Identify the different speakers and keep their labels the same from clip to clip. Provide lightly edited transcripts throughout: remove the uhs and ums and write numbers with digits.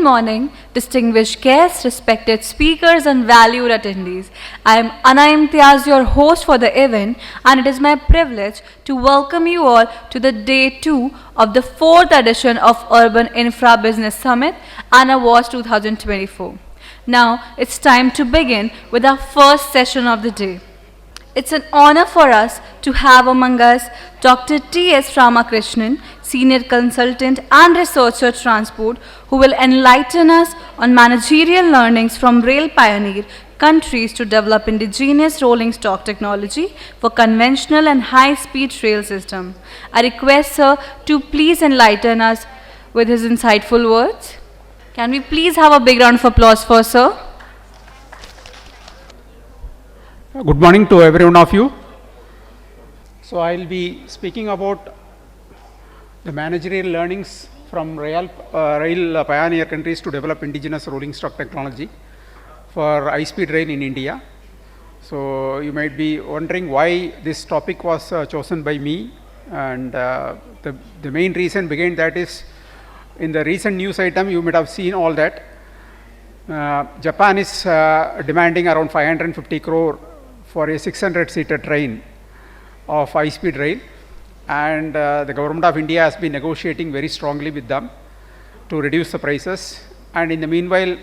Speaker 1: morning, distinguished guests, respected speakers, and valued attendees. I am Ana Imtiaz, your host for the event, and it is my privilege to welcome you all to the Day 2 of the 4th edition of Urban Infra Business Summit and Awards 2024. Now, it's time to begin with our first session of the day. It's an honor for us to have among us Dr. T.S. Ramakrishnan, Senior Consultant and Researcher Transport, who will enlighten us on managerial learnings from rail pioneer countries to develop indigenous rolling stock technology for conventional and high-speed rail system. I request Sir to please enlighten us with his insightful words. Can we please have a big round of applause for Sir?
Speaker 2: Good morning to every one of you. So I will be speaking about the managerial learnings from rail pioneer countries to develop indigenous rolling stock technology for high-speed rail in India. So you might be wondering why this topic was chosen by me, and the main reason behind that is in the recent news item you might have seen all that. Japan is demanding around 550 crore for a 600-seater train of high-speed rail, and the government of India has been negotiating very strongly with them to reduce the prices. And in the meanwhile,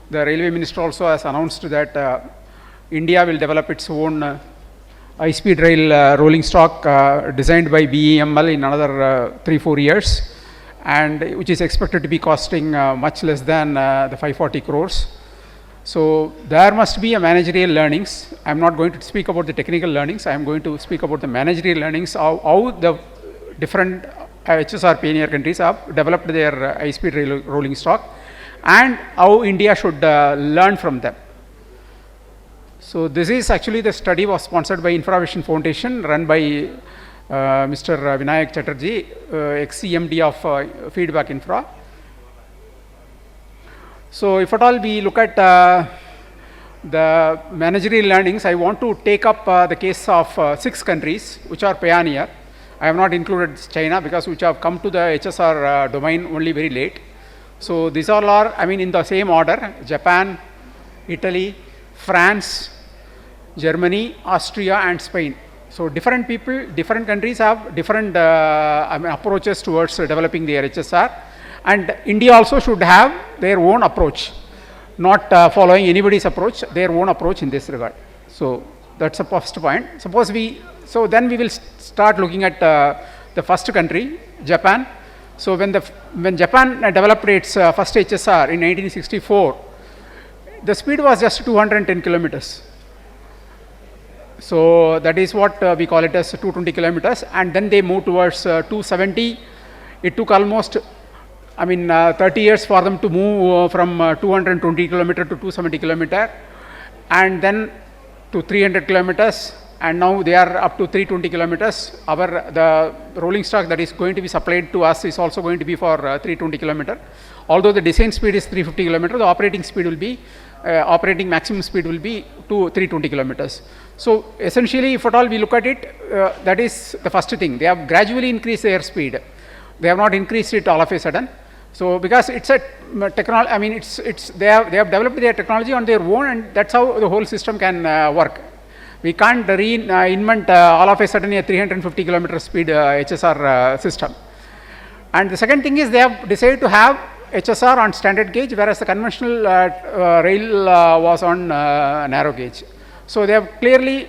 Speaker 2: the railway minister also has announced that India will develop its own high-speed rail rolling stock designed by BEML in another 3-4 years, and which is expected to be costing much less than the 540 crores. So there must be a managerial learnings. I am not going to speak about the technical learnings. I am going to speak about the managerial learnings, how the different HSR pioneer countries have developed their high-speed rolling stock, and how India should learn from them. So this is actually the study was sponsored by Infravision Foundation, run by Mr. Vinayak Chatterjee, ex-CMD of Feedback Infra. So if at all we look at the managerial learnings, I want to take up the case of 6 countries which are pioneer. I have not included China because which have come to the HSR domain only very late. So these all are, I mean, in the same order: Japan, Italy, France, Germany, Austria, and Spain. So different people, different countries have different approaches towards developing their HSR. And India also should have their own approach, not following anybody's approach, their own approach in this regard. So that's the first point. So then we will start looking at the first country, Japan. So when Japan developed its first HSR in 1964, the speed was just 210 kilometers. So that is what we call it as 220 kilometers, and then they moved towards 270. It took almost 30 years for them to move from 220 kilometer to 270 kilometer, and then to 300 kilometers, and now they are up to 320 kilometers. The rolling stock that is going to be supplied to us is also going to be for 320 kilometer. Although the design speed is 350 kilometer, the operating speed will be operating maximum speed will be to 320 kilometers. So essentially, if at all we look at it, that is the first thing. They have gradually increased their speed. They have not increased it all of a sudden. So because it's a technology, they have developed their technology on their own, and that's how the whole system can work. We can't reinvent all of a sudden a 350 kilometer speed HSR system. And the second thing is they have decided to have HSR on standard gauge, whereas the conventional rail was on narrow gauge. So they have clearly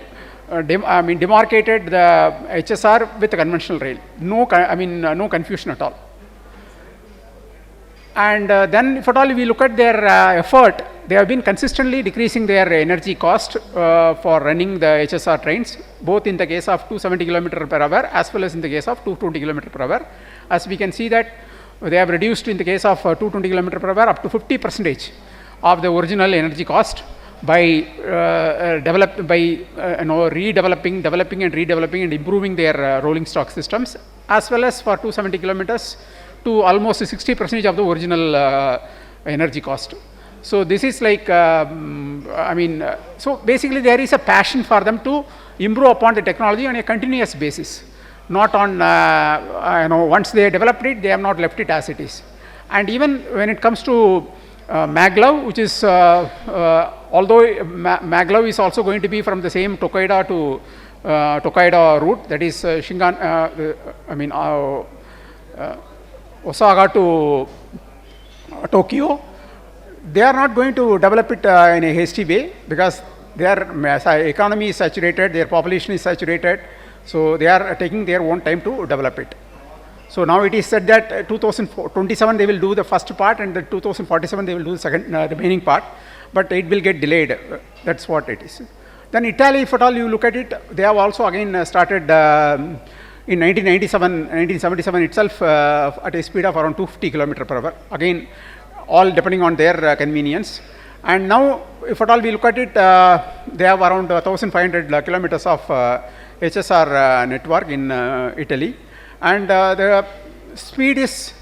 Speaker 2: demarcated the HSR with the conventional rail. No confusion at all. And then if at all we look at their effort, they have been consistently decreasing their energy cost for running the HSR trains, both in the case of 270 km per hour as well as in the case of 220 km per hour. As we can see that they have reduced in the case of 220 km per hour up to 50% of the original energy cost by redeveloping, developing and redeveloping and improving their rolling stock systems, as well as for 270 kilometers to almost 60% of the original energy cost. So this is like, so basically there is a passion for them to improve upon the technology on a continuous basis, not on, once they developed it, they have not left it as it is. And even when it comes to Maglev, which is, although Maglev is also going to be from the same Tokaido to Tokaido route, that is Osaka to Tokyo, they are not going to develop it in a hasty way because their economy is saturated, their population is saturated, so they are taking their own time to develop it. So now it is said that 2027 they will do the first part and the 2047 they will do the second remaining part, but it will get delayed. That's what it is. Then Italy, if at all you look at it, they have also again started in 1977 itself at a speed of around 250 km/h. Again, all depending on their convenience. And now, if at all we look at it, they have around 1,500 kilometers of HSR network in Italy. And the speed is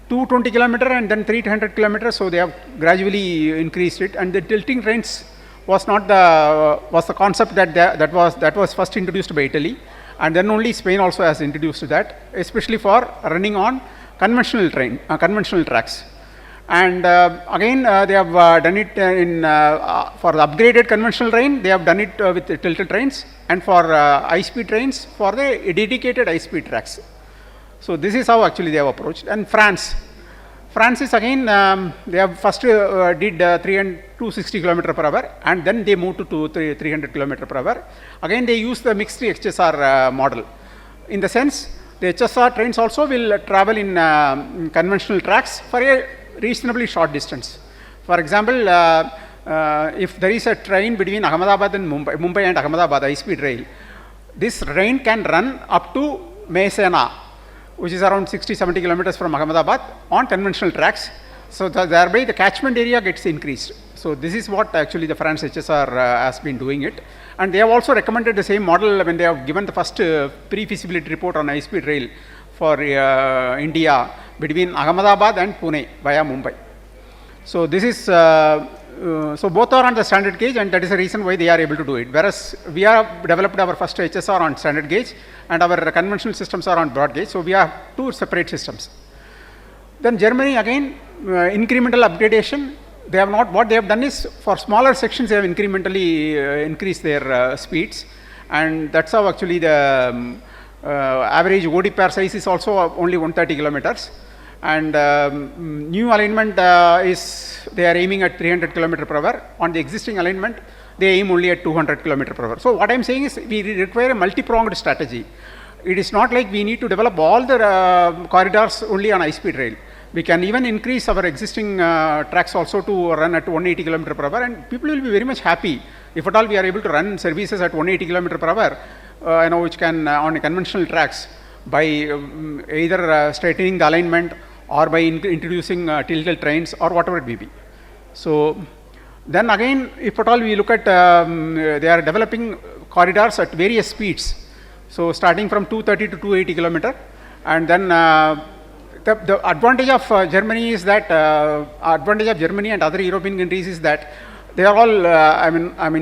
Speaker 2: 220 kilometer and then 300 kilometers, so they have gradually increased it. And the tilting trains was not the concept that was first introduced by Italy, and then only Spain also has introduced that, especially for running on conventional tracks. And again, they have done it for the upgraded conventional train. They have done it with the tilted trains, and for high-speed trains for the dedicated high-speed tracks. So this is how actually they have approached. And France is again, they have first did 260 km/h, and then they moved to 300 km/h. Again, they use the mixed HSR model. In the sense, the HSR trains also will travel in conventional tracks for a reasonably short distance. For example, if there is a train between Ahmedabad and Mumbai and Ahmedabad, high-speed rail, this train can run up to Mehsana, which is around 60-70 kilometers from Ahmedabad on conventional tracks. So thereby the catchment area gets increased. So this is what actually the France HSR has been doing it. And they have also recommended the same model when they have given the first pre-feasibility report on high-speed rail for India between Ahmedabad and Pune via Mumbai. So this is, so both are on the standard gauge, and that is the reason why they are able to do it. Whereas we have developed our first HSR on standard gauge and our conventional systems are on broad gauge. So we have two separate systems. Then Germany again, incremental upgradation. They have not, what they have done is for smaller sections they have incrementally increased their speeds, and that's how actually the average OD pair size is also only 130 kilometers. And new alignment is, they are aiming at 300 km/h. On the existing alignment, they aim only at 200 km/h. So what I am saying is we require a multi-pronged strategy. It is not like we need to develop all the corridors only on high-speed rail. We can even increase our existing tracks also to run at 180 km/h, and people will be very much happy if at all we are able to run services at 180 km/h, which can on conventional tracks by either straightening the alignment or by introducing tilted trains or whatever it may be. So then again, if at all we look at, they are developing corridors at various speeds. So starting from 230 to 280 km, and then the advantage of Germany is that, advantage of Germany and other European countries is that they are all,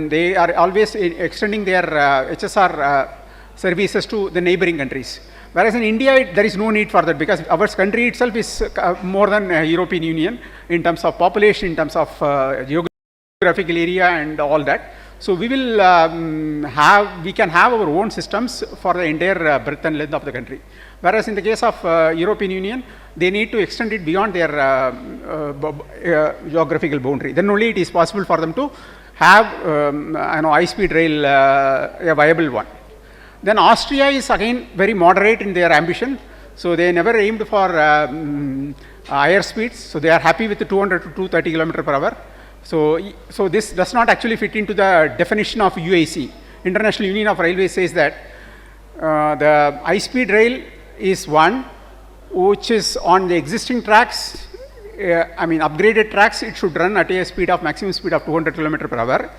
Speaker 2: they are always extending their HSR services to the neighboring countries. Whereas in India, there is no need for that because our country itself is more than European Union in terms of population, in terms of geographical area and all that. So we will we can have our own systems for the entire breadth and length of the country. Whereas in the case of European Union, they need to extend it beyond their geographical boundary. Then only it is possible for them to have high-speed rail, a viable one. Then Austria is again very moderate in their ambition. So they never aimed for higher speeds. So they are happy with the 200 to 230 km/h. So this does not actually fit into the definition of UIC. International Union of Railways says that the high-speed rail is one which is on the existing tracks, upgraded tracks, it should run at a speed of maximum speed of 200 km/h.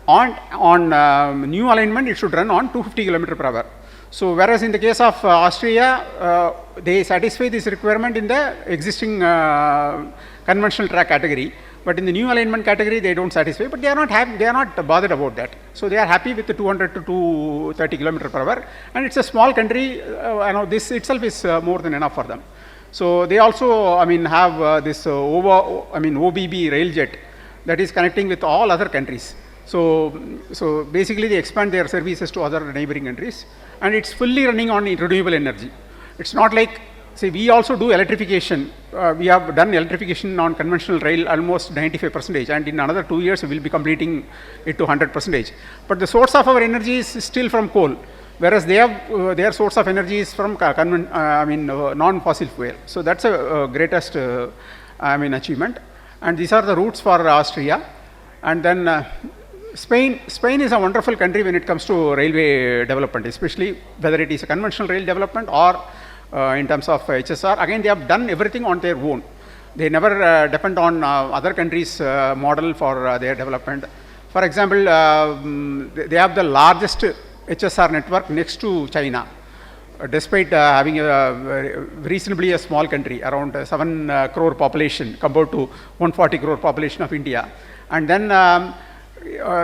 Speaker 2: On new alignment, it should run on 250 km/h. So whereas in the case of Austria, they satisfy this requirement in the existing conventional track category, but in the new alignment category they don't satisfy, but they are not bothered about that. So they are happy with the 200 to 230 km/h, and it's a small country, this itself is more than enough for them. So they also, I mean, have this OBB railjet that is connecting with all other countries. So basically they expand their services to other neighboring countries, and it's fully running on renewable energy. It's not like, see, we also do electrification. We have done electrification on conventional rail almost 95%, and in another 2 years we will be completing it to 100%. But the source of our energy is still from coal, whereas they have their source of energy is from non-fossil fuel. So that's a greatest achievement. And these are the routes for Austria. And then Spain is a wonderful country when it comes to railway development, especially whether it is a conventional rail development or in terms of HSR. Again, they have done everything on their own. They never depend on other countries' model for their development. For example, they have the largest HSR network next to China, despite having a reasonably a small country, around 7 crore population compared to 140 crore population of India. And then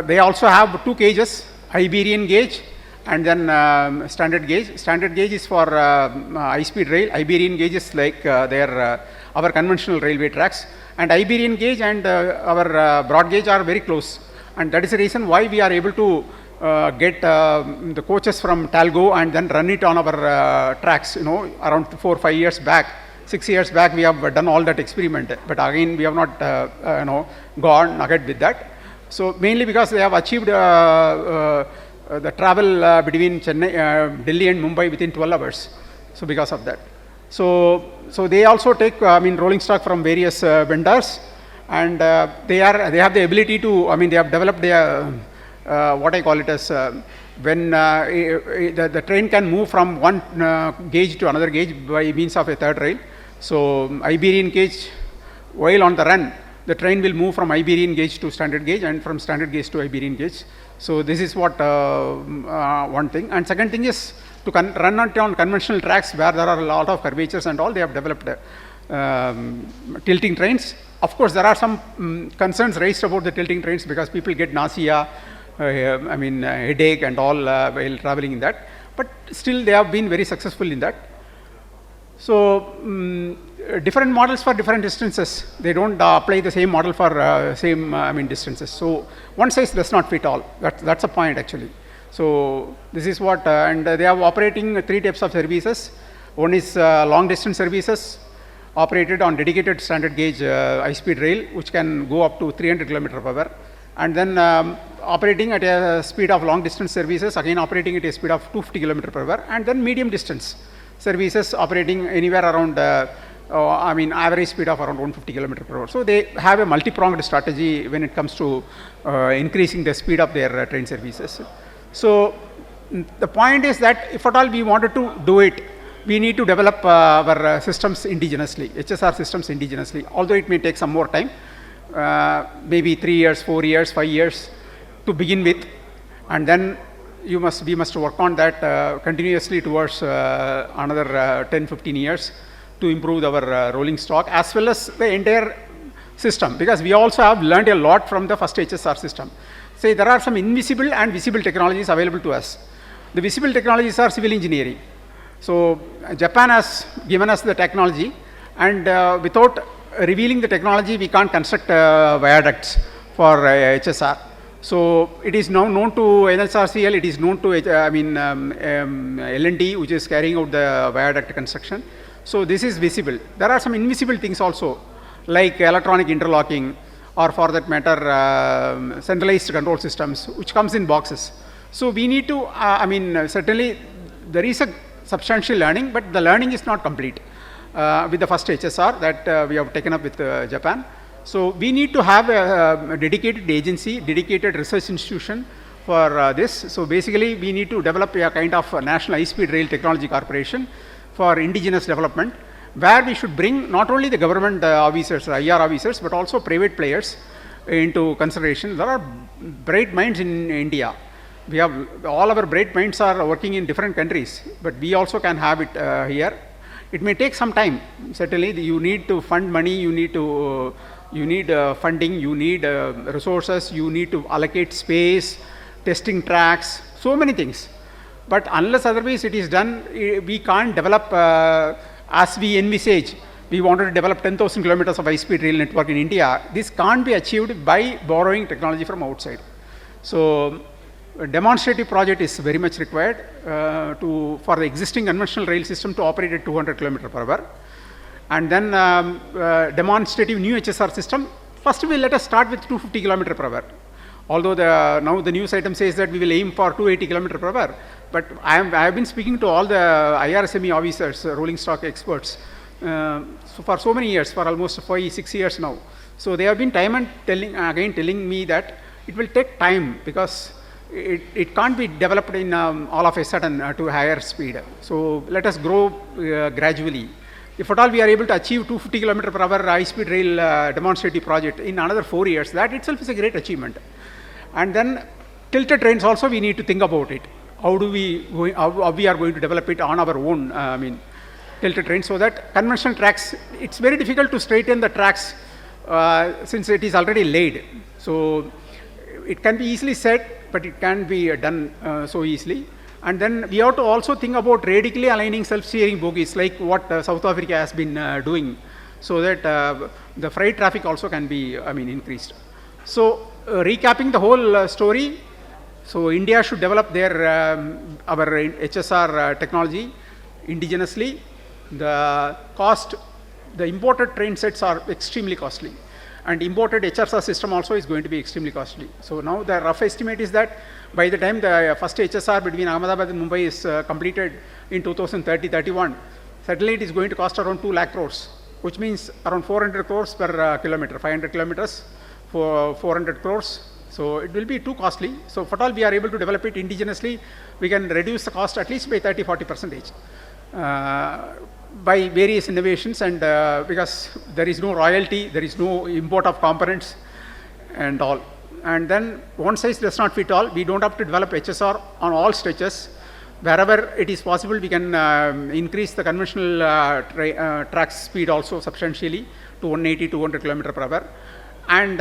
Speaker 2: they also have 2 gauges, Iberian gauge and then standard gauge. Standard gauge is for high-speed rail. Iberian gauge is like our conventional railway tracks. And Iberian gauge and our broad gauge are very close. And that is the reason why we are able to get the coaches from Talgo and then run it on our tracks. Around 4 or 5 years back, 6 years back, we have done all that experiment. But again, we have not gone ahead with that. So mainly because they have achieved the travel between Delhi and Mumbai within 12 hours. So because of that. So they also take rolling stock from various vendors, and they have the ability to, they have developed what I call it as when the train can move from one gauge to another gauge by means of a third rail. So Iberian gauge, while on the run, the train will move from Iberian gauge to standard gauge and from standard gauge to Iberian gauge. So this is what one thing. And second thing is to run on conventional tracks where there are a lot of curvatures and all. They have developed tilting trains. Of course, there are some concerns raised about the tilting trains because people get nausea, headache and all while traveling in that. But still, they have been very successful in that. So different models for different distances. They don't apply the same model for same distances. So one size does not fit all. That's a point actually. So this is what, and they are operating 3 types of services. One is long distance services operated on dedicated standard gauge high-speed rail, which can go up to 300 km/h. And then operating at a speed of long distance services, again operating at a speed of 250 km/h. And then medium distance services operating anywhere around average speed of around 150 km/h. So they have a multi-pronged strategy when it comes to increasing the speed of their train services. So the point is that if at all we wanted to do it, we need to develop our systems indigenously, HSR systems indigenously, although it may take some more time, maybe 3 years, 4 years, 5 years to begin with, and then we must work on that continuously towards another 10-15 years to improve our rolling stock as well as the entire system, because we also have learned a lot from the first HSR system. Say there are some invisible and visible technologies available to us. The visible technologies are civil engineering. So Japan has given us the technology, and without revealing the technology, we can't construct viaducts for HSR. So it is now known to NSRCL, it is known to L&T, which is carrying out the viaduct construction. So this is visible. There are some invisible things also, like electronic interlocking, or for that matter, centralized control systems, which comes in boxes. So we need to, certainly there is a substantial learning, but the learning is not complete with the first HSR that we have taken up with Japan. So we need to have a dedicated agency, dedicated research institution for this. So basically we need to develop a kind of National High-Speed Rail Technology Corporation for indigenous development, where we should bring not only the government officers, IR officers, but also private players into consideration. There are bright minds in India. We have, all our bright minds are working in different countries, but we also can have it here. It may take some time. Certainly, you need to fund money, you need funding, you need resources, you need to allocate space, testing tracks, so many things. But unless otherwise it is done, we can't develop as we envisage, we wanted to develop 10,000 kilometers of high-speed rail network in India. This can't be achieved by borrowing technology from outside. So a demonstrative project is very much required for the existing conventional rail system to operate at 200 km per hour. And then demonstrative new HSR system, first let us start with 250 km per hour. Although now the news item says that we will aim for 280 km per hour, but I have been speaking to all the IRSME officers, rolling stock experts, for so many years, for almost 5-6 years now. So they have been time and telling me that it will take time because it can't be developed in all of a sudden to higher speed. So let us grow gradually. If at all we are able to achieve 250 km per hour high-speed rail demonstrative project in another 4 years, that itself is a great achievement. And then tilted trains also we need to think about it. How we are going to develop it on our own, tilted trains, so that conventional tracks, it's very difficult to straighten the tracks since it is already laid. So it can be easily said, but it can be done so easily. And then we have to also think about radically aligning self-steering bogies like what South Africa has been doing, so that the freight traffic also can be increased. So recapping the whole story, so India should develop their our HSR technology indigenously. The imported train sets are extremely costly, and imported HSR system also is going to be extremely costly. So now the rough estimate is that by the time the first HSR between Ahmedabad and Mumbai is completed in 2030-31, certainly it is going to cost around 2 lakh crores, which means around 400 crores per kilometer, 500 kilometers for 400 crores. So it will be too costly. So if at all we are able to develop it indigenously, we can reduce the cost at least by 30-40% by various innovations, and because there is no royalty, there is no import of components and all. And then one size does not fit all. We don't have to develop HSR on all stretches. Wherever it is possible, we can increase the conventional track speed also substantially to 180-200 km per hour. And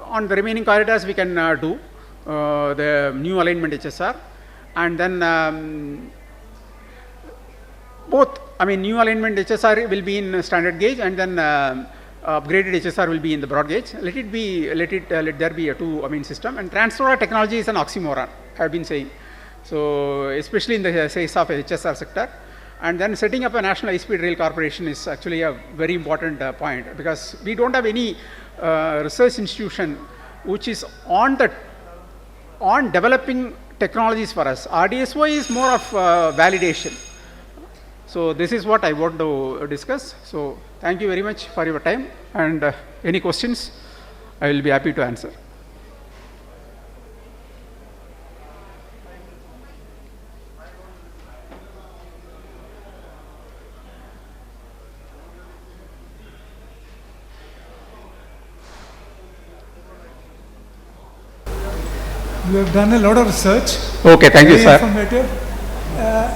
Speaker 2: on the remaining corridors, we can do the new alignment HSR. And then both, new alignment HSR will be in standard gauge, and then upgraded HSR will be in the broad gauge. Let there be a two system. And transfer technology is an oxymoron, I have been saying. So especially in the case of HSR sector. And then setting up a national high-speed rail corporation is actually a very important point, because we don't have any research institution which is on developing technologies for us. RDSO is more of validation. So this is what I want to discuss. So thank you very much for your time, and any questions I will be happy to answer.
Speaker 3: You have done a lot of research.
Speaker 2: Okay, thank you, sir.
Speaker 3: Informative.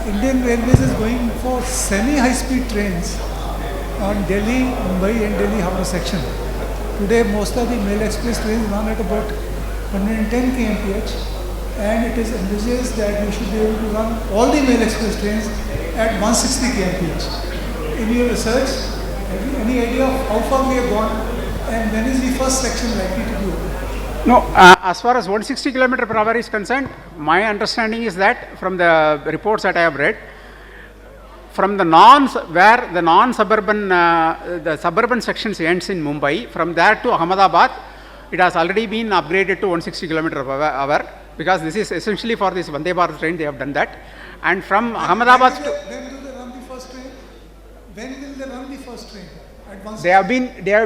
Speaker 3: Indian Railways is going for semi-high-speed trains on Delhi, Mumbai and Delhi Howrah section. Today, most of the Mail Express trains run at about 110 kmph, and it is envisaged that we should be able to run all the Mail Express trains at 160 kmph. In your research, have you any idea of how far we have gone, and when is the first section likely to be open?
Speaker 2: No, as far as 160 km per hour is concerned, my understanding is that from the reports that I have read, from the where the non-suburban, the suburban sections ends in Mumbai, from there to Ahmedabad, it has already been upgraded to 160 km per hour, because this is essentially for this Vande Bharat train, they have done that. And from Ahmedabad to...
Speaker 3: When do they run the first train? When will they run the first train?
Speaker 2: They have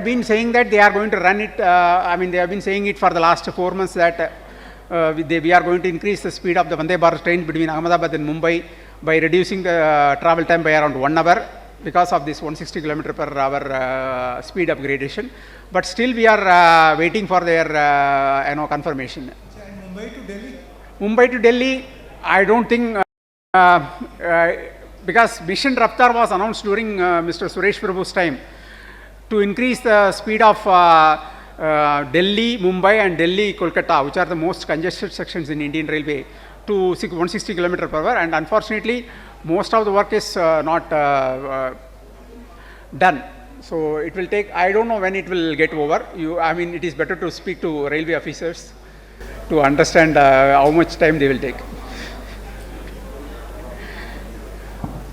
Speaker 2: been saying that they are going to run it, they have been saying it for the last 4 months that we are going to increase the speed of the Vande Bharat train between Ahmedabad and Mumbai by reducing the travel time by around 1 hour because of this 160 km per hour speed upgradation. But still we are waiting for their confirmation.
Speaker 3: And Mumbai to Delhi?
Speaker 2: Mumbai to Delhi, I don't think, because Mission Raftar was announced during Mr. Suresh Prabhu's time, to increase the speed of Delhi, Mumbai and Delhi, Kolkata, which are the most congested sections in Indian Railway, to 160 km per hour. And unfortunately, most of the work is not done. So it will take, I don't know when it will get over. I mean, it is better to speak to railway officers to understand how much time they will take.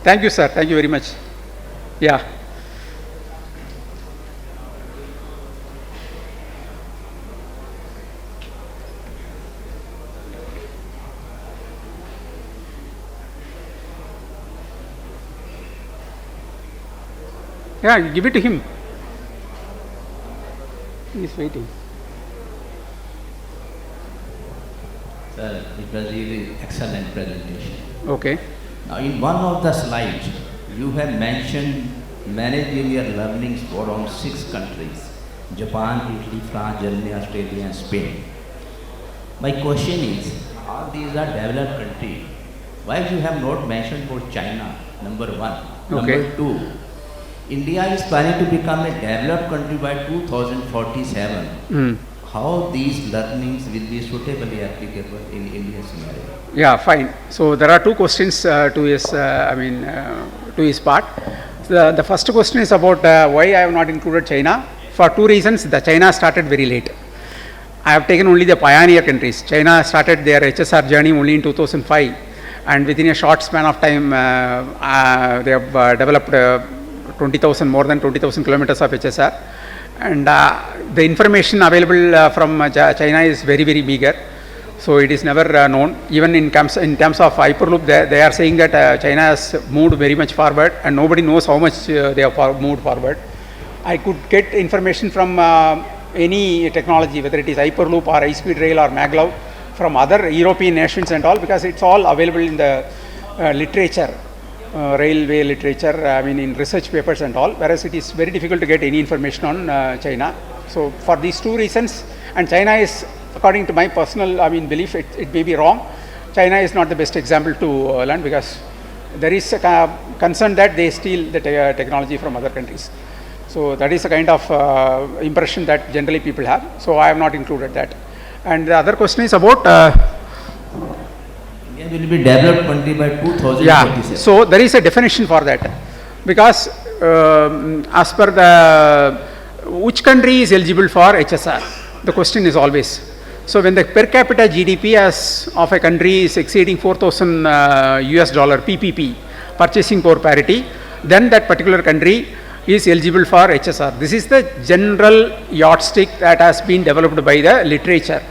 Speaker 2: Thank you, sir. Thank you very much. Yeah. Yeah, give it to him. He is waiting.
Speaker 4: Sir, it was really excellent presentation.
Speaker 2: Okay.
Speaker 4: Now, in one of the slides, you have mentioned managerial learnings for around 6 countries: Japan, Italy, France, Germany, Australia, and Spain. My question is, all these are developed countries. Why you have not mentioned for China? Number one.
Speaker 2: Okay.
Speaker 4: Number two, India is planning to become a developed country by 2047. How these learnings will be suitably applicable in India's scenario?
Speaker 2: Yeah, fine. So there are 2 questions to his part. The first question is about why I have not included China. For 2 reasons. The China started very late. I have taken only the pioneer countries. China started their HSR journey only in 2005, and within a short span of time, they have developed more than 20,000 kilometers of HSR, and the information available from China is very, very meager. So it is never known. Even in terms of Hyperloop, they are saying that China has moved very much forward, and nobody knows how much they have moved forward. I could get information from any technology, whether it is Hyperloop or high-speed rail or maglev, from other European nations and all, because it's all available in the literature. Railway literature, I mean in research papers and all, whereas it is very difficult to get any information on China. So for these 2 reasons, and China is, according to my personal belief, it may be wrong, China is not the best example to learn, because there is a concern that they steal the technology from other countries. So that is a kind of impression that generally people have. So I have not included that. And the other question is about
Speaker 4: India will be developed country by 2047.
Speaker 2: Yeah, so there is a definition for that, because as per the which country is eligible for HSR, the question is always. So when the per capita GDP as of a country is exceeding $4,000 PPP, purchasing power parity, then that particular country is eligible for HSR. This is the general yardstick that has been developed by the literature.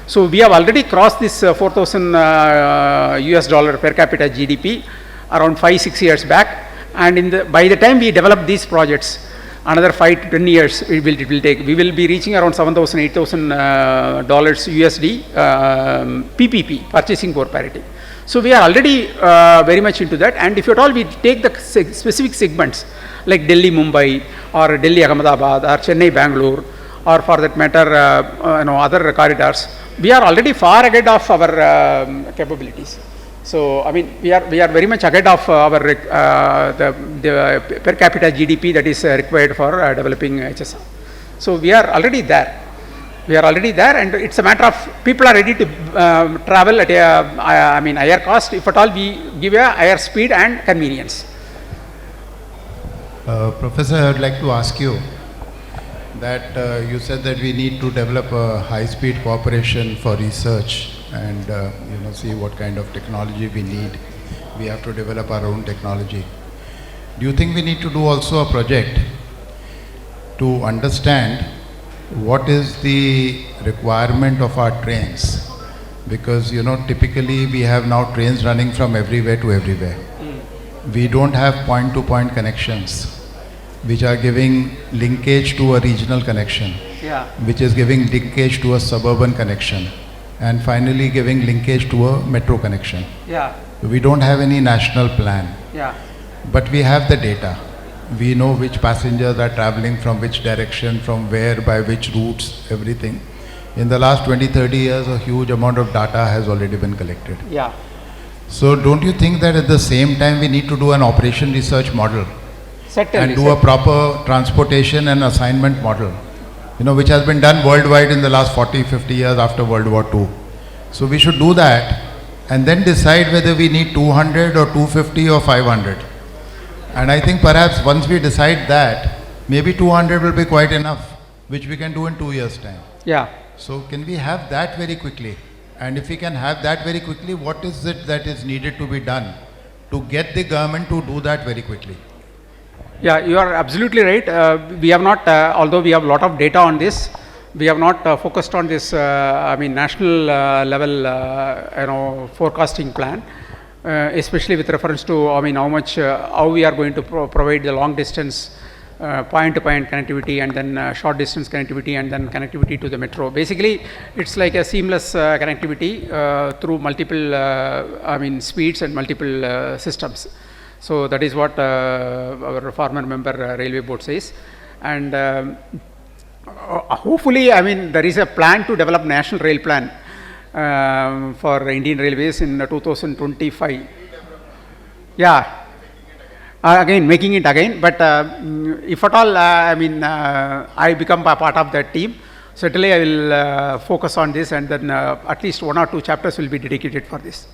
Speaker 2: So we have already crossed this $4,000 per capita GDP around 5-6 years back, and by the time we develop these projects, another 5 to 10 years it will take. We will be reaching around $7,000, $8,000 USD PPP, purchasing power parity. So we are already very much into that, and if at all we take the specific segments like Delhi Mumbai or Delhi Ahmedabad or Chennai Bangalore, or for that matter other corridors, we are already far ahead of our capabilities. So I mean we are very much ahead of our the per capita GDP that is required for developing HSR. So we are already there. And it's a matter of people are ready to travel at a higher cost, if at all we give a higher speed and convenience.
Speaker 5: Professor, I would like to ask you that you said that we need to develop a high-speed cooperation for research and see what kind of technology we need. We have to develop our own technology. Do you think we need to do also a project to understand what is the requirement of our trains? Because typically we have now trains running from everywhere to everywhere. We don't have point-to-point connections which are giving linkage to a regional connection, which is giving linkage to a suburban connection, and finally giving linkage to a metro connection. We don't have any national plan, but we have the data. We know which passengers are traveling from which direction, from where, by which routes, everything. In the last 20-30 years, a huge amount of data has already been collected. So don't you think that at the same time we need to do an operation research model?
Speaker 2: Certainly,
Speaker 5: and do a proper transportation and assignment model, which has been done worldwide in the last 40-50 years after World War II. So we should do that and then decide whether we need 200 or 250 or 500. And I think perhaps once we decide that, maybe 200 will be quite enough, which we can do in 2 years' time.
Speaker 2: Yeah.
Speaker 5: So can we have that very quickly? And if we can have that very quickly, what is it that is needed to be done to get the government to do that very quickly?
Speaker 2: Yeah, you are absolutely right. We have not, although we have a lot of data on this, we have not focused on this, national level, forecasting plan, especially with reference to, how much, how we are going to provide the long distance point-to-point connectivity, and then short distance connectivity, and then connectivity to the metro. Basically, it's like a seamless connectivity through multiple, speeds and multiple systems. So that is what our former member railway board says. And hopefully, there is a plan to develop national rail plan for Indian Railways in 2025. Yeah. Again, making it again, but if at all, I become a part of that team, certainly I will focus on this, and then at least 1 or 2 chapters will be dedicated for this.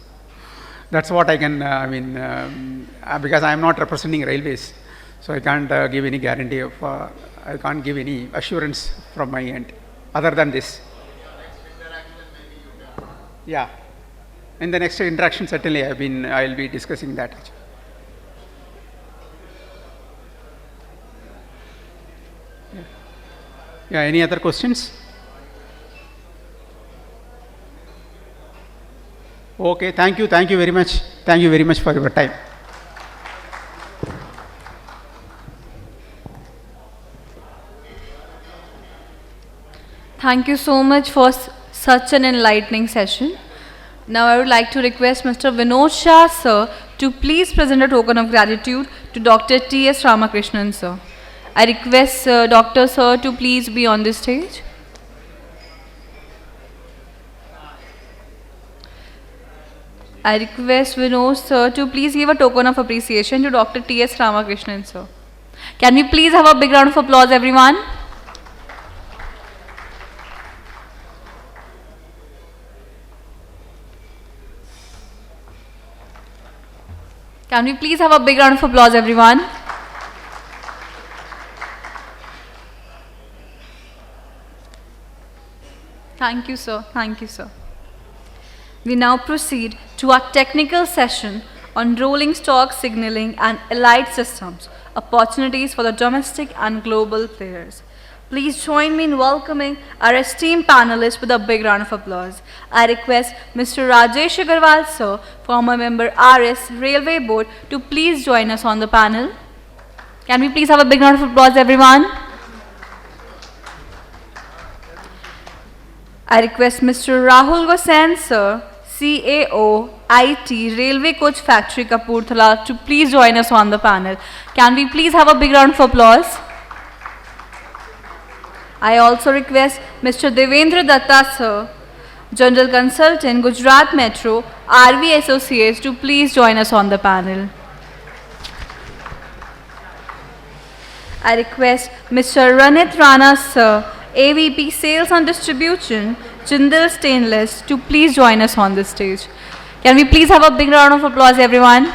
Speaker 2: That's what I can, because I am not representing railways, so I can't give any guarantee of, I can't give any assurance from my end, other than this. Yeah, in the next interaction, certainly I will be discussing that. Yeah, any other questions? Okay, thank you very much. Thank you very much for your time.
Speaker 1: Thank you so much for such an enlightening session. Now I would like to request Mr. Vinod Shah sir to please present a token of gratitude to Dr. T.S. Ramakrishnan sir. I request Dr. Sir to please be on the stage. I request Vinod sir to please give a token of appreciation to Dr. T.S. Ramakrishnan sir. Can we please have a big round of applause, everyone? Can we please have a big round of applause, everyone? Thank you, sir. Thank you, sir. We now proceed to our technical session on rolling stock signaling and allied systems, opportunities for the domestic and global players. Please join me in welcoming our esteemed panelists with a big round of applause. I request Mr. Rajesh Agarwal, sir, former member RS Railway Board, to please join us on the panel. Can we please have a big round of applause, everyone? I request Mr. Rahul Gosain, sir, CAO, IT, Railway Coach Factory, Kapurthala, to please join us on the panel. Can we please have a big round of applause? I also request Mr. Devendra Datta, sir, General Consultant, Gujarat Metro, RV Associates, to please join us on the panel. I request Mr. Ranit Rana, sir, AVP Sales and Distribution, Jindal Stainless, to please join us on this stage. Can we please have a big round of applause, everyone?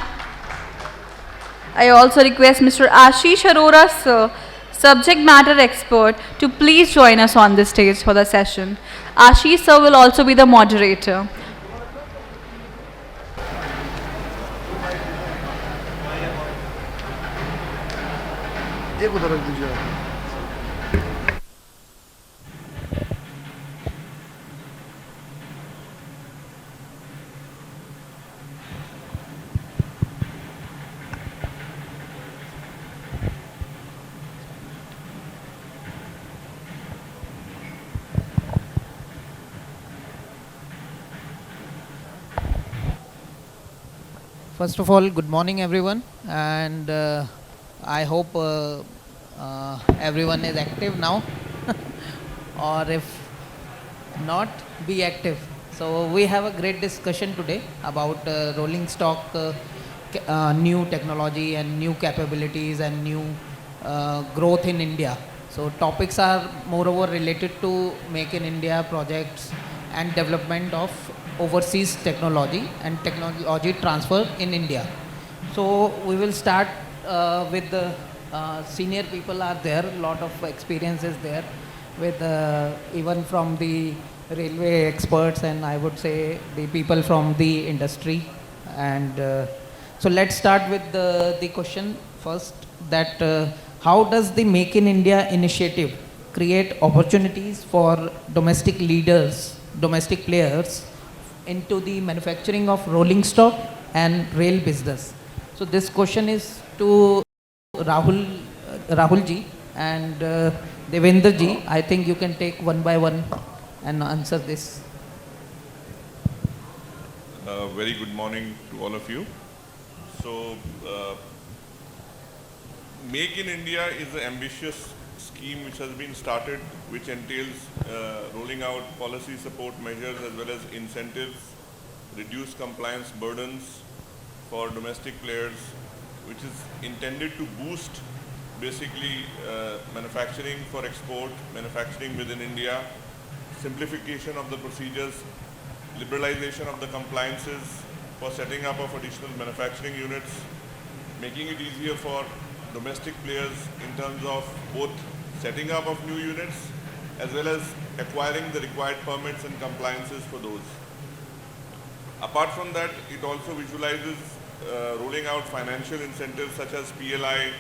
Speaker 1: I also request Mr. Ashish Arora, sir, subject matter expert, to please join us on this stage for the session. Ashish, sir, will also be the moderator.
Speaker 6: First of all, good morning everyone, and I hope everyone is active now or if not, be active. So we have a great discussion today about rolling stock, new technology and new capabilities and new growth in India. So topics are moreover related to Make in India projects and development of overseas technology and technology transfer in India. So we will start with the senior people are there, lot of experiences there with even from the railway experts and I would say the people from the industry. And so let's start with the question first, that how does the Make in India initiative create opportunities for domestic leaders, domestic players into the manufacturing of rolling stock and rail business? So this question is to Rahul ji and Devendra ji. I think you can take one by one and answer this.
Speaker 7: Very good morning to all of you. So, Make in India is an ambitious scheme which has been started, which entails rolling out policy support measures as well as incentives, reduce compliance burdens for domestic players, which is intended to boost basically manufacturing for export, manufacturing within India, simplification of the procedures, liberalization of the compliances for setting up of additional manufacturing units, making it easier for domestic players in terms of both setting up of new units as well as acquiring the required permits and compliances for those. Apart from that, it also visualizes rolling out financial incentives such as PLI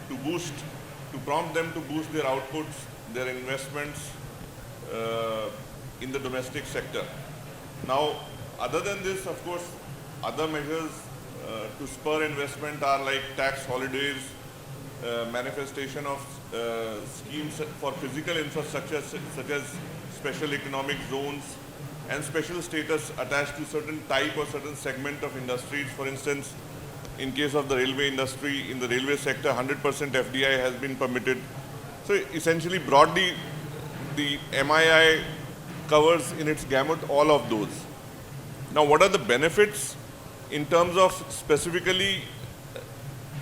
Speaker 7: to prompt them to boost their outputs, their investments in the domestic sector. Now, other than this, of course, other measures to spur investment are like tax holidays, manifestation of schemes for physical infrastructure such as special economic zones and special status attached to certain type or certain segment of industries. For instance, in case of the railway industry, in the railway sector, 100% FDI has been permitted. So essentially, broadly, the MII covers in its gamut all of those. Now, what are the benefits in terms of specifically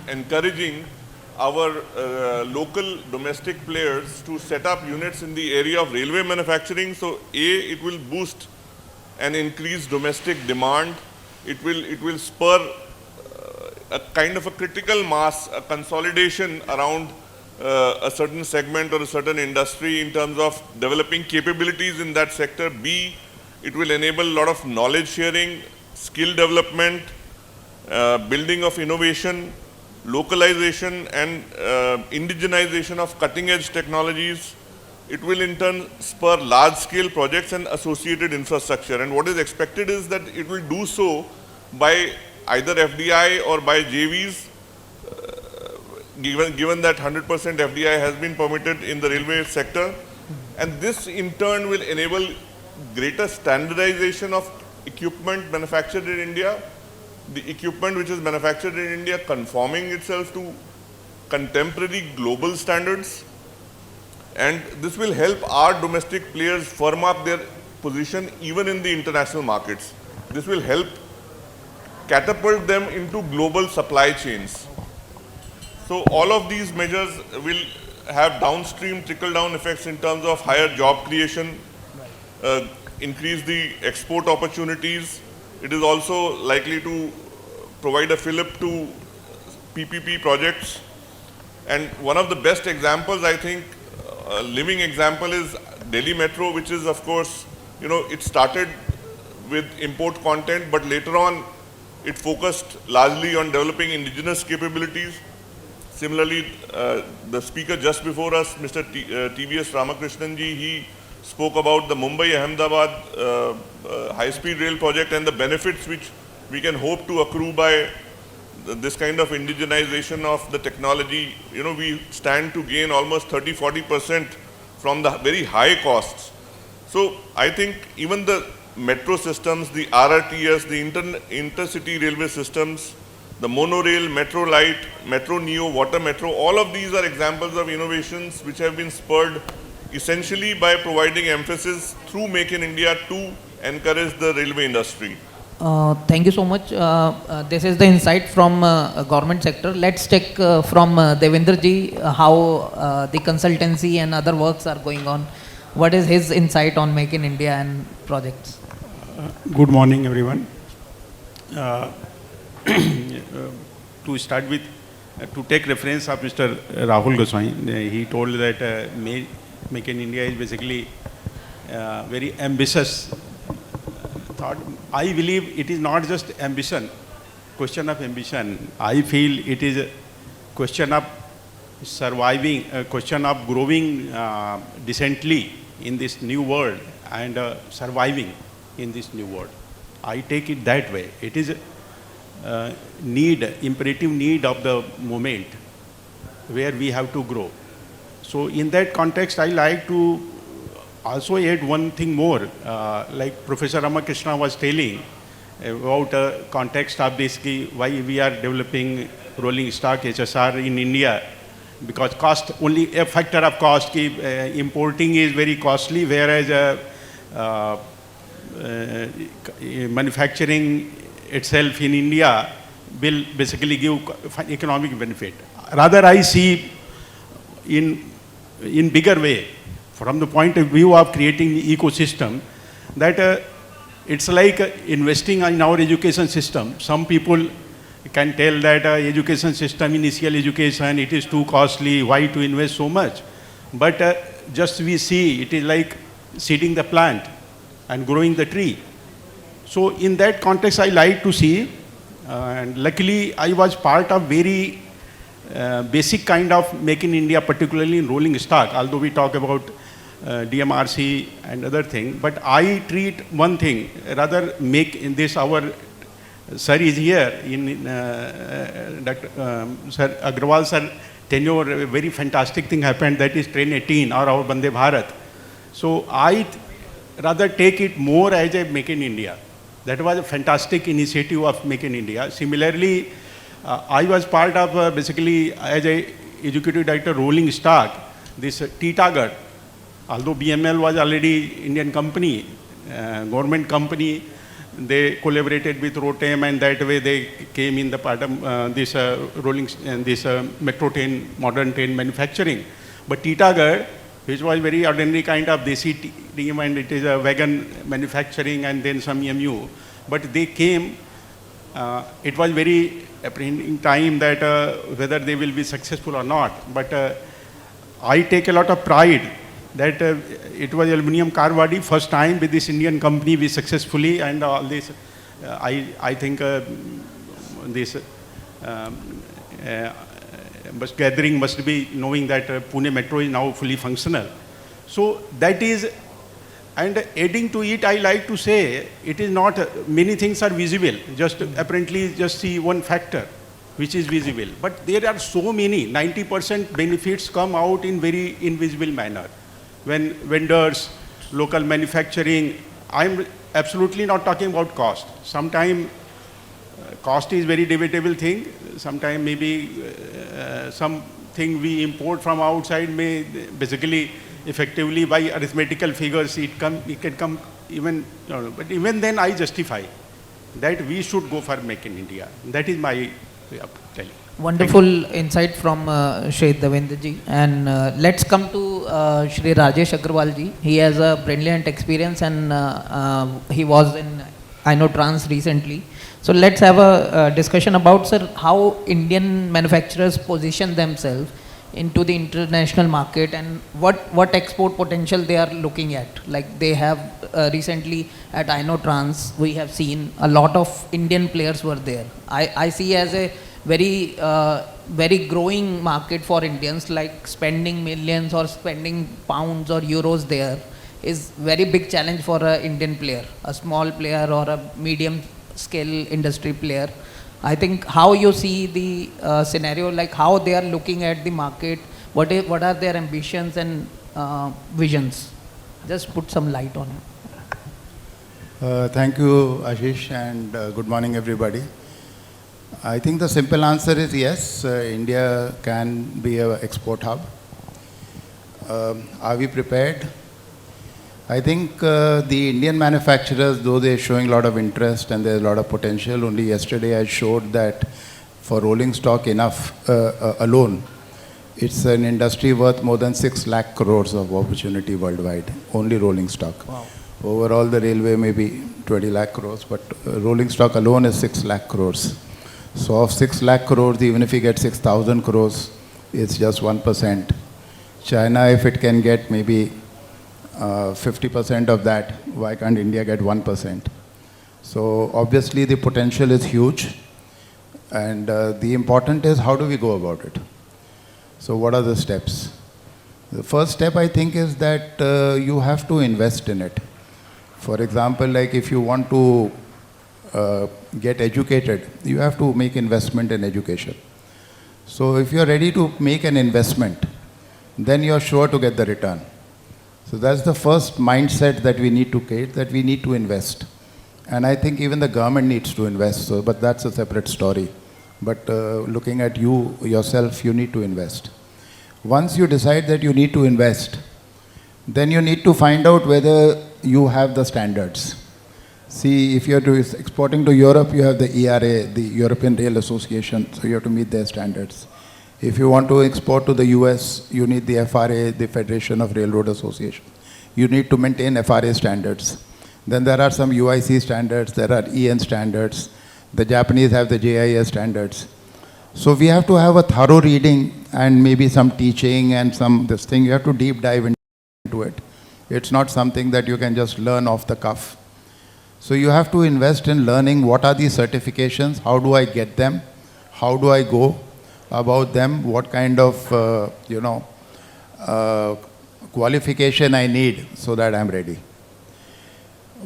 Speaker 7: encouraging our local domestic players to set up units in the area of railway manufacturing? So, it will boost and increase domestic demand. It will spur a kind of a critical mass, a consolidation around a certain segment or a certain industry in terms of developing capabilities in that sector. B, it will enable a lot of knowledge sharing, skill development, building of innovation, localization and indigenization of cutting edge technologies. It will in turn spur large scale projects and associated infrastructure. And what is expected is that it will do so by either FDI or by JVs, given that 100% FDI has been permitted in the railway sector. And this in turn will enable greater standardization of equipment manufactured in India, the equipment which is manufactured in India conforming itself to contemporary global standards. And this will help our domestic players firm up their position even in the international markets. This will help catapult them into global supply chains. So all of these measures will have downstream trickle-down effects in terms of higher job creation, increase the export opportunities. It is also likely to provide a fillip to PPP projects. And one of the best examples, I think, a living example is Delhi Metro, which is, of course, it started with import content, but later on it focused largely on developing indigenous capabilities. Similarly, the speaker just before us, Mr. TVS Ramakrishnan ji, he spoke about the Mumbai-Ahmedabad high-speed rail project and the benefits which we can hope to accrue by this kind of indigenization of the technology. We stand to gain almost 30-40% from the very high costs. So I think even the metro systems, the RRTS, the intercity railway systems, the monorail, Metro Light, Metro Neo, Water Metro, all of these are examples of innovations which have been spurred essentially by providing emphasis through Make in India to encourage the railway industry.
Speaker 6: Thank you so much. This is the insight from government sector. Let's take from Devendra ji how the consultancy and other works are going on. What is his insight on Make in India and projects?
Speaker 8: Good morning, everyone. To start with, to take reference of Mr. Rahul Goswami, he told that Make in India is basically very ambitious thought. I believe it is not just ambition, question of ambition. I feel it is a question of surviving, a question of growing decently in this new world and surviving in this new world. I take it that way. It is imperative need of the moment where we have to grow. So in that context, I like to also add one thing more, like Professor Ramakrishna was telling about context of this, why we are developing rolling stock HSR in India, because cost, only a factor of cost, importing is very costly, whereas manufacturing itself in India will basically give economic benefit. Rather, I see in bigger way, from the point of view of creating the ecosystem, that it's like investing in our education system. Some people can tell that education system, initial education, it is too costly, why to invest so much? But just we see, it is like seeding the plant and growing the tree. So in that context, I like to see, and luckily I was part of very basic kind of Make in India, particularly in rolling stock, although we talk about DMRC and other thing, but I treat one thing, rather make in this our sir is here in Sir Agrawal sir tenure, a very fantastic thing happened, that is Train 18 or our Vande Bharat. So I rather take it more as a Make in India. That was a fantastic initiative of Make in India. Similarly, I was part of basically as a executive director rolling stock, this Titagarh. Although BML was already Indian company, government company, they collaborated with Rotem, and that way they came in the part of this rolling, this metro train, modern train manufacturing. But Titagarh, which was very ordinary kind of desi team, and it is a wagon manufacturing and then some EMU. But they came, it was very apprehending time that whether they will be successful or not. But I take a lot of pride that it was aluminium car body, first time with this Indian company we successfully, and all this, I think this gathering must be knowing that Pune Metro is now fully functional. So that is, and adding to it, I like to say, it is not, many things are visible, just apparently just see one factor which is visible. But there are so many, 90% benefits come out in very invisible manner. When vendors, local manufacturing, I'm absolutely not talking about cost. Sometimes cost is very debatable thing. Sometimes maybe something we import from outside may basically effectively by arithmetical figures it can come even, but even then I justify that we should go for Make in India. That is my way of telling.
Speaker 6: Wonderful insight from Shri Devendra ji. And let's come to Shri Rajesh Agrawal ji. He has a brilliant experience, and he was in RailTrans recently. So let's have a discussion about, sir, how Indian manufacturers position themselves into the international market, and what export potential they are looking at. Like they have recently at RailTrans, we have seen a lot of Indian players were there. I see as a very growing market for Indians, like spending millions or spending pounds or euros there is very big challenge for an Indian player, a small player or a medium scale industry player. I think how you see the scenario, like how they are looking at the market, what are their ambitions and visions? Just put some light on it.
Speaker 5: Thank you, Ashish, and good morning, everybody. I think the simple answer is yes, India can be an export hub. Are we prepared? I think the Indian manufacturers, though they're showing a lot of interest and there's a lot of potential, only yesterday I showed that for rolling stock alone, it's an industry worth more than 6 lakh crores of opportunity worldwide, only rolling stock.
Speaker 6: Wow.
Speaker 5: Overall, the railway may be 20 lakh crores, but rolling stock alone is 6 lakh crores. So of 6 lakh crores, even if you get 6,000 crores, it's just 1%. China, if it can get maybe 50% of that, why can't India get 1%? So obviously the potential is huge, and the important is how do we go about it? So what are the steps? The first step, I think, is that you have to invest in it. For example, like if you want to get educated, you have to make investment in education. So if you're ready to make an investment, then you're sure to get the return. So that's the first mindset that we need to create, that we need to invest. And I think even the government needs to invest, so, but that's a separate story. But looking at you, yourself, you need to invest. Once you decide that you need to invest, then you need to find out whether you have the standards. See, if you're exporting to Europe, you have the ERA, the European Rail Association, so you have to meet their standards. If you want to export to the US, you need the FRA, the Federation of Railroad Association. You need to maintain FRA standards. Then there are some UIC standards, there are EN standards. The Japanese have the JIS standards. So we have to have a thorough reading and maybe some teaching and some this thing. You have to deep dive into it. It's not something that you can just learn off the cuff. So you have to invest in learning what are these certifications, how do I get them, how do I go about them, what kind of qualification I need so that I'm ready.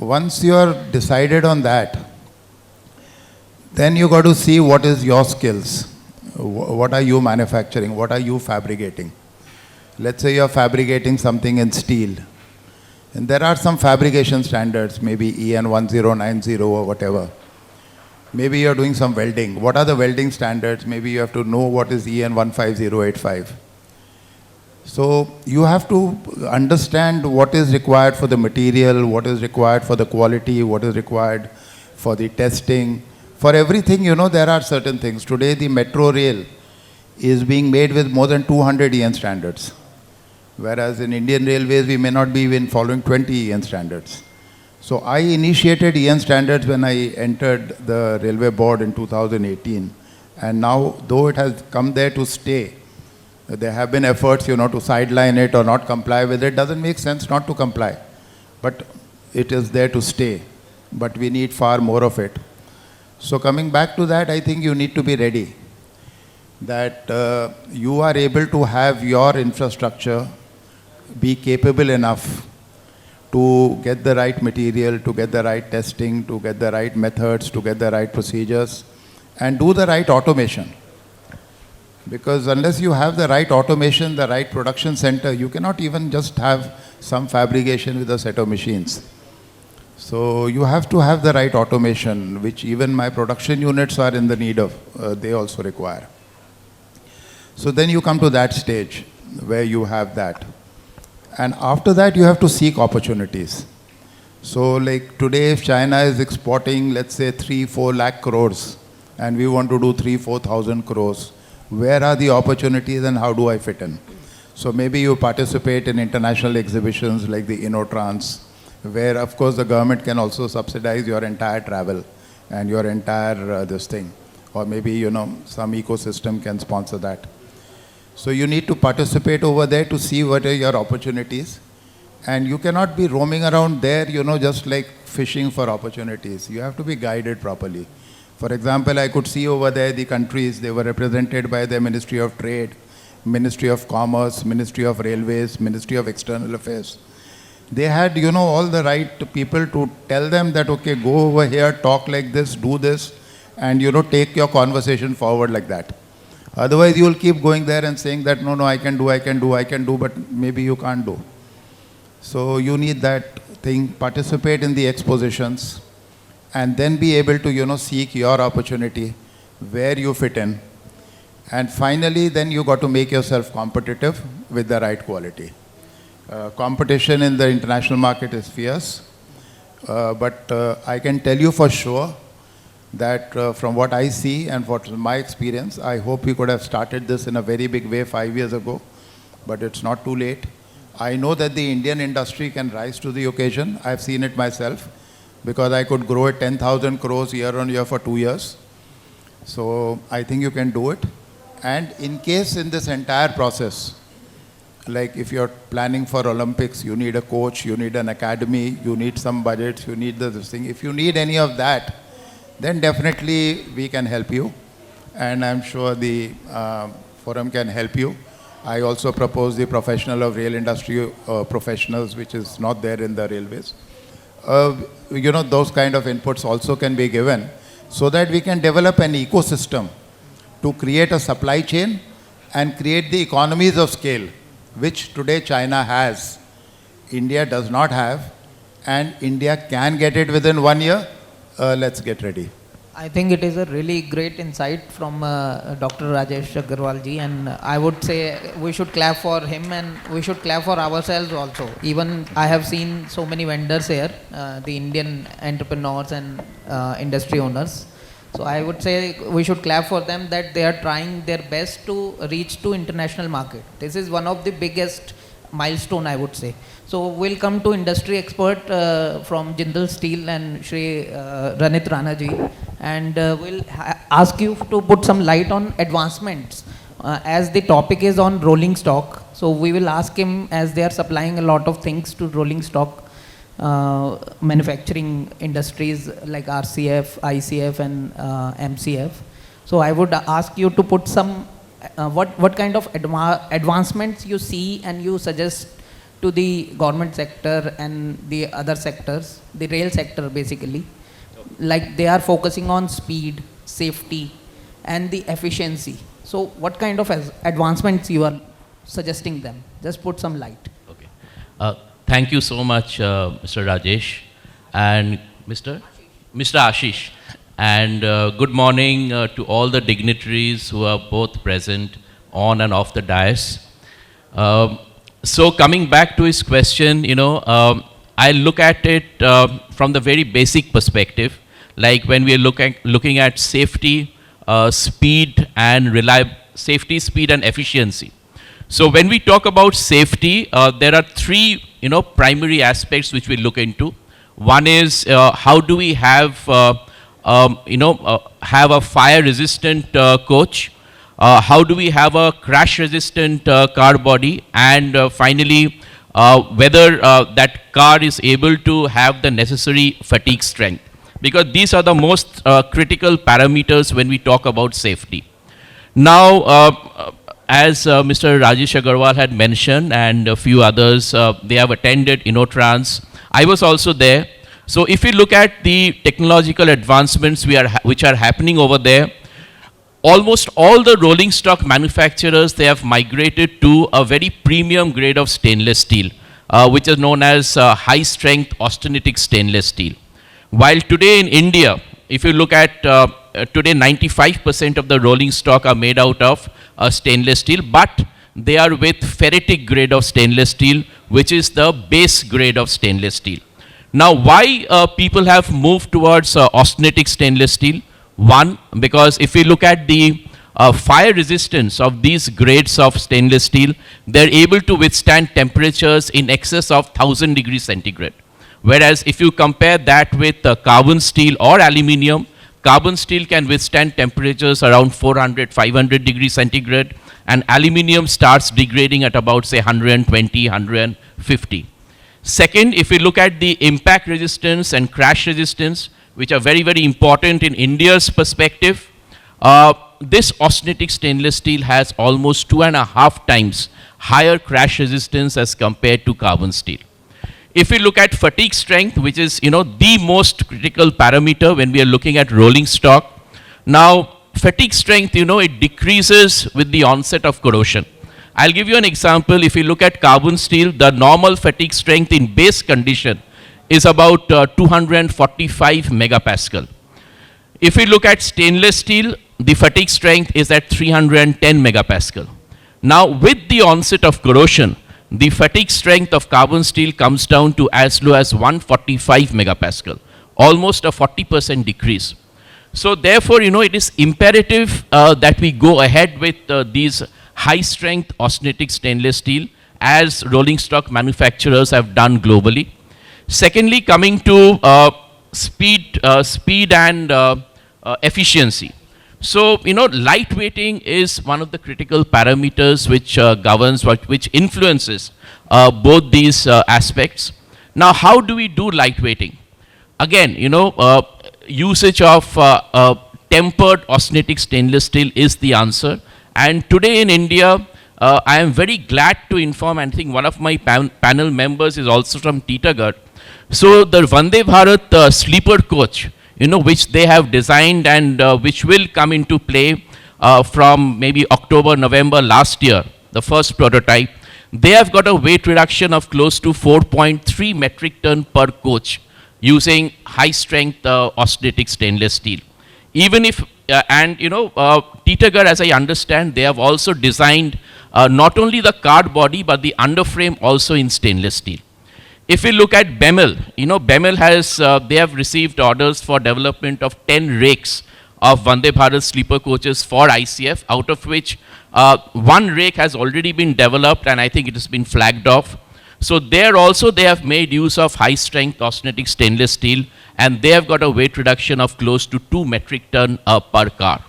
Speaker 5: Once you're decided on that, then you got to see what is your skills. What are you manufacturing? What are you fabricating? Let's say you're fabricating something in steel. And there are some fabrication standards, maybe EN 1090 or whatever. Maybe you're doing some welding. What are the welding standards? Maybe you have to know what is EN 15085. So you have to understand what is required for the material, what is required for the quality, what is required for the testing. For everything, there are certain things. Today, the metro rail is being made with more than 200 EN standards. Whereas in Indian Railways, we may not be even following 20 EN standards. So I initiated EN standards when I entered the Railway Board in 2018. And now, though it has come there to stay, there have been efforts, to sideline it or not comply with it. Doesn't make sense not to comply. But it is there to stay. But we need far more of it. So coming back to that, I think you need to be ready. That you are able to have your infrastructure be capable enough to get the right material, to get the right testing, to get the right methods, to get the right procedures, and do the right automation. Because unless you have the right automation, the right production center, you cannot even just have some fabrication with a set of machines. So you have to have the right automation, which even my production units are in the need of, they also require. So then you come to that stage where you have that. And after that, you have to seek opportunities. So like today, if China is exporting, let's say 3-4 lakh crores, and we want to do 3,000-4,000 crores, where are the opportunities and how do I fit in? So maybe you participate in international exhibitions like the InnoTrans, where of course the government can also subsidize your entire travel and your entire this thing. Or maybe, some ecosystem can sponsor that. So you need to participate over there to see what are your opportunities. And you cannot be roaming around there, just like fishing for opportunities. You have to be guided properly. For example, I could see over there the countries, they were represented by the Ministry of Trade, Ministry of Commerce, Ministry of Railways, Ministry of External Affairs. They had, all the right people to tell them that, okay, go over here, talk like this, do this, and, take your conversation forward like that. Otherwise, you will keep going there and saying that, no, I can do, but maybe you can't do. So you need that thing, participate in the expositions, and then be able to, seek your opportunity, where you fit in. And finally, then you got to make yourself competitive with the right quality. Competition in the international market is fierce, but I can tell you for sure that from what I see and from my experience, I hope we could have started this in a very big way 5 years ago, but it's not too late. I know that the Indian industry can rise to the occasion. I've seen it myself because I could grow at 10,000 crores year on year for 2 years. So I think you can do it. And in case in this entire process, like if you're planning for Olympics, you need a coach, you need an academy, you need some budgets, you need this thing. If you need any of that, then definitely we can help you. And I'm sure the forum can help you. I also propose the professional of rail industry professionals, which is not there in the railways. You know, those kind of inputs also can be given so that we can develop an ecosystem to create a supply chain and create the economies of scale, which today China has, India does not have, and India can get it within 1 year. Let's get ready.
Speaker 6: I think it is a really great insight from Dr. Rajesh Agarwal ji, and I would say we should clap for him and we should clap for ourselves also. Even I have seen so many vendors here, the Indian entrepreneurs and industry owners. So I would say we should clap for them that they are trying their best to reach to international market. This is one of the biggest milestone, I would say. So we'll come to industry expert from Jindal Steel and Shri Ranit Rana ji, and we'll ask you to put some light on advancements as the topic is on rolling stock. So we will ask him, as they are supplying a lot of things to rolling stock manufacturing industries like RCF, ICF and MCF. So I would ask you to put some what kind of advancements you see and you suggest to the government sector and the other sectors, the rail sector basically. Like they are focusing on speed, safety and the efficiency. So what kind of advancements you are suggesting them? Just put some light.
Speaker 9: Okay. Thank you so much, Mr. Rajesh and Mr. Ashish. And good morning to all the dignitaries who are both present on and off the dais. So coming back to his question, you know, I look at it from the very basic perspective, like when we are looking at safety, speed and safety, speed and efficiency. So when we talk about safety, there are three, you know, primary aspects which we look into. One is how do we have have a fire-resistant coach? How do we have a crash-resistant car body? And finally, whether that car is able to have the necessary fatigue strength. Because these are the most critical parameters when we talk about safety. Now, as Mr. Rajesh Agarwal had mentioned and a few others, they have attended InnoTrans. I was also there. So if you look at the technological advancements which are happening over there, almost all the rolling stock manufacturers, they have migrated to a very premium grade of stainless steel, which is known as high strength austenitic stainless steel. While today in India, if you look at today 95% of the rolling stock are made out of stainless steel, but they are with ferritic grade of stainless steel, which is the base grade of stainless steel. Now, why people have moved towards austenitic stainless steel? One, because if we look at the fire resistance of these grades of stainless steel, they're able to withstand temperatures in excess of 1000 degrees centigrade. Whereas if you compare that with carbon steel or aluminium, carbon steel can withstand temperatures around 400, 500 degrees centigrade, and aluminium starts degrading at about, say, 120, 150. Second, if we look at the impact resistance and crash resistance, which are very, very important in India's perspective, this austenitic stainless steel has almost 2.5 times higher crash resistance as compared to carbon steel. If we look at fatigue strength, which is, you know, the most critical parameter when we are looking at rolling stock. Now, fatigue strength, you know, it decreases with the onset of corrosion. I'll give you an example. If you look at carbon steel, the normal fatigue strength in base condition is about 245 megapascal. If we look at stainless steel, the fatigue strength is at 310 megapascal. Now, with the onset of corrosion, the fatigue strength of carbon steel comes down to as low as 145 megapascal, almost a 40% decrease. So therefore, you know, it is imperative that we go ahead with these high strength austenitic stainless steel as rolling stock manufacturers have done globally. Secondly, coming to speed and efficiency. So, lightweighting is one of the critical parameters which governs, which influences both these aspects. Now, how do we do lightweighting? Again, usage of tempered austenitic stainless steel is the answer. And today in India, I am very glad to inform, and I think one of my panel members is also from Titagarh. So the Vande Bharat sleeper coach, which they have designed and which will come into play from maybe October, November last year, the first prototype, they have got a weight reduction of close to 4.3 metric ton per coach using high strength austenitic stainless steel. Even if, Titagarh, as I understand, they have also designed not only the card body, but the underframe also in stainless steel. If we look at BEML, BEML has, they have received orders for development of 10 rakes of Vande Bharat sleeper coaches for ICF, out of which one rake has already been developed and I think it has been flagged off. So there also they have made use of high strength austenitic stainless steel, and they have got a weight reduction of close to 2 metric ton per car.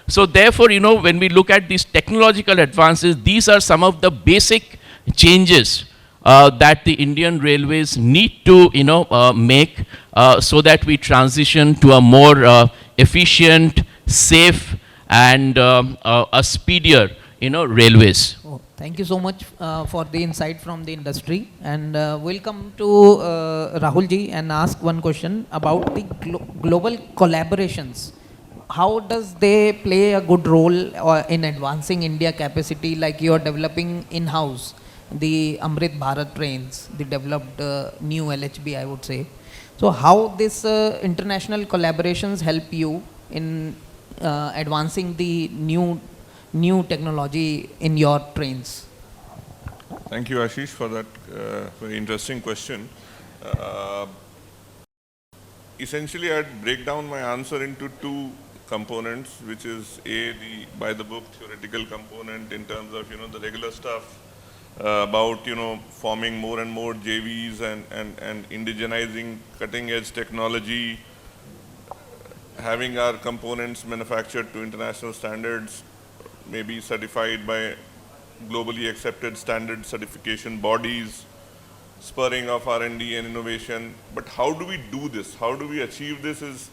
Speaker 9: So therefore, when we look at these technological advances, these are some of the basic changes that the Indian Railways need to, make so that we transition to a more efficient, safe, and a speedier, railways.
Speaker 6: Oh, thank you so much for the insight from the industry. And we'll come to Rahul ji and ask one question about the global collaborations. How does they play a good role in advancing India capacity, like you are developing in-house the Amrit Bharat trains, the developed new LHB, I would say. So how this international collaborations help you in advancing the new technology in your trains?
Speaker 7: Thank you, Ashish, for that very interesting question. Essentially, I'd break down my answer into two components, which is A, the by-the-book theoretical component in terms of, the regular stuff about, forming more and more JVs and indigenizing cutting-edge technology, having our components manufactured to international standards, maybe certified by globally accepted standard certification bodies, spurring of R&D and innovation. But how do we do this? How do we achieve this is,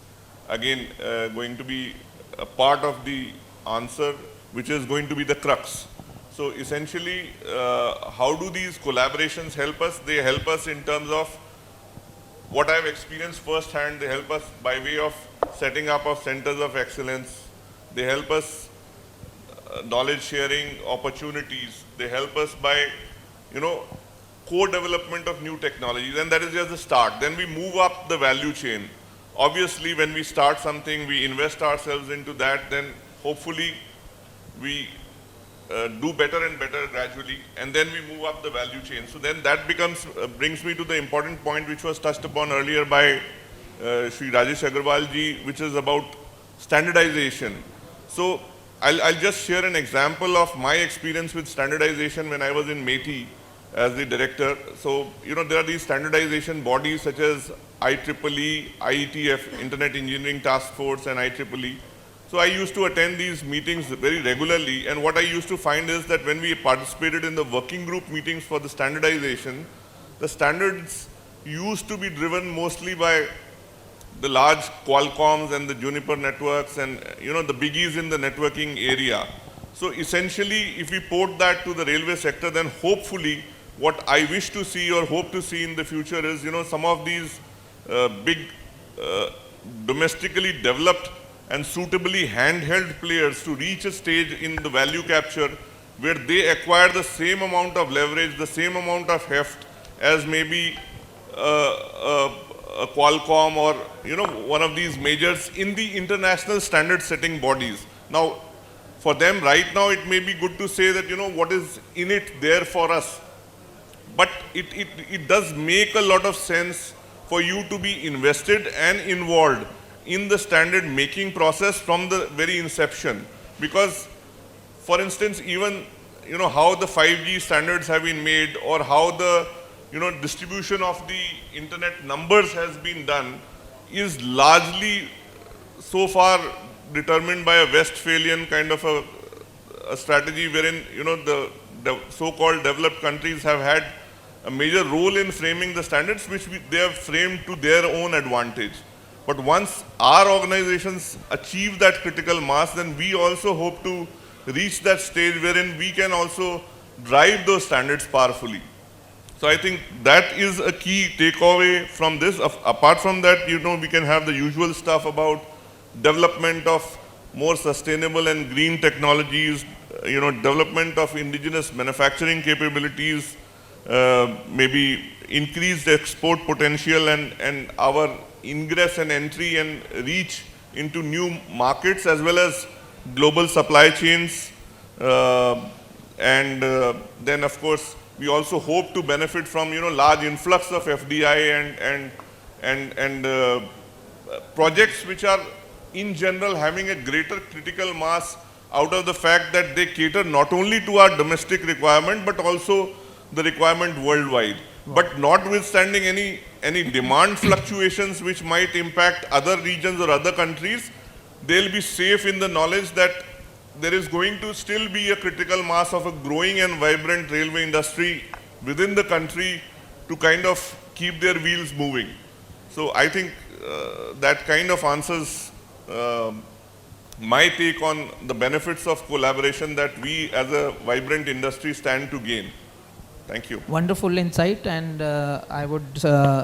Speaker 7: again, going to be a part of the answer, which is going to be the crux. So essentially, how do these collaborations help us? They help us in terms of what I've experienced firsthand. They help us by way of setting up of centers of excellence. They help us knowledge sharing opportunities. They help us by, co-development of new technologies, and that is just the start. Then we move up the value chain. Obviously, when we start something, we invest ourselves into that, then hopefully we do better and better gradually, and then we move up the value chain. So then that becomes, brings me to the important point which was touched upon earlier by Shri Rajesh Agarwal ji, which is about standardization. So I'll just share an example of my experience with standardization when I was in METI as the director. So, there are these standardization bodies such as IEEE, IETF, Internet Engineering Task Force, and IEEE. So I used to attend these meetings very regularly, and what I used to find is that when we participated in the working group meetings for the standardization, the standards used to be driven mostly by the large Qualcomms and the Juniper networks and, the biggies in the networking area. So essentially, if we port that to the railway sector, then hopefully what I wish to see or hope to see in the future is, some of these big domestically developed and suitably handheld players to reach a stage in the value capture where they acquire the same amount of leverage, the same amount of heft as maybe a Qualcomm or, one of these majors in the international standard setting bodies. Now, for them right now, it may be good to say that, what is in it there for us. But it does make a lot of sense for you to be invested and involved in the standard making process from the very inception. Because, for instance, even, how the 5G standards have been made or how the, distribution of the internet numbers has been done is largely so far determined by a Westphalian kind of a strategy wherein, you know, the so-called developed countries have had a major role in framing the standards, which they have framed to their own advantage. But once our organizations achieve that critical mass, then we also hope to reach that stage wherein we can also drive those standards powerfully. So I think that is a key takeaway from this. Apart from that, you know, we can have the usual stuff about development of more sustainable and green technologies, you know, development of indigenous manufacturing capabilities, maybe increased export potential and our ingress and entry and reach into new markets as well as global supply chains. Then of course, we also hope to benefit from, you know, large influx of FDI and projects which are in general having a greater critical mass out of the fact that they cater not only to our domestic requirement but also the requirement worldwide. But notwithstanding any demand fluctuations which might impact other regions or other countries, they'll be safe in the knowledge that there is going to still be a critical mass of a growing and vibrant railway industry within the country to kind of keep their wheels moving. So I think that kind of answers my take on the benefits of collaboration that we as a vibrant industry stand to gain. Thank you.
Speaker 6: Wonderful insight, and I would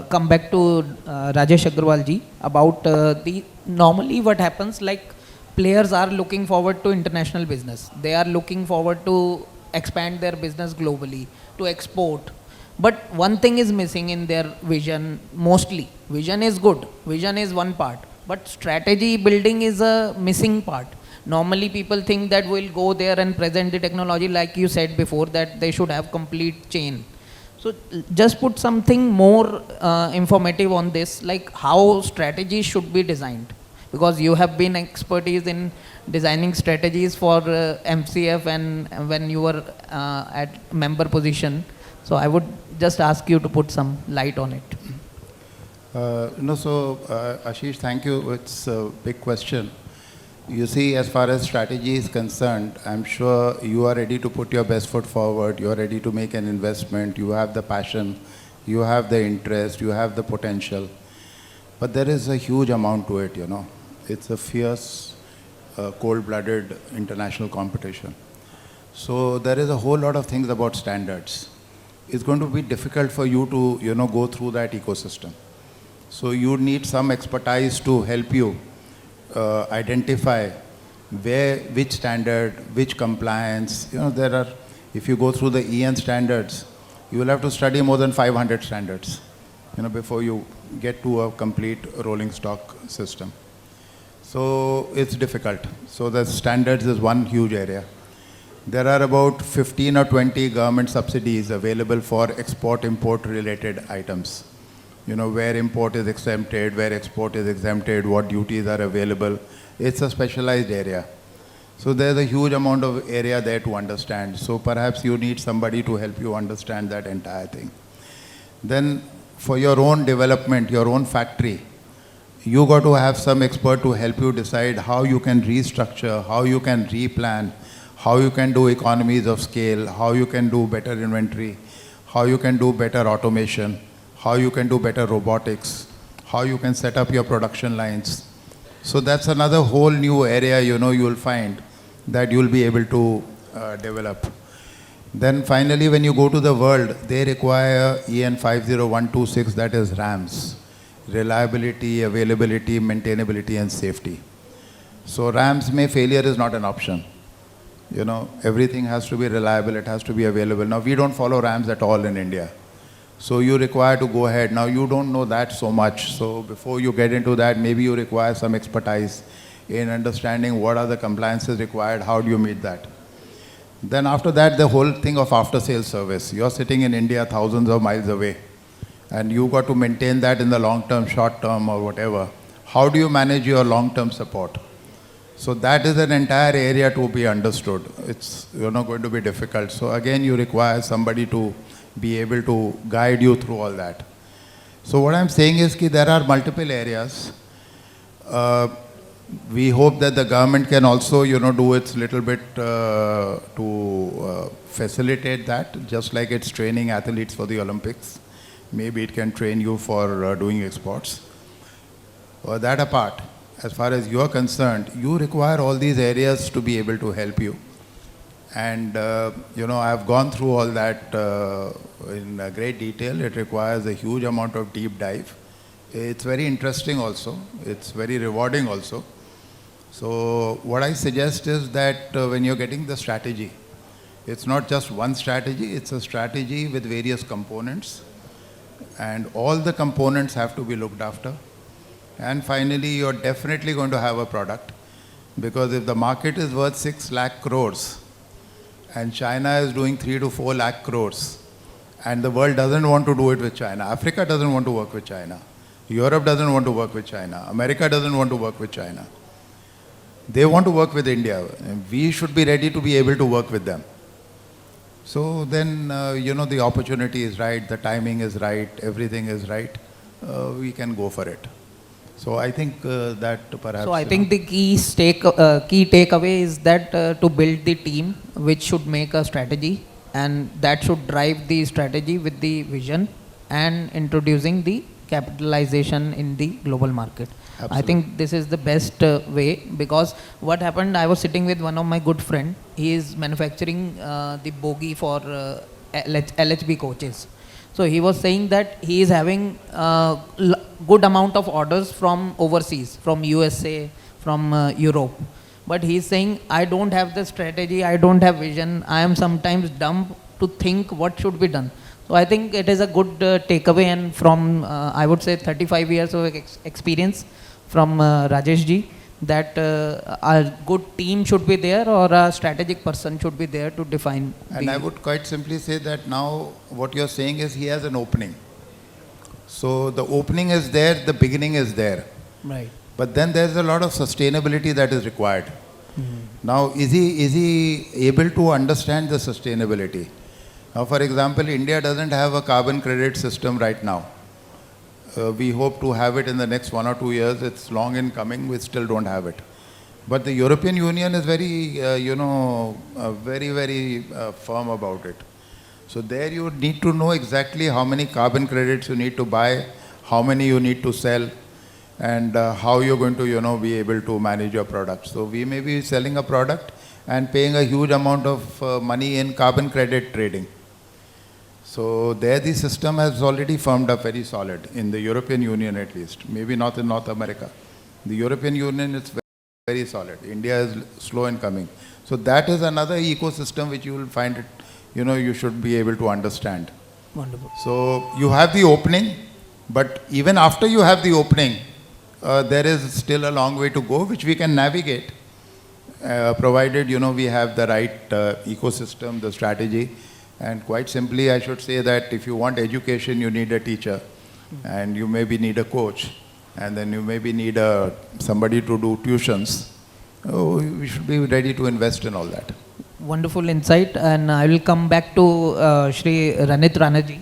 Speaker 6: come back to Rajesh Agrawal ji about the normally what happens, like players are looking forward to international business. They are looking forward to expand their business globally, to export. But one thing is missing in their vision mostly. Vision is good. Vision is one part. But strategy building is a missing part. Normally people think that we'll go there and present the technology like you said before, that they should have complete chain. So just put something more informative on this, like how strategies should be designed. Because you have been expertise in designing strategies for MCF and when you were at member position. So I would just ask you to put some light on it.
Speaker 5: Ashish, thank you. It's a big question. You see, as far as strategy is concerned, I'm sure you are ready to put your best foot forward. You are ready to make an investment. You have the passion. You have the interest. You have the potential. But there is a huge amount to it, you know. It's a fierce, cold-blooded international competition. So there is a whole lot of things about standards. It's going to be difficult for you to, you know, go through that ecosystem. So you need some expertise to help you identify which standard, which compliance. You know, there are, if you go through the EN standards, you will have to study more than 500 standards, you know, before you get to a complete rolling stock system. So it's difficult. So the standards is one huge area. There are about 15 or 20 government subsidies available for export-import related items. You know, where import is exempted, where export is exempted, what duties are available. It's a specialized area. So there's a huge amount of area there to understand. So perhaps you need somebody to help you understand that entire thing. Then for your own development, your own factory, you got to have some expert to help you decide how you can restructure, how you can replan, how you can do economies of scale, how you can do better inventory, how you can do better automation, how you can do better robotics, how you can set up your production lines. So that's another whole new area, you know, you'll find that you'll be able to develop. Then finally, when you go to the world, they require EN 50126, that is RAMS. Reliability, availability, maintainability, and safety. So RAMS failure is not an option. You know, everything has to be reliable, it has to be available. Now, we don't follow RAMS at all in India. So you require to go ahead. Now, you don't know that so much. So before you get into that, maybe you require some expertise in understanding what are the compliances required, how do you meet that. Then after that, the whole thing of after-sales service. You're sitting in India thousands of miles away, and you got to maintain that in the long-term, short-term, or whatever. How do you manage your long-term support? So that is an entire area to be understood. It's, you know, going to be difficult. So again, you require somebody to be able to guide you through all that. So what I'm saying is that there are multiple areas. we hope that the government can also, do its little bit to facilitate that, just like it's training athletes for the Olympics. Maybe it can train you for doing exports. That apart, as far as you are concerned, you require all these areas to be able to help you. And, I've gone through all that in great detail. It requires a huge amount of deep dive. It's very interesting also. It's very rewarding also. So what I suggest is that when you're getting the strategy, it's not just one strategy, it's a strategy with various components. And all the components have to be looked after. And finally, you're definitely going to have a product. Because if the market is worth 6 lakh crores, and China is doing 3 to 4 lakh crores, and the world doesn't want to do it with China, Africa doesn't want to work with China, Europe doesn't want to work with China, America doesn't want to work with China. They want to work with India, and we should be ready to be able to work with them. So then, the opportunity is right, the timing is right, everything is right, we can go for it. So I think that perhaps...
Speaker 6: So I think the key takeaway is that to build the team which should make a strategy, and that should drive the strategy with the vision and introducing the capitalization in the global market.
Speaker 5: Absolutely.
Speaker 6: I think this is the best way, because what happened, I was sitting with one of my good friend. He is manufacturing the bogie for LHB coaches. So he was saying that he is having good amount of orders from overseas, from USA, from Europe. But he is saying, I don't have the strategy, I don't have vision, I am sometimes dumb to think what should be done. So I think it is a good takeaway, and from, I would say, 35 years of experience from Rajesh ji, that a good team should be there, or a strategic person should be there to define.
Speaker 5: And I would quite simply say that now what you're saying is he has an opening. So the opening is there, the beginning is there.
Speaker 6: Right.
Speaker 5: But then there's a lot of sustainability that is required. Now, is he able to understand the sustainability? Now, for example, India doesn't have a carbon credit system right now. We hope to have it in the next 1 or 2 years. It's long in coming. We still don't have it. But the European Union is very, very firm about it. So there you need to know exactly how many carbon credits you need to buy, how many you need to sell, and how you're going to, be able to manage your product. So we may be selling a product and paying a huge amount of money in carbon credit trading. So there the system has already firmed up very solid, in the European Union at least, maybe not in North America. The European Union is very solid. India is slow in coming. So that is another ecosystem which you will find it, you should be able to understand.
Speaker 6: Wonderful.
Speaker 5: So you have the opening, but even after you have the opening, there is still a long way to go, which we can navigate, provided, we have the right ecosystem, the strategy. And quite simply, I should say that if you want education, you need a teacher, and you maybe need a coach, and then you maybe need somebody to do tuitions. Oh, we should be ready to invest in all that.
Speaker 6: Wonderful insight, and I will come back to Shri Ranit Ranaji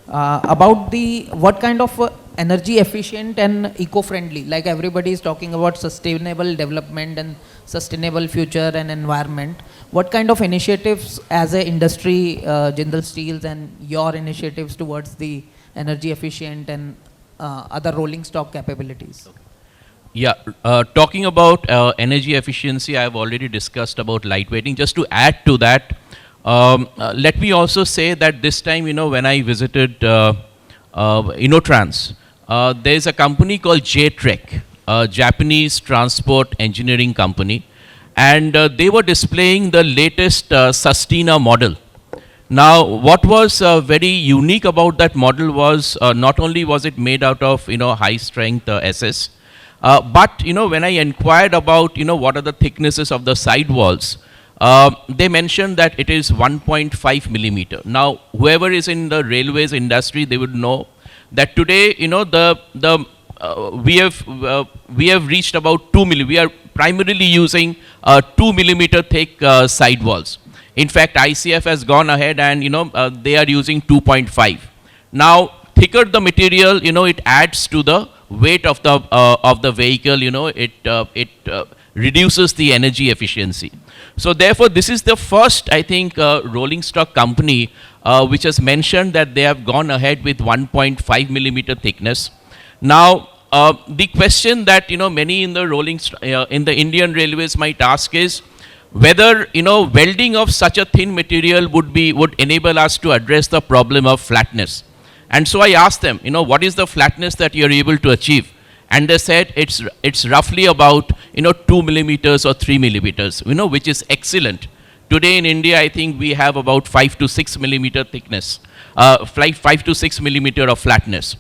Speaker 6: about what kind of energy efficient and eco-friendly, like everybody is talking about sustainable development and sustainable future and environment. What kind of initiatives as a industry, Jindal Steels, and your initiatives towards the energy efficient and other rolling stock capabilities?
Speaker 9: Yeah, talking about energy efficiency, I have already discussed about lightweighting. Just to add to that, let me also say that this time, when I visited Innotrans, there is a company called J-Trek, a Japanese transport engineering company, and they were displaying the latest Sustina model. Now, what was very unique about that model was not only was it made out of high strength SS, but when I inquired about what are the thicknesses of the sidewalls, they mentioned that it is 1.5 millimeter. Now, whoever is in the railways industry, they would know that today we have reached about 2 millimeter. We are primarily using 2 millimeter thick sidewalls. In fact, ICF has gone ahead and they are using 2.5. Now, thicker the material, it adds to the weight of the vehicle, it reduces the energy efficiency. So therefore, this is the first, I think, rolling stock company which has mentioned that they have gone ahead with 1.5 millimeter thickness. Now, the question that many in the in the Indian Railways might ask is whether welding of such a thin material would enable us to address the problem of flatness. And so I asked them, what is the flatness that you are able to achieve? And they said it's roughly about 2 millimeters or 3 millimeters, which is excellent. Today in India, I think we have about 5 to 6 millimeter thickness, 5 to 6 millimeter of flatness.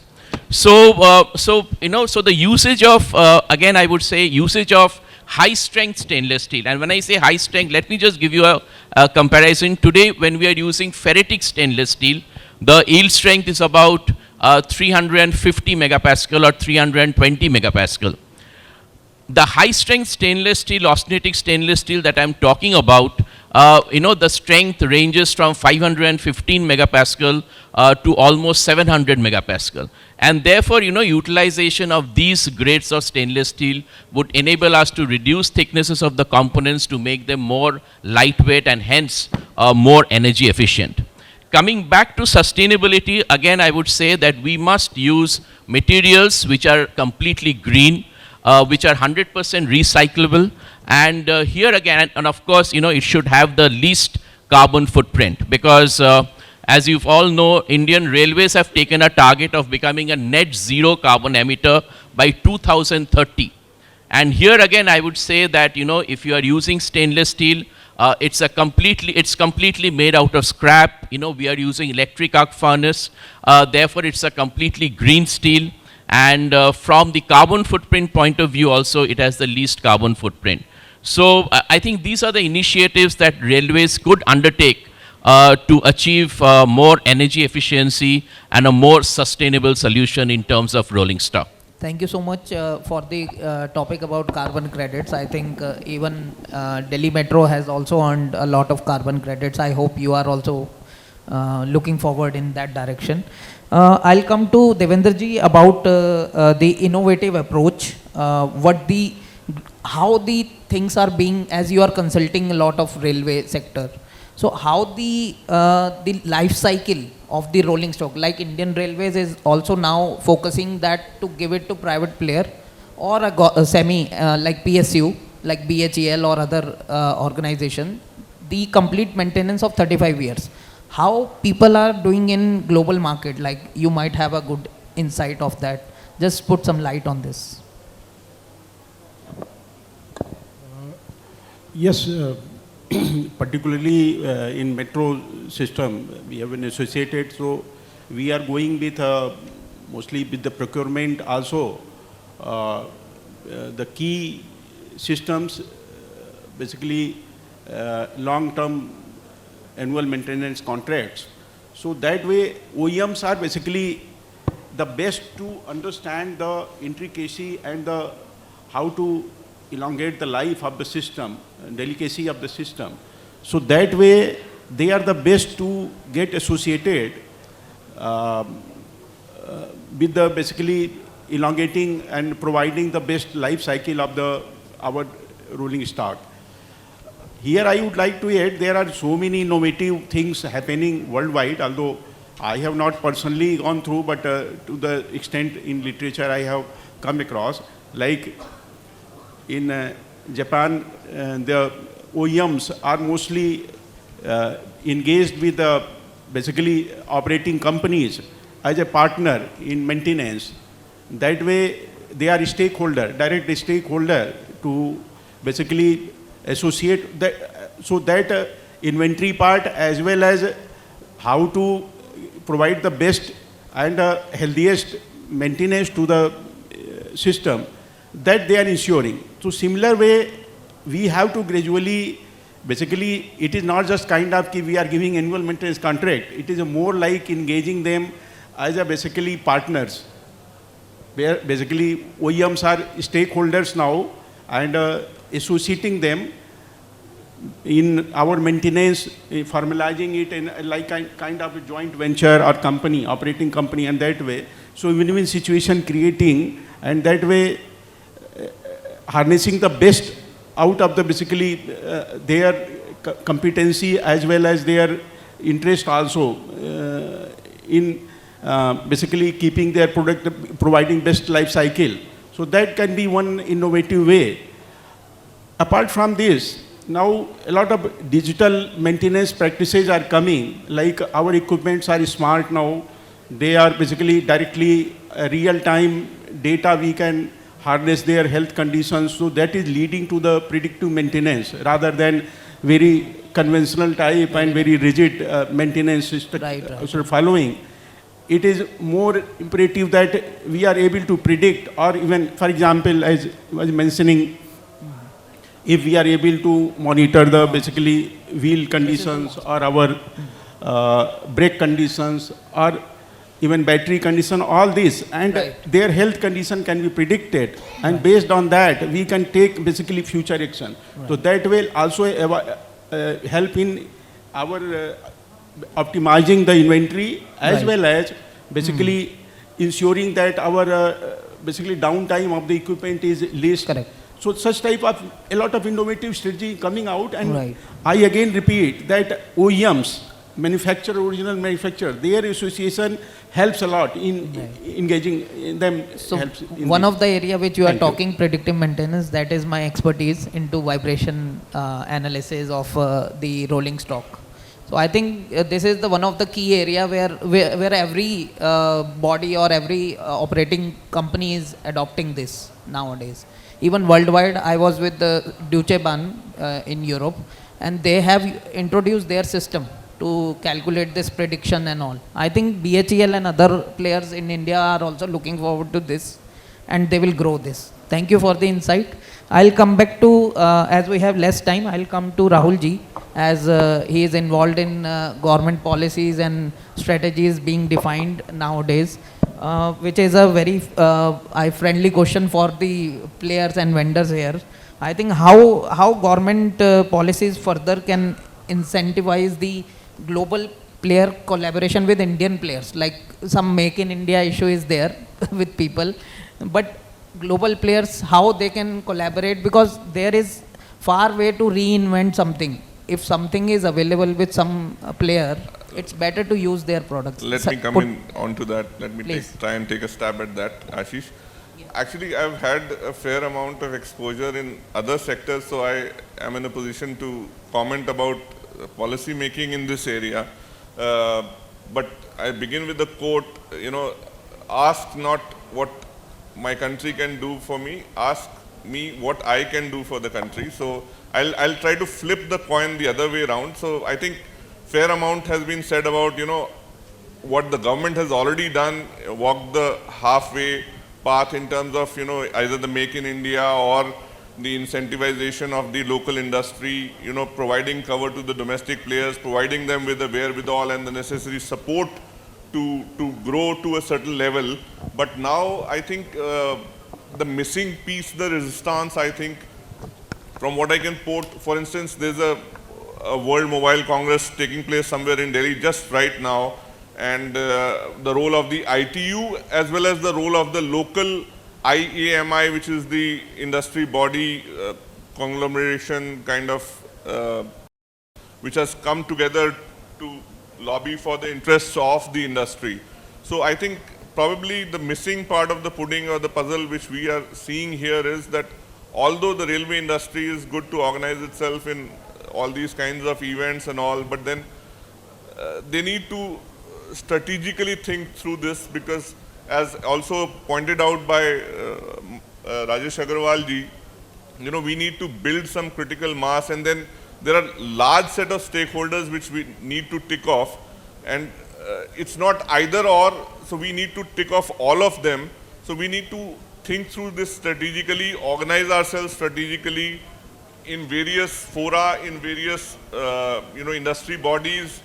Speaker 9: So the usage of again I would say usage of high strength stainless steel. And when I say high strength, let me just give you a comparison. Today, when we are using ferritic stainless steel, the yield strength is about 350 megapascal or 320 megapascal. The high strength stainless steel, austenitic stainless steel that I'm talking about, the strength ranges from 515 megapascal to almost 700 megapascal. And therefore, utilization of these grades of stainless steel would enable us to reduce thicknesses of the components to make them more lightweight and hence more energy efficient. Coming back to sustainability, again, I would say that we must use materials which are completely green, which are 100% recyclable. And here again, and of course, it should have the least carbon footprint because as you all know, Indian Railways have taken a target of becoming a net zero carbon emitter by 2030. And here again, I would say that, if you are using stainless steel, it's completely made out of scrap. We are using electric arc furnace. Therefore, it's a completely green steel. And from the carbon footprint point of view also, it has the least carbon footprint. So I think these are the initiatives that railways could undertake to achieve more energy efficiency and a more sustainable solution in terms of rolling stock.
Speaker 6: Thank you so much for the topic about carbon credits. I think even Delhi Metro has also earned a lot of carbon credits. I hope you are also looking forward in that direction. I'll come to Devendraji about the innovative approach, how the things are being, as you are consulting a lot of railway sector. So how the life cycle of the rolling stock, like Indian Railways is also now focusing that to give it to private player or a semi like PSU, like BHEL or other organization, the complete maintenance of 35 years. How people are doing in global market, like you might have a good insight of that. Just put some light on this.
Speaker 8: Yes, particularly in metro system, we have been associated, so we are going with mostly with the procurement also. The key systems, basically long-term annual maintenance contracts. So that way OEMs are basically the best to understand the intricacy and the how to elongate the life of the system, delicacy of the system. So that way they are the best to get associated with the basically elongating and providing the best life cycle of our rolling stock. Here I would like to add, there are so many innovative things happening worldwide, although I have not personally gone through, but to the extent in literature I have come across, like in Japan, the OEMs are mostly engaged with basically operating companies as a partner in maintenance. That way they are direct stakeholder to basically associate that, so that inventory part as well as how to provide the best and healthiest maintenance to the system, that they are ensuring. So similar way, we have to gradually, basically it is not just kind of we are giving annual maintenance contract, it is a more like engaging them as a basically partners, where basically OEMs are stakeholders now and associating them in our maintenance, formalizing it in like kind of a joint venture or company, operating company, and that way So win-win situation creating, and that way harnessing the best out of the basically their competency as well as their interest also in basically keeping their product, providing best life cycle. So that can be one innovative way. Apart from this, now a lot of digital maintenance practices are coming, like our equipments are smart now. They are basically directly real-time data we can harness their health conditions. So that is leading to the predictive maintenance rather than very conventional type and very rigid maintenance sort of following. It is more imperative that we are able to predict, or even, for example, as I was mentioning, if we are able to monitor the basically wheel conditions or our brake conditions or even battery condition, all this, and their health condition can be predicted, and based on that we can take basically future action. So that will also help in our optimizing the inventory as well as basically ensuring that our basically downtime of the equipment is least.
Speaker 6: Correct.
Speaker 8: So such type of a lot of innovative strategy coming out, and I again repeat that OEMs, original manufacturer, their association helps a lot in engaging in them.
Speaker 6: So
Speaker 8: helps in
Speaker 6: one
Speaker 8: this.
Speaker 6: of the area which you are
Speaker 8: Thank you.
Speaker 6: talking predictive maintenance, that is my expertise into vibration analysis of the rolling stock. So I think this is the one of the key area where every body or every operating company is adopting this nowadays. Even worldwide, I was with the Deutsche Bahn in Europe, and they have introduced their system to calculate this prediction and all. I think BHEL and other players in India are also looking forward to this, and they will grow this. Thank you for the insight. I'll come back to, as we have less time, I'll come to Rahul ji, as he is involved in government policies and strategies being defined nowadays, which is a very friendly question for the players and vendors here. I think how government policies further can incentivize the global player collaboration with Indian players, like some make in India issue is there with people, but global players, how they can collaborate, because there is far way to reinvent something. If something is available with some player, it's better to use their products.
Speaker 7: Let me come in onto that. Let me try and take a stab at that, Ashish.
Speaker 6: Yeah.
Speaker 7: Actually, I've had a fair amount of exposure in other sectors, so I am in a position to comment about policy making in this area. But I begin with the quote, ask not what my country can do for me, ask me what I can do for the country. So I'll try to flip the coin the other way around. So I think fair amount has been said about, what the government has already done, walked the halfway path in terms of, either the Make in India or the incentivization of the local industry, providing cover to the domestic players, providing them with the wherewithal and the necessary support to grow to a certain level. But now I think the missing piece, the resistance, I think, from what I can quote, for instance, there's a World Mobile Congress taking place somewhere in Delhi just right now, and the role of the ITU as well as the role of the local IAMI, which is the industry body conglomeration kind of, which has come together to lobby for the interests of the industry. So I think probably the missing part of the pudding or the puzzle which we are seeing here is that although the railway industry is good to organize itself in all these kinds of events and all, but then they need to strategically think through this, because as also pointed out by Rajesh Agarwal ji, we need to build some critical mass, and then there are large set of stakeholders which we need to tick off, and it's not either or, so we need to tick off all of them. So we need to think through this strategically, organize ourselves strategically in various fora, in various industry bodies,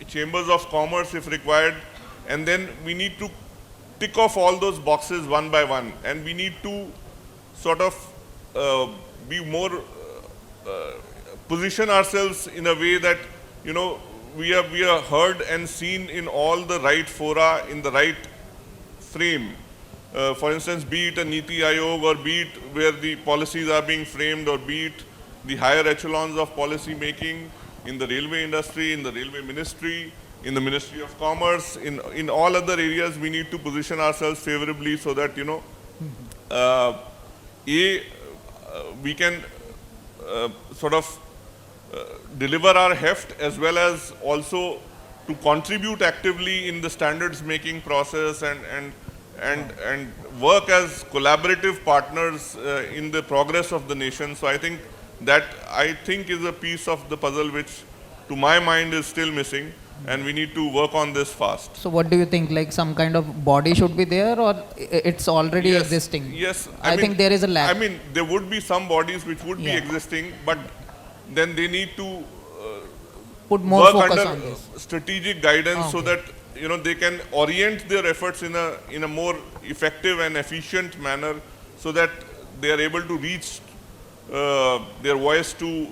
Speaker 7: chambers of commerce if required, and then we need to tick off all those boxes one by one, and we need to sort of be more position ourselves in a way that we are heard and seen in all the right fora, in the right frame. For instance, be it a Niti Aayog, or be it where the policies are being framed, or be it the higher echelons of policy making in the railway industry, in the railway ministry, in the Ministry of Commerce, in all other areas, we need to position ourselves favorably so that, we can sort of deliver our heft, as well as also to contribute actively in the standards making process, and work as collaborative partners in the progress of the nation. So I think that is a piece of the puzzle which to my mind is still missing, and we need to work on this fast.
Speaker 6: So what do you think, like some kind of body should be there, or it's already existing?
Speaker 7: Yes.
Speaker 6: I think there is a lack.
Speaker 7: I mean, there would be some bodies which would be existing, but then they need to
Speaker 6: put more
Speaker 7: work
Speaker 6: focus
Speaker 7: under
Speaker 6: on this.
Speaker 7: strategic guidance, so that they can orient their efforts in a more effective and efficient manner, so that they are able to reach their voice to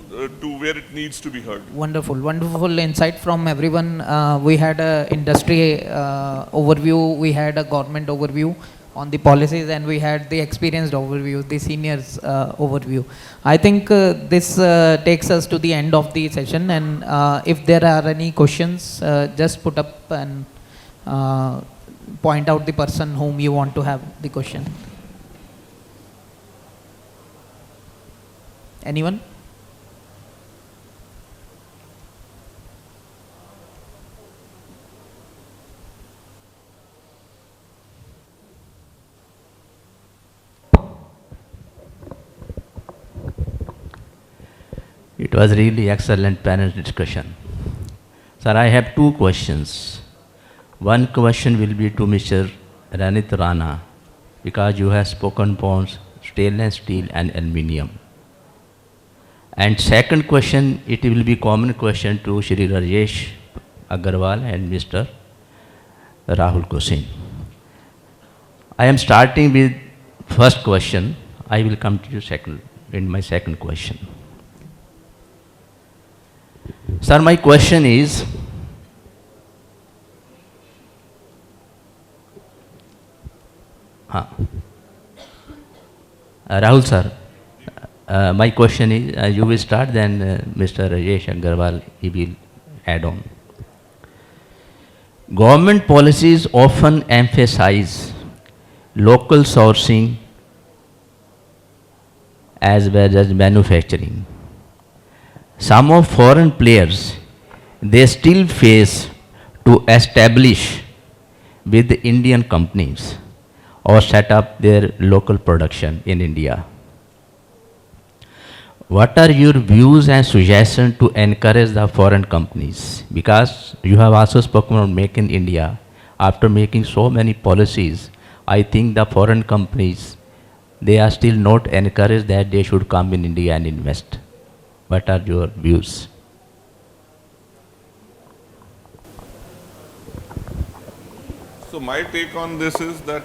Speaker 7: where it needs to be heard.
Speaker 6: Wonderful insight from everyone. We had a industry overview, we had a government overview on the policies, and we had the experienced overview, the seniors overview. I think this takes us to the end of the session, and if there are any questions, just put up and point out the person whom you want to have the question. Anyone?
Speaker 4: It was really excellent panel discussion. Sir, I have two questions. One question will be to Mr. Ranit Rana, because you have spoken upon stainless steel and aluminium. And second question, it will be common question to Shri Rajesh Agarwal and Mr. Rahul Kosin. I am starting with first question. I will come to you in my second question. Sir, my question is, Rahul sir, my question is, you will start, then Mr. Rajesh Agarwal, he will add on. Government policies often emphasize local sourcing as well as manufacturing. Some of foreign players, they still face to establish with the Indian companies or set up their local production in India. What are your views and suggestions to encourage the foreign companies? Because you have also spoken about Make in India. After making so many policies, I think the foreign companies, they are still not encouraged that they should come in India and invest. What are your views?
Speaker 7: So my take on this is that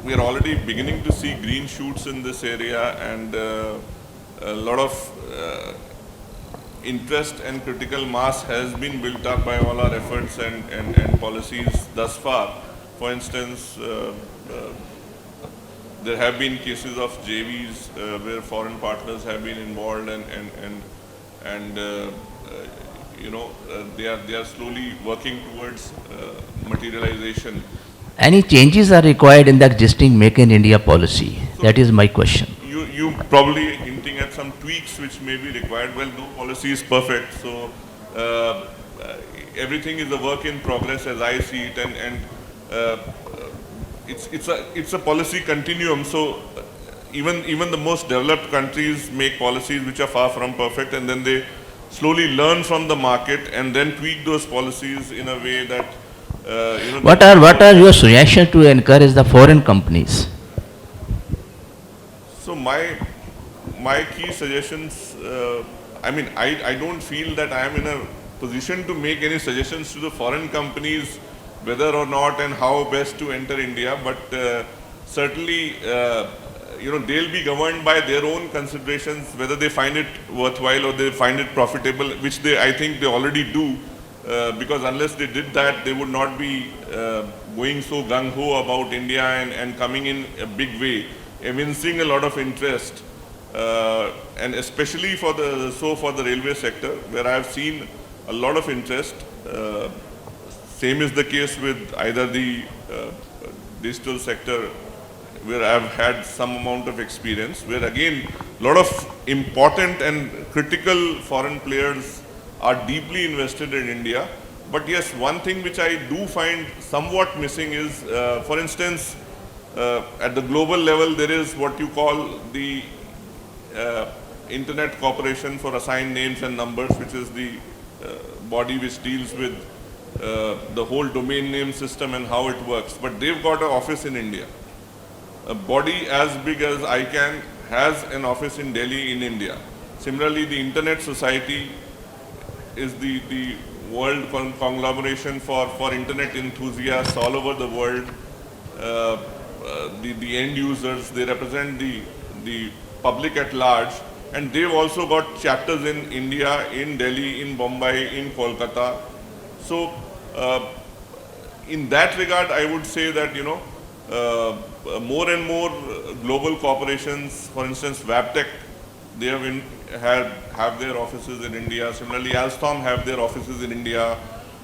Speaker 7: we are already beginning to see green shoots in this area, and a lot of interest and critical mass has been built up by all our efforts and policies thus far. For instance, there have been cases of JVs where foreign partners have been involved, and they are slowly working towards materialization.
Speaker 4: Any changes are required in the existing Make in India policy? So that is my question.
Speaker 7: You probably hinting at some tweaks which may be required. Well, no policy is perfect, so everything is a work in progress as I see it, and it's a policy continuum. So even the most developed countries make policies which are far from perfect, and then they slowly learn from the market and then tweak those policies in a way that
Speaker 4: What are your suggestions to encourage the foreign companies?
Speaker 7: So my key suggestions, I don't feel that I am in a position to make any suggestions to the foreign companies whether or not and how best to enter India, but certainly they'll be governed by their own considerations, whether they find it worthwhile or they find it profitable, which I think they already do, because unless they did that, they would not be going so gung-ho about India and coming in a big way, evincing a lot of interest, and especially for the railway sector, where I have seen a lot of interest. Same is the case with either the digital sector, where I have had some amount of experience, where again, a lot of important and critical foreign players are deeply invested in India. But yes, one thing which I do find somewhat missing is, for instance, at the global level, there is what you call the Internet Corporation for Assigned Names and Numbers, which is the body which deals with the whole domain name system and how it works. But they've got an office in India. A body as big as ICANN has an office in Delhi in India. Similarly, the Internet Society is the world conglomeration for internet enthusiasts all over the world. The end users, they represent the public at large, and they've also got chapters in India, in Delhi, in Bombay, in Kolkata. So in that regard, I would say that, you know, more and more global corporations, for instance, Wabtec, they have their offices in India. Similarly, Alstom have their offices in India.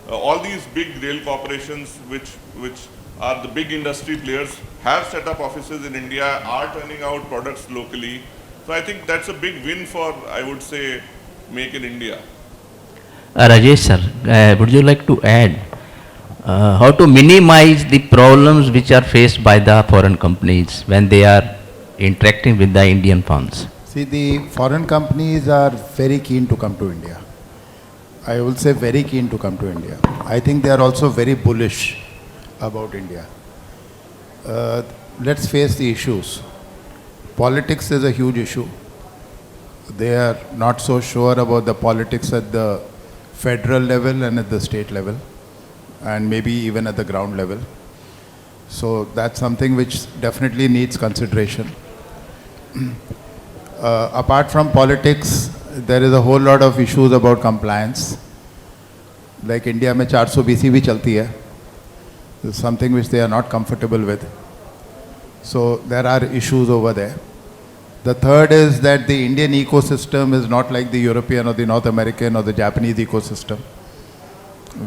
Speaker 7: All these big rail corporations, which are the big industry players, have set up offices in India, are turning out products locally. So I think that's a big win for, I would say, Make in India.
Speaker 4: Rajesh sir, would you like to add how to minimize the problems which are faced by the foreign companies when they are interacting with the Indian firms?
Speaker 5: See, the foreign companies are very keen to come to India. I will say very keen to come to India. I think they are also very bullish about India. Let's face the issues. Politics is a huge issue. They are not so sure about the politics at the federal level and at the state level, and maybe even at the ground level. So that's something which definitely needs consideration. Apart from politics, there is a whole lot of issues about compliance. Like India mein 400 BC bhi chalti hai. It's something which they are not comfortable with. So there are issues over there. The third is that the Indian ecosystem is not like the European or the North American or the Japanese ecosystem.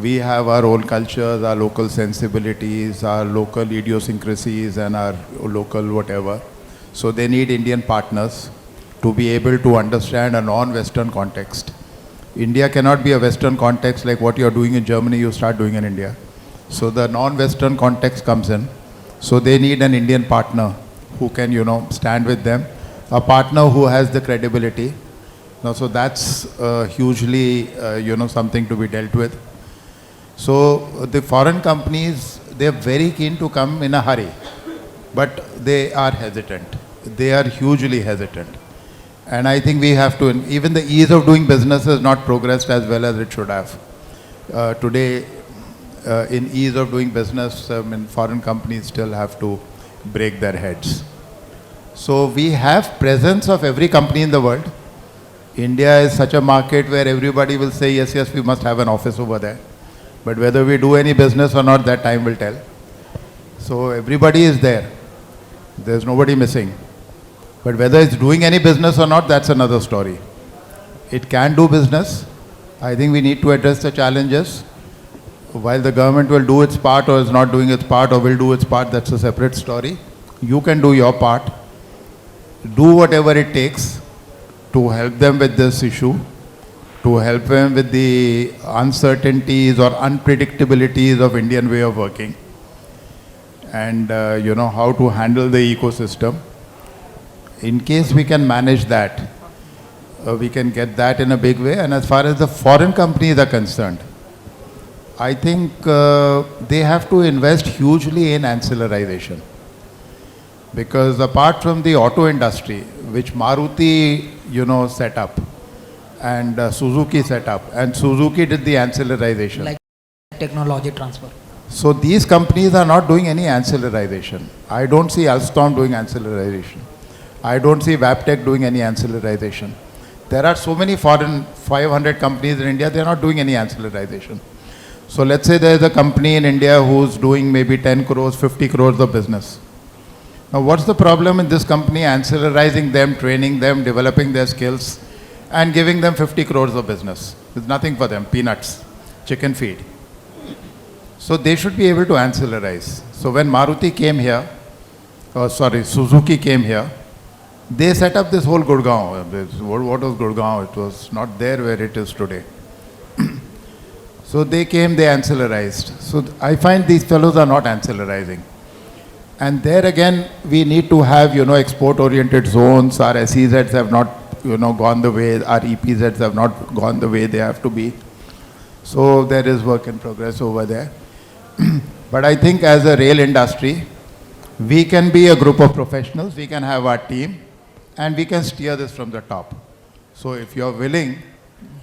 Speaker 5: We have our own cultures, our local sensibilities, our local idiosyncrasies and our local whatever. So they need Indian partners to be able to understand a non-Western context. India cannot be a Western context like what you are doing in Germany, you start doing in India. So the non-Western context comes in. So they need an Indian partner who can, you know, stand with them. A partner who has the credibility. Now, so that's hugely, you know, something to be dealt with. So the foreign companies, they are very keen to come in a hurry, but they are hesitant. They are hugely hesitant. And I think we have to, even the ease of doing business has not progressed as well as it should have. Today, in ease of doing business, foreign companies still have to break their heads. So we have presence of every company in the world. India is such a market where everybody will say, yes, yes, we must have an office over there. But whether we do any business or not, that time will tell. So everybody is there. There's nobody missing. But whether it's doing any business or not, that's another story. It can do business. I think we need to address the challenges. While the government will do its part or is not doing its part or will do its part, that's a separate story. You can do your part. Do whatever it takes to help them with this issue, to help them with the uncertainties or unpredictabilities of Indian way of working, and you know, how to handle the ecosystem. In case we can manage that, we can get that in a big way. And as far as the foreign companies are concerned, I think they have to invest hugely in ancillarization. Because apart from the auto industry, which Maruti, you know, set up, and Suzuki set up, and Suzuki did the ancillarization.
Speaker 6: Like technology transfer.
Speaker 5: So these companies are not doing any ancillarization. I don't see Alstom doing ancillarization. I don't see Wabtec doing any ancillarization. There are so many foreign 500 companies in India, they are not doing any ancillarization. So let's say there is a company in India who's doing maybe 10 crores, 50 crores of business. Now what's the problem in this company ancillarizing them, training them, developing their skills and giving them 50 crores of business? There's nothing for them, peanuts, chicken feed. So they should be able to ancillarize. So when Maruti came here, Suzuki came here, they set up this whole Gurgaon. What was Gurgaon? It was not there where it is today. So they came, they ancillarized. So I find these fellows are not ancillarizing. And there again, we need to have, export-oriented zones. Our SEZs have not, gone the way, our EPZs have not gone the way they have to be. So there is work in progress over there. But I think as a rail industry, we can be a group of professionals, we can have our team, and we can steer this from the top. So if you're willing,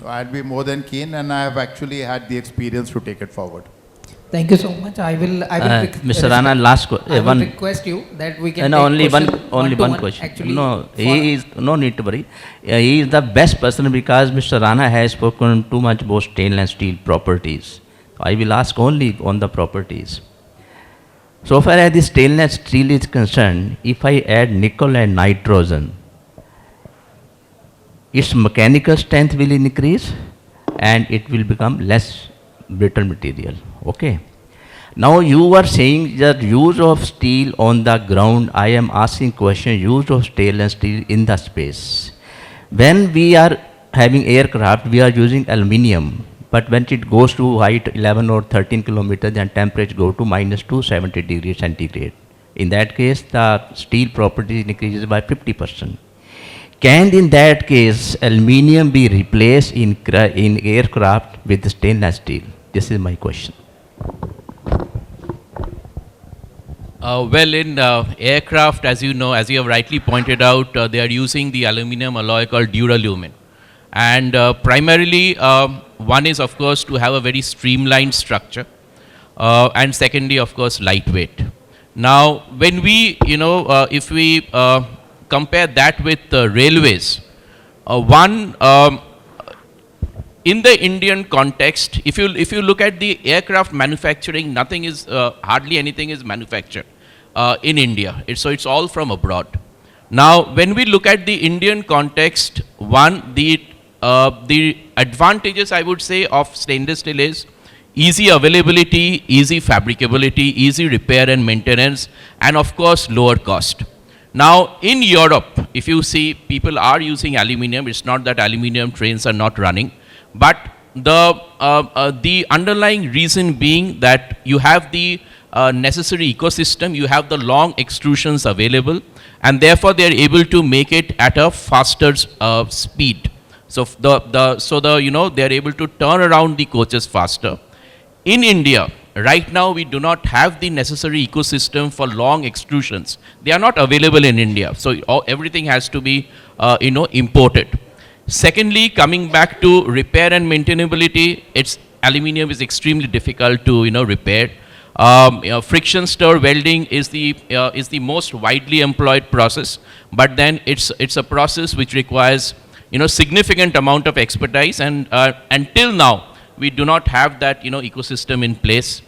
Speaker 5: I'd be more than keen, and I have actually had the experience to take it forward.
Speaker 6: Thank you so much. I will
Speaker 4: Mr. Rana, last
Speaker 6: I will request you that we can
Speaker 4: no,
Speaker 6: take
Speaker 4: only
Speaker 6: question
Speaker 4: one question.
Speaker 6: Actually,
Speaker 4: No, he is no need to worry. He is the best person because Mr. Rana has spoken too much about stainless steel properties. I will ask only on the properties. So far as the stainless steel is concerned, if I add nickel and nitrogen, its mechanical strength will increase and it will become less brittle material. Okay. Now you are saying the use of steel on the ground. I am asking question, use of stainless steel in the space. When we are having aircraft, we are using aluminium. But when it goes to height 11 or 13 kilometers, then temperature go to minus 270 degrees centigrade. In that case, the steel property increases by 50%. Can in that case, aluminium be replaced in aircraft with stainless steel? This is my question.
Speaker 9: Well, in aircraft, as you know, as you have rightly pointed out, they are using the aluminum alloy called duralumin. And primarily, one is, of course, to have a very streamlined structure. And secondly, of course, lightweight. Now, when we, if we compare that with railways, in the Indian context, if you look at the aircraft manufacturing, nothing is, hardly anything is manufactured in India. So it's all from abroad. Now, when we look at the Indian context, the advantages, I would say, of stainless steel is easy availability, easy fabricability, easy repair and maintenance, and of course, lower cost. Now, in Europe, if you see, people are using aluminum. It's not that aluminum trains are not running, but the underlying reason being that you have the necessary ecosystem, you have the long extrusions available, and therefore they are able to make it at a faster speed. So they are able to turn around the coaches faster. In India, right now we do not have the necessary ecosystem for long extrusions. They are not available in India. So everything has to be imported. Secondly, coming back to repair and maintainability, aluminum is extremely difficult to repair. Friction stir welding is the most widely employed process, but then it's a process which requires significant amount of expertise, and until now we do not have that ecosystem in place.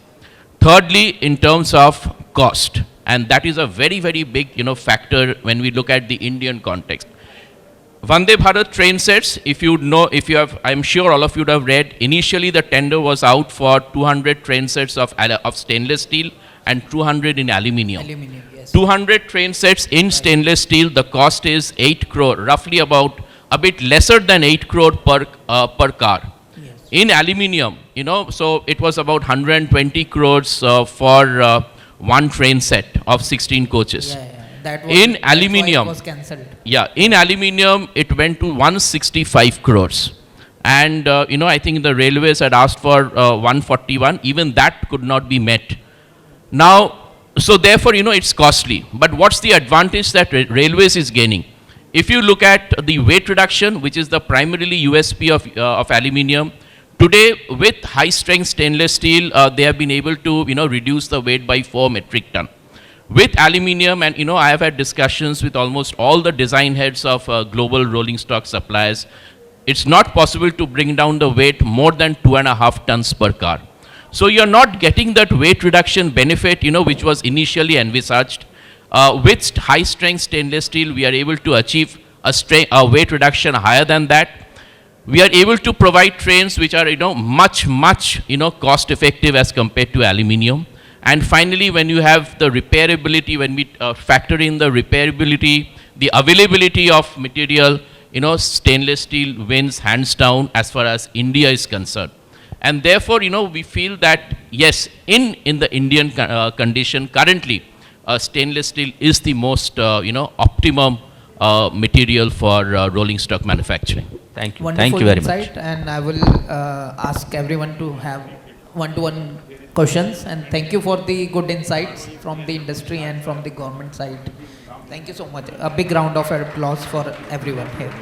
Speaker 9: Thirdly, in terms of cost, and that is a very, very big factor when we look at the Indian context. Vande Bharat train sets, I'm sure all of you would have read, initially the tender was out for 200 train sets of stainless steel and 200 in aluminium.
Speaker 6: Yes.
Speaker 9: 200 train sets in stainless steel, the cost is 8 crore, roughly about a bit lesser than 8 crore per car.
Speaker 6: Yes.
Speaker 9: In aluminium, so it was about 120 crores for one train set of 16 coaches.
Speaker 6: Yeah. That was,
Speaker 9: in aluminium,
Speaker 6: was cancelled.
Speaker 9: Yeah, in aluminium, it went to 165 crores. And, I think the railways had asked for 141. Even that could not be met. Now, so therefore, it's costly. But what's the advantage that railways is gaining? If you look at the weight reduction, which is the primarily USP of aluminium, today with high-strength stainless steel, they have been able to, reduce the weight by 4 metric ton. With aluminium, and I have had discussions with almost all the design heads of global rolling stock suppliers, it's not possible to bring down the weight more than 2.5 tons per car. So you're not getting that weight reduction benefit, which was initially envisaged. With high strength stainless steel, we are able to achieve a weight reduction higher than that. We are able to provide trains which are, much, cost effective as compared to aluminium. And finally, when you have the repairability, when we factor in the repairability, the availability of material, stainless steel wins hands down as far as India is concerned. And therefore, we feel that, yes, in the Indian condition currently, stainless steel is the most, optimum material for rolling stock manufacturing.
Speaker 4: Thank you.
Speaker 6: Wonderful
Speaker 4: Thank you very
Speaker 6: insight,
Speaker 4: much.
Speaker 6: and I will ask everyone to have one-to-one questions. And thank you for the good insights from the industry and from the government side. Thank you so much. A big round of applause for everyone here.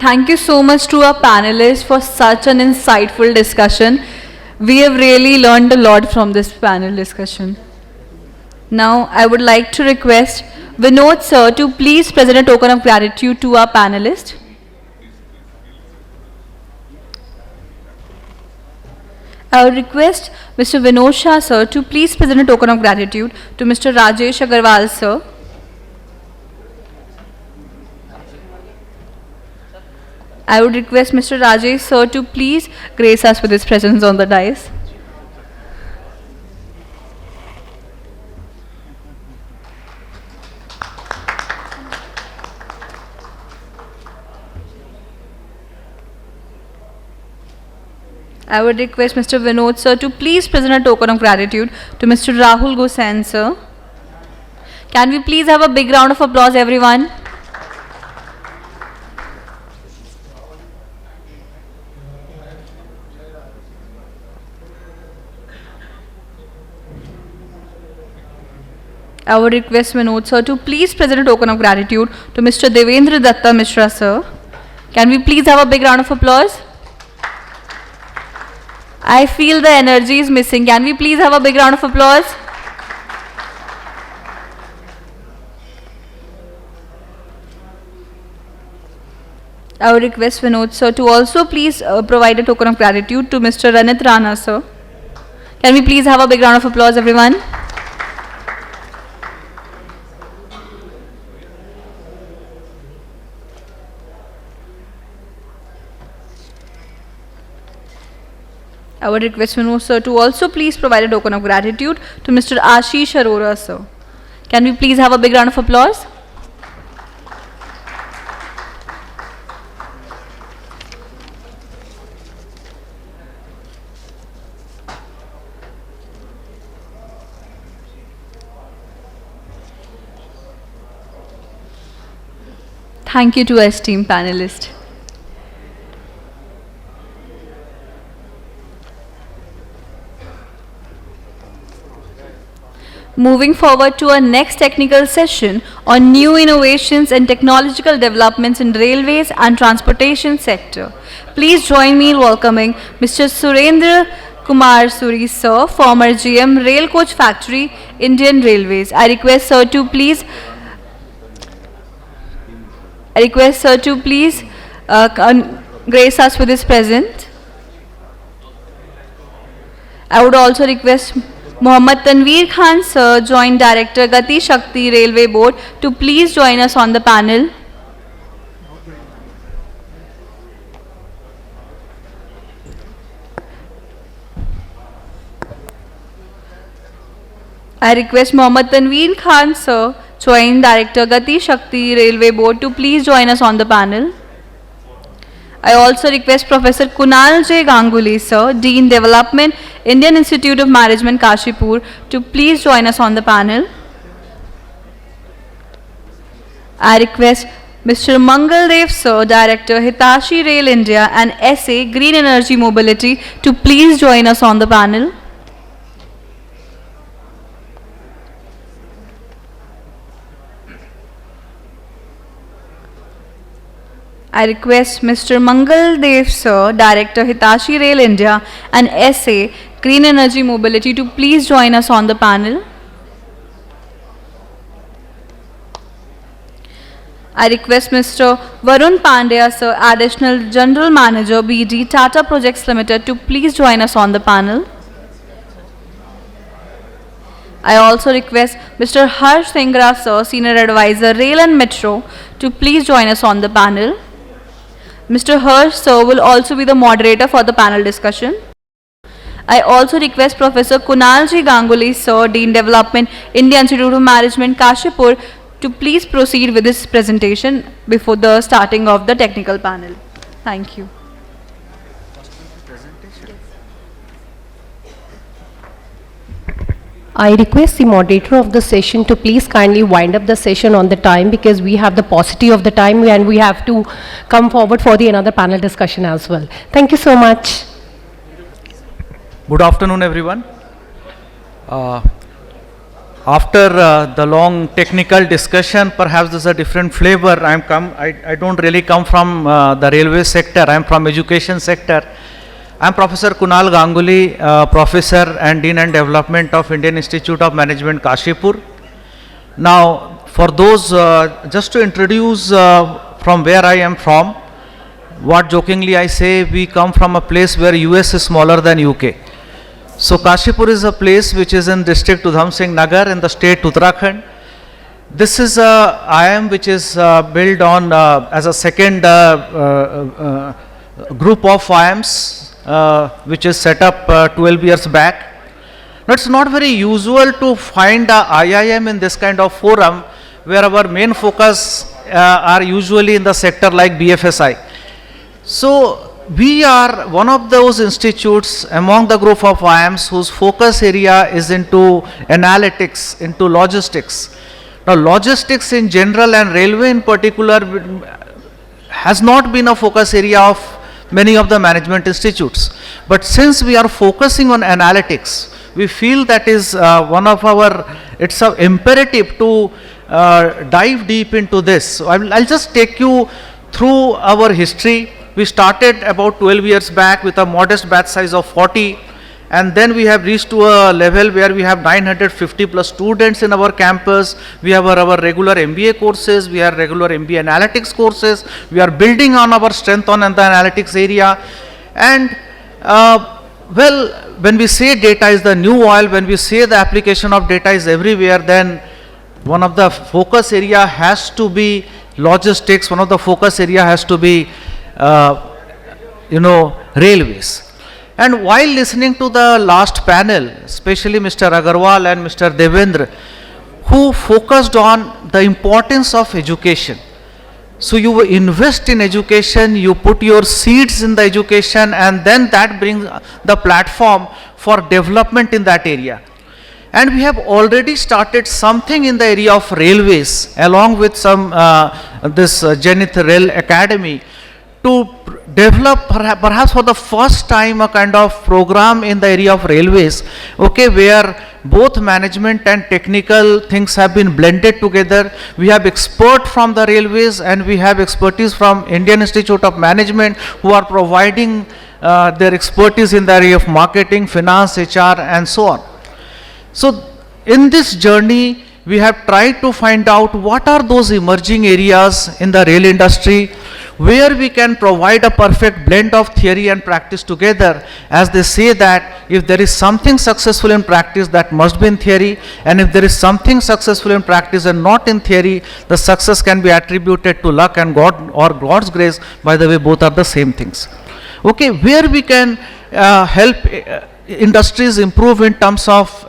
Speaker 1: Thank you so much to our panelists for such an insightful discussion. We have really learned a lot from this panel discussion. Now, I would like to request Vinod sir to please present a token of gratitude to our panelists. I would request Mr. Vinod Shah sir to please present a token of gratitude to Mr. Rajesh Agarwal sir. I would request Mr. Rajesh sir to please grace us with his presence on the dais. I would request Mr. Vinod sir to please present a token of gratitude to Mr. Rahul Gosain sir. Can we please have a big round of applause, everyone? I would request Vinod sir to please present a token of gratitude to Mr. Devendra Datta Mishra sir. Can we please have a big round of applause? I feel the energy is missing. Can we please have a big round of applause? I would request Vinod sir to also please provide a token of gratitude to Mr. Ranit Rana sir. Can we please have a big round of applause, everyone? I would request Vinod sir to also please provide a token of gratitude to Mr. Ashish Arora sir. Can we please have a big round of applause? Thank you to our esteemed panelists. Moving forward to our next technical session on new innovations and technological developments in railways and transportation sector. Please join me in welcoming Mr. Surendra Kumar Suri sir, former GM Rail Coach Factory, Indian Railways. I request sir to please grace us with his presence. I would also request Mohammad Tanveer Khan sir, Joint Director Gati Shakti Railway Board, to please join us on the panel. I request Mohammad Tanveer Khan sir, Joint Director Gati Shakti Railway Board, to please join us on the panel. I also request Professor Kunal J. Ganguly sir, Dean Development, Indian Institute of Management, Kashipur, to please join us on the panel. I request Mr. Mangal Dev sir, Director Hitachi Rail India and SA Green Energy Mobility, to please join us on the panel. I request Mr. Mangal Dev Sir, Director Hitachi Rail India and SA Green Energy Mobility to please join us on the panel. I request Mr. Varun Pandya Sir, Additional General Manager BD Tata Projects Limited to please join us on the panel. I also request Mr. Harsh Thingra Sir, Senior Advisor Rail and Metro to please join us on the panel. Mr. Harsh Sir will also be the moderator for the panel discussion. I also request Professor Kunalji Ganguly Sir, Dean Development, India Institute of Management, Kashipur to please proceed with this presentation before the starting of the technical panel. Thank you.
Speaker 10: I request the moderator of the session to please kindly wind up the session on the time, because we have the paucity of the time and we have to come forward for the another panel discussion as well. Thank you so much.
Speaker 11: Good afternoon, everyone. After the long technical discussion, perhaps there's a different flavor. I don't really come from the railway sector. I'm from education sector. I'm Professor Kunal Ganguly, Professor and Dean and Development of Indian Institute of Management, Kashipur. Now, for those, just to introduce from where I am from, what jokingly I say, we come from a place where US is smaller than UK. So Kashipur is a place which is in district Udham Singh Nagar in the state Uttarakhand. This is a IIM which is built on as a second group of IIMs which is set up 12 years back. Now, it's not very usual to find a IIM in this kind of forum where our main focus are usually in the sector like BFSI. So we are one of those institutes among the group of IIMs whose focus area is into analytics, into logistics. Now, logistics in general and railway in particular has not been a focus area of many of the management institutes. But since we are focusing on analytics, we feel that is one of our, it's an imperative to dive deep into this. So I'll just take you through our history. We started about 12 years back with a modest batch size of 40, and then we have reached to a level where we have 950 plus students in our campus. We have our regular MBA courses, we have regular MBA analytics courses. We are building on our strength on the analytics area. And well, when we say data is the new oil, when we say the application of data is everywhere, then one of the focus area has to be logistics, one of the focus area has to be railways. And while listening to the last panel, especially Mr. Agarwal and Mr. Devendra, who focused on the importance of education. So you invest in education, you put your seeds in the education, and then that brings the platform for development in that area. And we have already started something in the area of railways along with some this Zenith Rail Academy to develop perhaps for the first time a kind of program in the area of railways, okay, where both management and technical things have been blended together. We have expert from the railways and we have expertise from Indian Institute of Management who are providing their expertise in the area of marketing, finance, HR and so on. So in this journey, we have tried to find out what are those emerging areas in the rail industry where we can provide a perfect blend of theory and practice together, as they say that if there is something successful in practice, that must be in theory, and if there is something successful in practice and not in theory, the success can be attributed to luck and God or God's grace. By the way, both are the same things. Okay, where we can help industries improve in terms of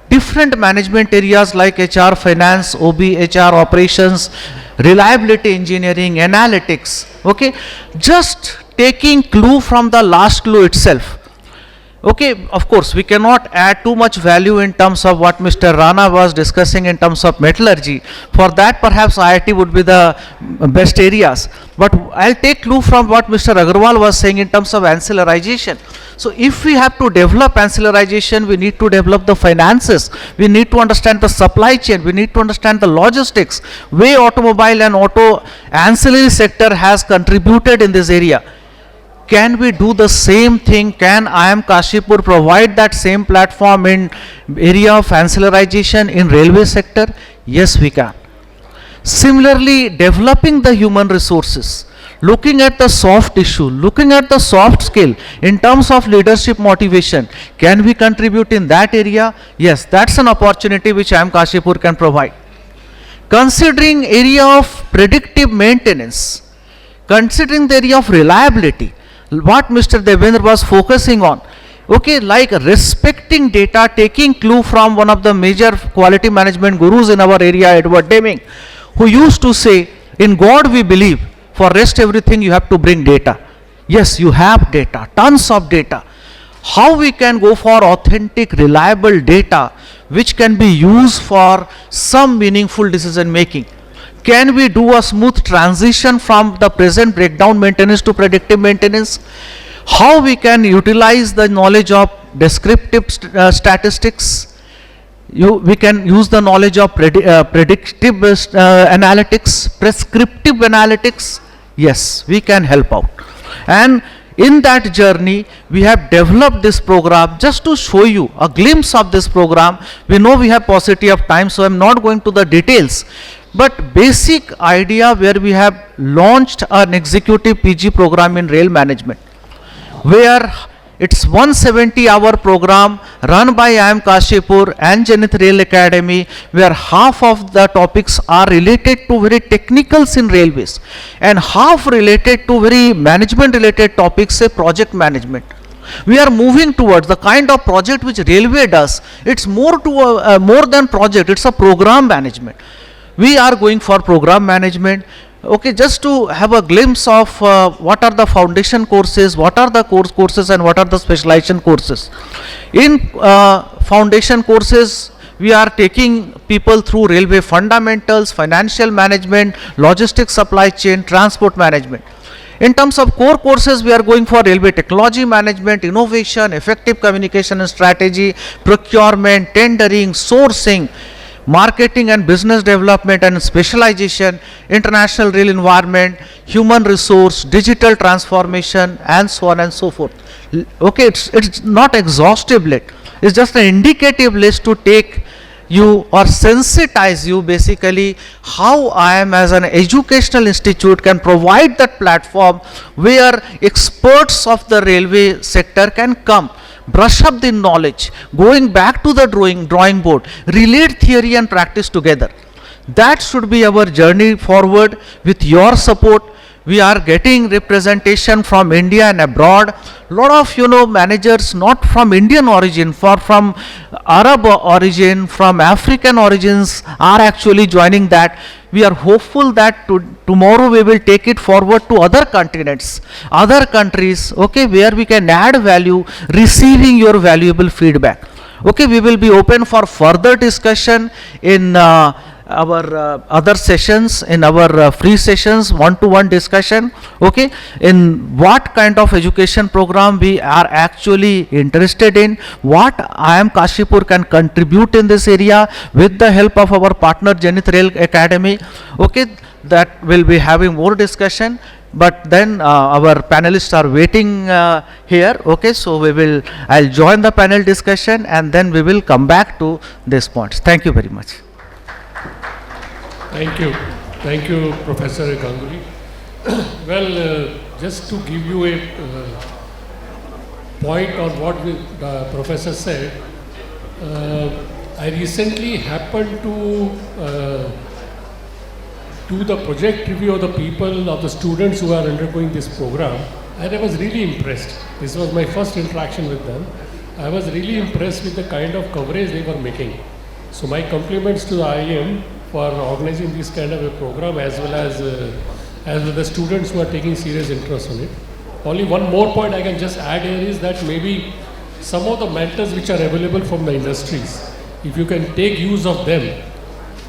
Speaker 11: different management areas like HR, finance, OB, HR, operations, reliability engineering, analytics, okay. Just taking clue from the last clue itself. Okay, of course, we cannot add too much value in terms of what Mr. Rana was discussing in terms of metallurgy. For that, perhaps IIT would be the best areas. But I'll take clue from what Mr. Agarwal was saying in terms of ancillarization. So if we have to develop ancillarization, we need to develop the finances. We need to understand the supply chain. We need to understand the logistics. Way automobile and auto ancillary sector has contributed in this area. Can we do the same thing? Can IIM Kashipur provide that same platform in area of ancillarization in railway sector? Yes, we can. Similarly, developing the human resources, looking at the soft issue, looking at the soft skill in terms of leadership motivation, can we contribute in that area? Yes, that's an opportunity which IIM Kashipur can provide. Considering area of predictive maintenance, considering the area of reliability, what Mr. Devendra was focusing on, okay, like respecting data, taking clue from one of the major quality management gurus in our area, Edward Deming, who used to say, in God we believe, for rest everything you have to bring data. Yes, you have data, tons of data. How we can go for authentic, reliable data which can be used for some meaningful decision making? Can we do a smooth transition from the present breakdown maintenance to predictive maintenance? How we can utilize the knowledge of descriptive statistics? We can use the knowledge of predictive analytics, prescriptive analytics. Yes, we can help out. And in that journey, we have developed this program just to show you a glimpse of this program. We know we have paucity of time, so I'm not going to the details. But basic idea where we have launched an executive PG program in rail management, where it's 170-hour program run by IIM Kashipur and Zenith Rail Academy, where half of the topics are related to very technicals in railways and half related to very management related topics, say project management. We are moving towards the kind of project which railway does. It's more than project, it's a program management. We are going for program management. Okay, just to have a glimpse of what are the foundation courses, what are the courses and what are the specialization courses. In foundation courses, we are taking people through railway fundamentals, financial management, logistics, supply chain, transport management. In terms of core courses, we are going for railway technology management, innovation, effective communication and strategy, procurement, tendering, sourcing, marketing and business development and specialization, international rail environment, human resource, digital transformation, and so on and so forth. Okay, it's not exhaustive list. It's just an indicative list to take you or sensitize you basically how IIM as an educational institute can provide that platform where experts of the railway sector can come, brush up the knowledge, going back to the drawing board, relate theory and practice together. That should be our journey forward. With your support, we are getting representation from India and abroad. Lot of managers not from Indian origin, from Arab origin, from African origins are actually joining that. We are hopeful that tomorrow we will take it forward to other continents, other countries, okay, where we can add value, receiving your valuable feedback. Okay, we will be open for further discussion in our other sessions, in our free sessions, one-to-one discussion, okay, in what kind of education program we are actually interested in, what IIM Kashipur can contribute in this area with the help of our partner Zenith Rail Academy, okay, that will be having more discussion. But then our panelists are waiting here, okay, so I'll join the panel discussion and then we will come back to this points. Thank you very much.
Speaker 12: Thank you, Professor Ganguly. Well, just to give you a point on what the professor said, I recently happened to do the project review of the people, of the students who are undergoing this program, and I was really impressed. This was my first interaction with them. I was really impressed with the kind of coverage they were making. So my compliments to the IIM for organizing this kind of a program, as well as the students who are taking serious interest in it. Only one more point I can just add here is that maybe some of the mentors which are available from the industries, if you can take use of them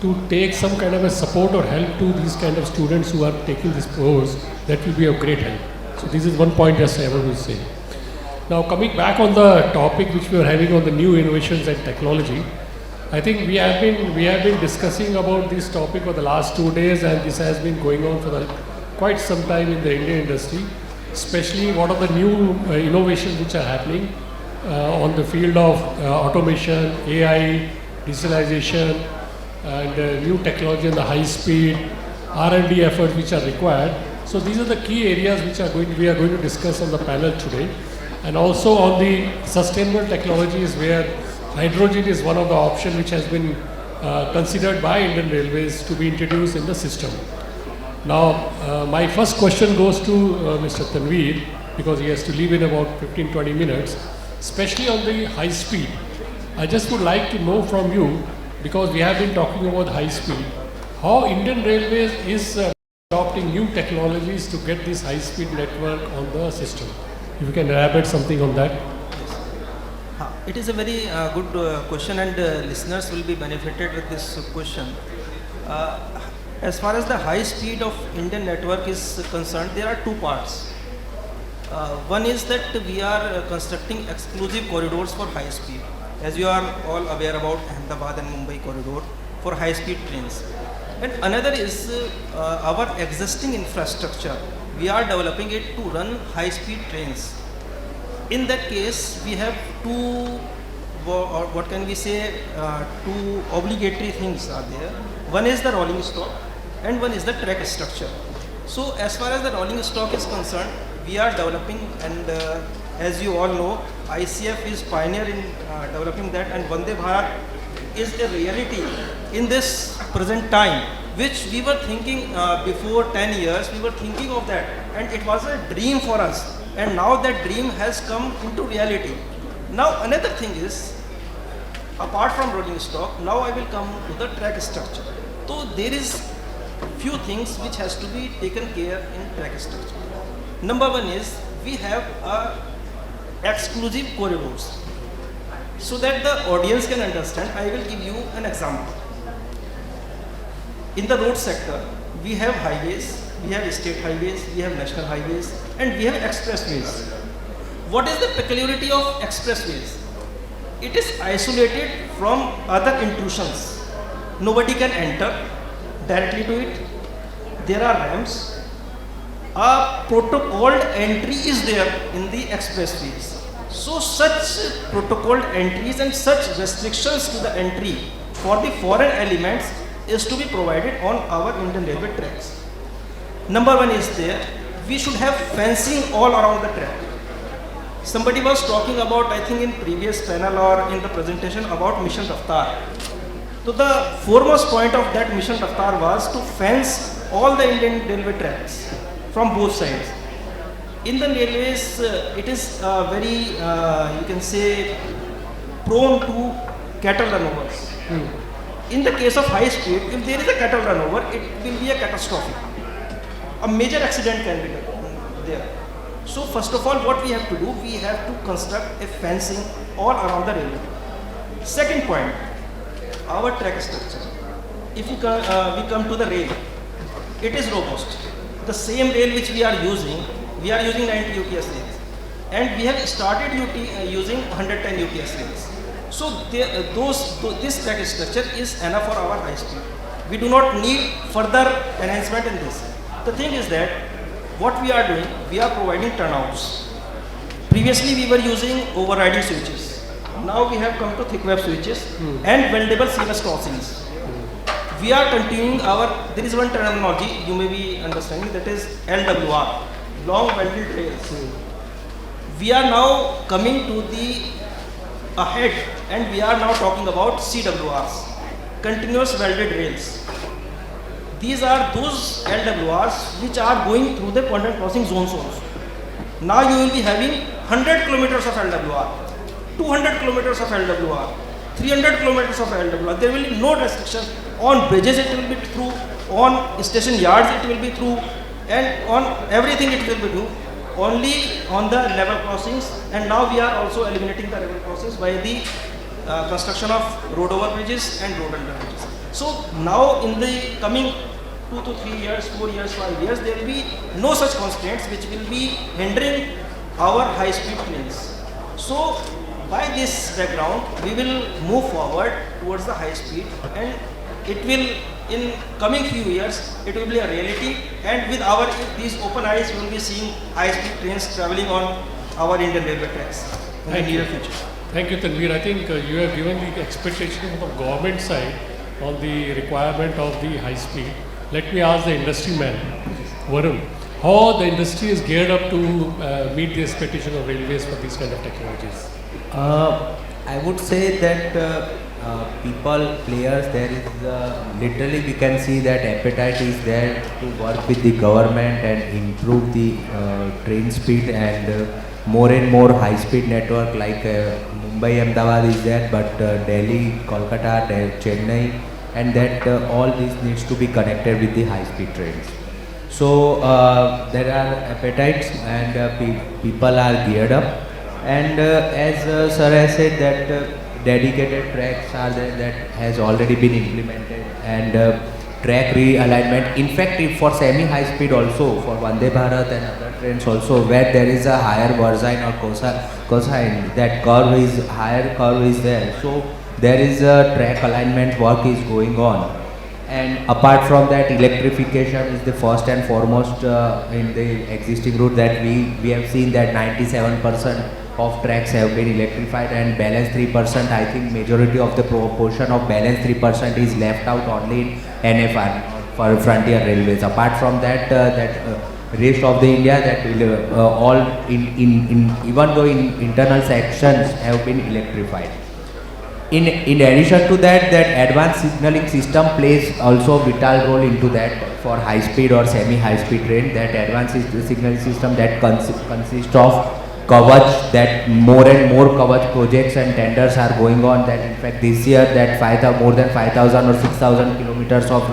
Speaker 12: to take some kind of a support or help to these kind of students who are taking this course, that will be of great help. So this is one point just I want to say. Now coming back on the topic which we are having on the new innovations and technology, I think we have been discussing about this topic for the last 2 days, and this has been going on for quite some time in the Indian industry, especially what are the new innovations which are happening on the field of automation, AI, digitalization, and new technology and the high speed R&D efforts which are required. So these are the key areas which we are going to discuss on the panel today. And also on the sustainable technologies, where hydrogen is one of the options which has been considered by Indian Railways to be introduced in the system. Now, my first question goes to Mr. Tanveer, because he has to leave in about 15-20 minutes, especially on the high speed. I just would like to know from you, because we have been talking about high speed, how Indian Railways is adopting new technologies to get this high speed network on the system. If you can elaborate something on that.
Speaker 13: It is a very good question, and listeners will be benefited with this question. As far as the high speed of Indian network is concerned, there are two parts. One is that we are constructing exclusive corridors for high speed. As you are all aware about Ahmedabad and Mumbai corridor for high speed trains. And another is our existing infrastructure. We are developing it to run high speed trains. In that case, we have two, or what can we say, two obligatory things are there. One is the rolling stock and one is the track structure. So as far as the rolling stock is concerned, we are developing, and as you all know, ICF is pioneer in developing that, and Vande Bharat is a reality in this present time, which we were thinking before 10 years, we were thinking of that, and it was a dream for us, and now that dream has come into reality. Now another thing is, apart from rolling stock, now I will come to the track structure. So there is few things which has to be taken care in track structure. Number one is, we have exclusive corridors. So that the audience can understand, I will give you an example. In the road sector, we have highways, we have state highways, we have national highways, and we have expressways. What is the peculiarity of expressways? It is isolated from other intrusions. Nobody can enter directly to it. There are ramps. A protocoled entry is there in the expressways. So such protocoled entries and such restrictions to the entry for the foreign elements is to be provided on our Indian Railway tracks. Number one is there, we should have fencing all around the track. Somebody was talking about, I think in previous panel or in the presentation, about Mission Raftar. So the foremost point of that Mission Raftar was to fence all the Indian Railway tracks from both sides. Indian Railways, it is very, you can say, prone to cattle runovers. In the case of high speed, if there is a cattle runover, it will be a catastrophe. A major accident can be there. So first of all, what we have to do, we have to construct a fencing all around the railway. Second point, our track structure. If we come to the rail, it is robust. The same rail which we are using 90 UPS rails, and we have started using 110 UPS rails. So this track structure is enough for our high speed. We do not need further enhancement in this. The thing is that what we are doing, we are providing turnouts. Previously we were using overriding switches. Now we have come to thick web switches and weldable seamless crossings. We are continuing there is one terminology you may be understanding, that is LWR, long welded rails. We are now coming to the ahead, and we are now talking about CWRs, continuous welded rails. These are those LWRs which are going through the point and crossing zones also. Now you will be having 100 kilometers of LWR, 200 kilometers of LWR, 300 kilometers of LWR. There will be no restrictions. On bridges it will be through, on station yards it will be through, and on everything it will be through. only on the level crossings, and now we are also eliminating the level crossings by the construction of road overbridges and road underbridges. So now in the coming 2 to 3 years, 4 years, 5 years, there will be no such constraints which will be hindering our high-speed trains. So by this background, we will move forward towards the high speed, and it will, in coming few years, it will be a reality, and with our these open eyes, we will be seeing high-speed trains traveling on our Indian railway tracks in the near future.
Speaker 12: Thank you, Tanveer. I think you have given the expectation from government side on the requirement of the high speed. Let me ask the industry man, Varun, how the industry is geared up to meet the expectation of railways for these kind of technologies?
Speaker 4: I would say that players, there is literally we can see that appetite is there to work with the government and improve the train speed, and more and more high speed network like Mumbai, Ahmedabad is there, but Delhi, Kolkata, Chennai, and that all this needs to be connected with the high speed trains. So there are appetites, and people are geared up. And as sir has said that dedicated tracks are there that has already been implemented, and track realignment. In fact, if for semi-high speed also, for Vande Bharat and other trains also, where there is a higher cosine or cosine, that curve is higher, curve is there. So there is a track alignment work is going on. And apart from that, electrification is the first and foremost in the existing route, that we have seen that 97% of tracks have been electrified, and balance 3%, I think majority of the proportion of balance 3% is left out only in NFR for frontier railways. Apart from that, rest of the India, that will all even though in internal sections have been electrified. In addition to that, advanced signaling system plays also a vital role into that for high speed or semi-high speed train. That advanced signaling system that consists of Kavach, that more and more Kavach projects and tenders are going on. That in fact this year that more than 5,000 or 6,000 kilometers of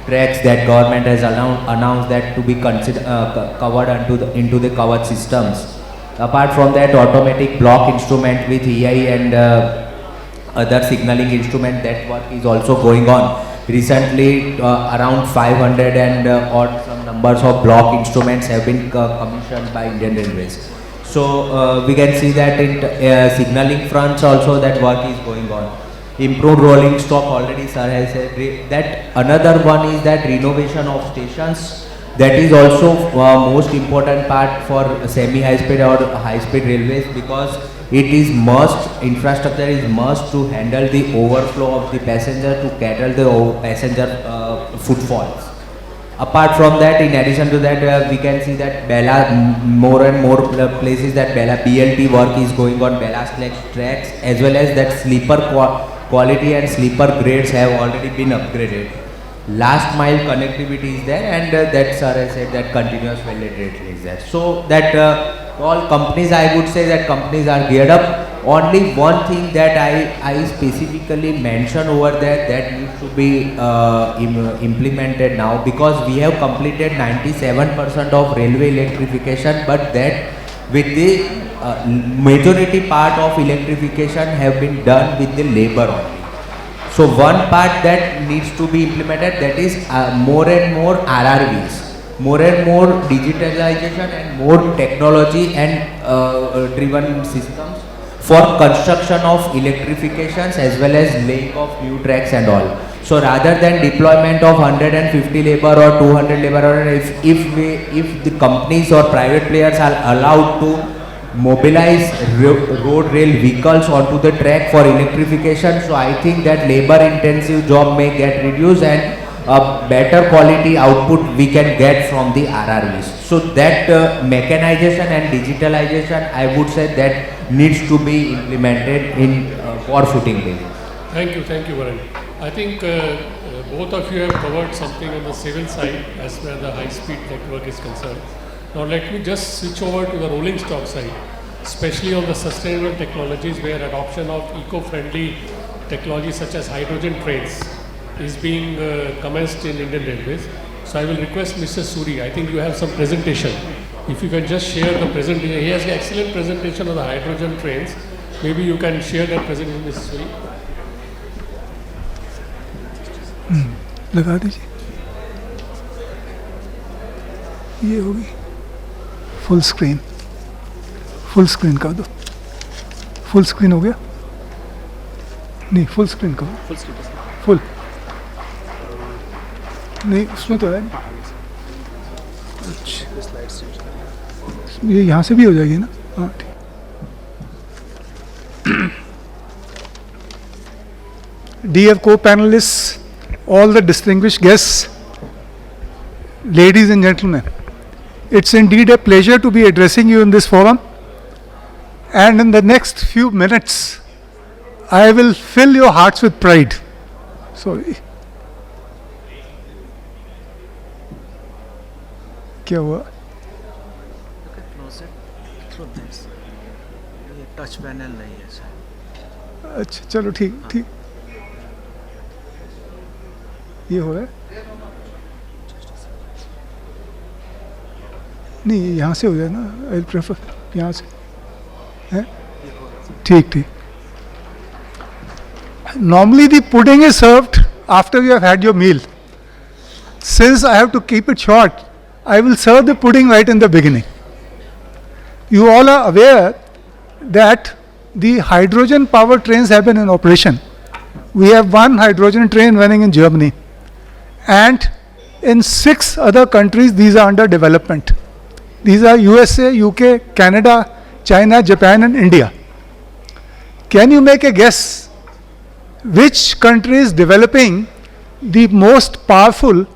Speaker 4: tracks that government has announced that to be covered into the Kavach systems. Apart from that, automatic block instrument with EI and other signaling instrument, that work is also going on. Recently around 500 and odd some numbers of block instruments have been commissioned by Indian Railways. So we can see that in signaling fronts also that work is going on. Improved rolling stock, already sir has said that. Another one is that renovation of stations. That is also most important part for semi-high speed or high speed railways, because it is must, infrastructure is must to handle the overflow of the passenger, to cater the passenger footfalls. Apart from that, in addition to that, we can see that more and more places that BLT work is going on, ballast tracks, as well as that sleeper quality and sleeper grades have already been upgraded. Last mile connectivity is there, and that sir has said that continuous validation is there. So that all companies, I would say that companies are geared up. Only one thing that I specifically mention over there that needs to be implemented now, because we have completed 97% of railway electrification, but that with the majority part of electrification have been done with the labor only. So one part that needs to be implemented, that is more and more RRVs, more and more digitalization and more technology and driven systems for construction of electrifications as well as laying of new tracks and all. So rather than deployment of 150 labor or 200 labor, or if the companies or private players are allowed to mobilize road rail vehicles onto the track for electrification, so I think that labor intensive job may get reduced and a better quality output we can get from the RRVs. So that mechanization and digitalization, I would say that needs to be implemented in for footing rail.
Speaker 12: Thank you, Varun. I think both of you have covered something on the civil side as far as the high speed network is concerned. Now let me just switch over to the rolling stock side, especially on the sustainable technologies, where adoption of eco-friendly technologies such as hydrogen trains is being commenced in Indian Railways. So I will request Mr. Suri, I think you have some presentation If you can just share the presentation. He has an excellent presentation of the hydrogen trains. Maybe you can share that presentation, Mrs. Suri.
Speaker 3: लगा दीजिए, ये होगी full screen कर दो. Full screen हो गया? नहीं, full screen करो. फुल नहीं, उसमें तो है नहीं. अच्छा, ये यहाँ से भी हो जाएगी ना? हाँ ठीक. Dear co-panelists, all the distinguished guests, ladies and gentlemen, it's indeed a pleasure to be addressing you in this forum. And in the next few minutes, I will fill your hearts with pride. Sorry. क्या हुआ?
Speaker 11: Touch panel नहीं है sir.
Speaker 3: अच्छा चलो ठीक. ये हो रहा है? नहीं, यहाँ से हो जाए ना. आई प्रेफर यहाँ से. है? ठीक. Normally the pudding is served after you have had your meal. Since I have to keep it short, I will serve the pudding right in the beginning. You all are aware that the hydrogen power trains have been in operation. We have one hydrogen train running in Germany, and in 6 other countries these are under development. These are USA, UK, Canada, China, Japan and India. Can you make a guess which country is developing the most powerful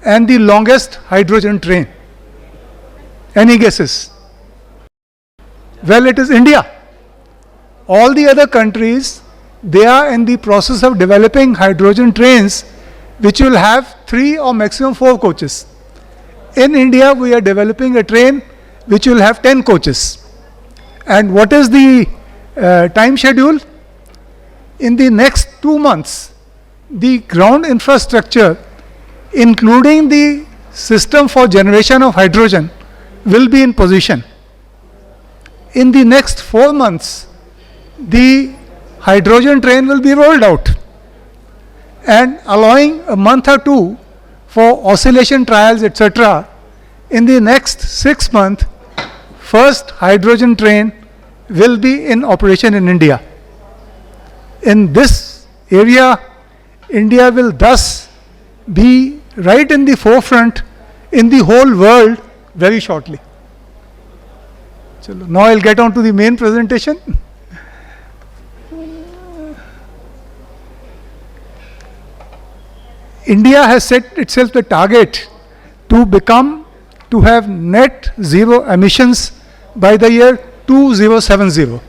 Speaker 3: and the longest hydrogen train? Any guesses? Well, it is India. All the other countries, they are in the process of developing hydrogen trains which will have 3 or maximum 4 coaches. In India, we are developing a train which will have 10 coaches. And what is the time schedule? In the next 2 months, the ground infrastructure, including the system for generation of hydrogen, will be in position. In the next 4 months, the hydrogen train will be rolled out, and allowing a month or 2 for oscillation trials, etc. In the next 6 months, first hydrogen train will be in operation in India. In this area, India will thus be right in the forefront in the whole world very shortly. Now I'll get on to the main presentation. India has set itself the target to have net zero emissions by the year 2070.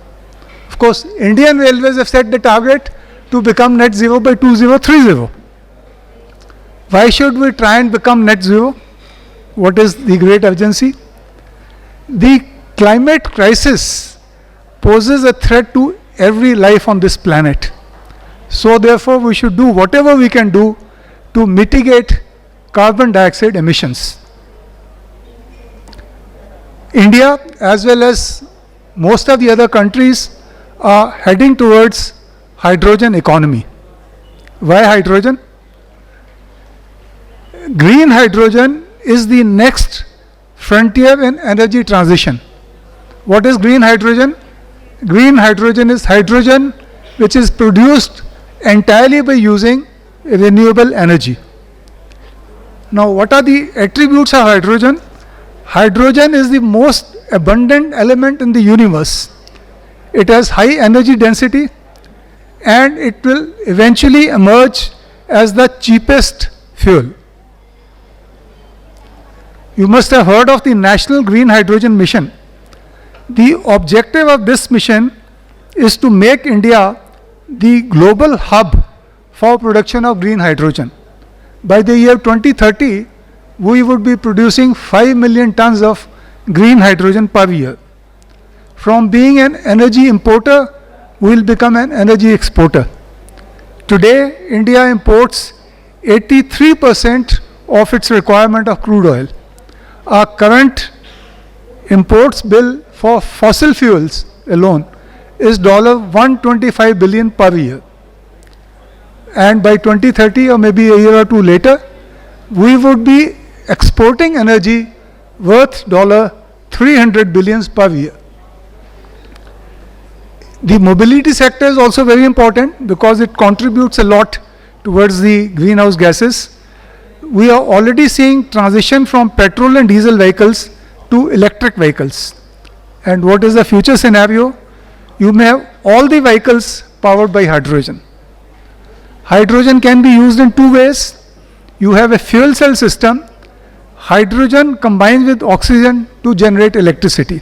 Speaker 3: Of course, Indian Railways have set the target to become net zero by 2030. Why should we try and become net zero? What is the great urgency? The climate crisis poses a threat to every life on this planet. So therefore, we should do whatever we can do to mitigate carbon dioxide emissions. India, as well as most of the other countries, are heading towards hydrogen economy. Why hydrogen? Green hydrogen is the next frontier in energy transition. What is green hydrogen? Green hydrogen is hydrogen which is produced entirely by using renewable energy. Now, what are the attributes of hydrogen? Hydrogen is the most abundant element in the universe. It has high energy density, and it will eventually emerge as the cheapest fuel. You must have heard of the National Green Hydrogen Mission. The objective of this mission is to make India the global hub for production of green hydrogen. By the year 2030, we would be producing 5 million tons of green hydrogen per year. From being an energy importer, we will become an energy exporter. Today, India imports 83% of its requirement of crude oil. Our current imports bill for fossil fuels alone is $125 billion per year. And by 2030 or maybe a year or two later, we would be exporting energy worth $300 billion per year. The mobility sector is also very important because it contributes a lot towards the greenhouse gases. We are already seeing transition from petrol and diesel vehicles to electric vehicles. And what is the future scenario? You may have all the vehicles powered by hydrogen. Hydrogen can be used in two ways. You have a fuel cell system. Hydrogen combines with oxygen to generate electricity.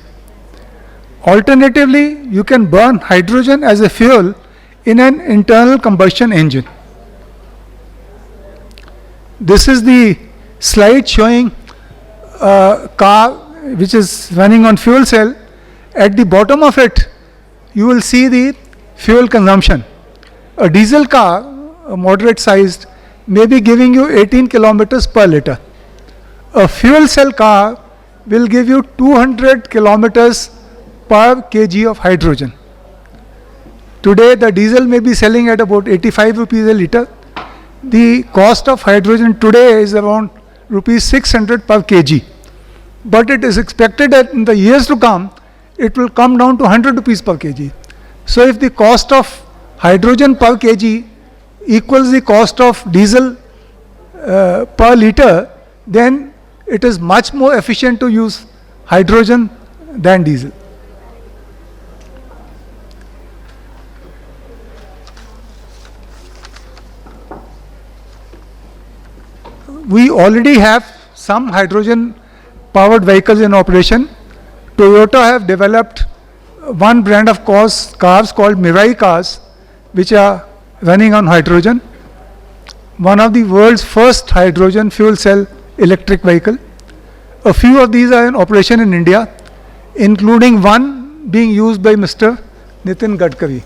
Speaker 3: Alternatively, you can burn hydrogen as a fuel in an internal combustion engine. This is the slide showing a car which is running on fuel cell. At the bottom of it, you will see the fuel consumption. A diesel car, a moderate sized, may be giving you 18 kilometers per liter. A fuel cell car will give you 200 kilometers per kg of hydrogen. Today the diesel may be selling at about 85 rupees a liter. The cost of hydrogen today is around rupees 600 per kg. But it is expected that in the years to come, it will come down to 100 rupees per kg. So if the cost of hydrogen per kg equals the cost of diesel per liter, then it is much more efficient to use hydrogen than diesel. We already have some hydrogen powered vehicles in operation. Toyota have developed one brand of cars called Mirai cars, which are running on hydrogen. One of the world's first hydrogen fuel cell electric vehicle. A few of these are in operation in India, including one being used by Mr. Nitin Gadkari.